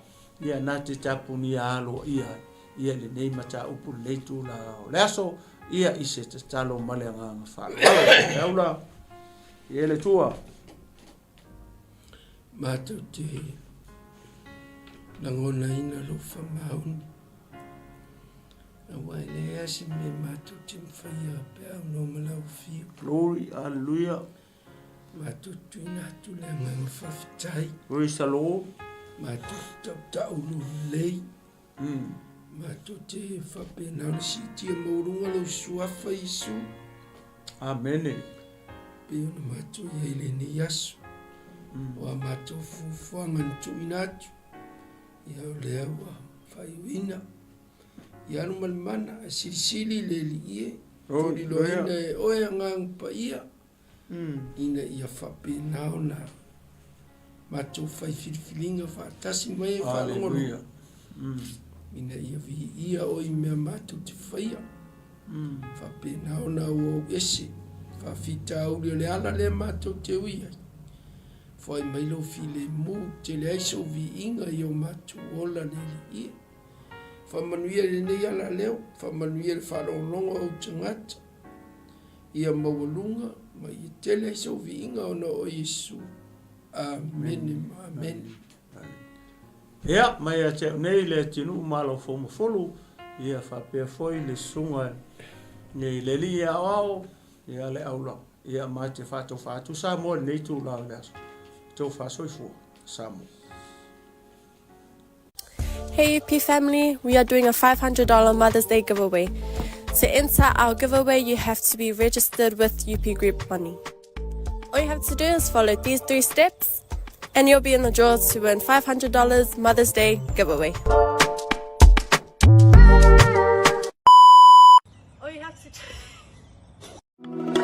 ia nā te tapu ni alo ia le nei mata upu le tū la o le aso, ia i se te talo maleanga ngawha. Le aula, ia le tua. Mātou te langona ina lo whamaun. A wai le asi me mātou te mwhaia pe au no malau whiu. Glory, hallelujah. Mātou tu ina tu le ngang whawhitai. Praise the Lord. Mātou tau taulu lei. Mātou te whapena na si tia maurunga lo suafa isu. Amen. Pe ona mātou ia ile ni asu. Wa mātou fufuanga ntu inatu. Ia o lea wa whaiwina. Ia anu malimana a sirisili le li ie. Turi lo ina e oe ngang pa ia. Ina ia whapena ona. Mātou whai whiriwhiringa whaatasi mai e whalongoro. ina ia vi ia o i mea matu te whaia. Whapena ona o ese, whawhita auri o le ala le matu te uia. Whai mailo file mu te le aiso vi inga i o matu ola le li ia. Whamanuia le nei ala leo, whamanuia le whalongonga o tangata. Ia mawalunga, ma i tele aiso vi inga ona o Yesu. Amen, amen. Ia, mai a te nei le tinu malo fomo folu, ia whapea foi le sunga nei le li a au, ia le aula, ia mai te whatu sa mo nei tu la le aso. Tau whasoi fua, sa mo. Hey UP family, we are doing a $500 Mother's Day giveaway. To enter our giveaway, you have to be registered with UP Group Money. All you have to do is follow these 3 steps, and you'll be in the draw to win $500 Mother's Day giveaway. All you have to do... Mm-hmm.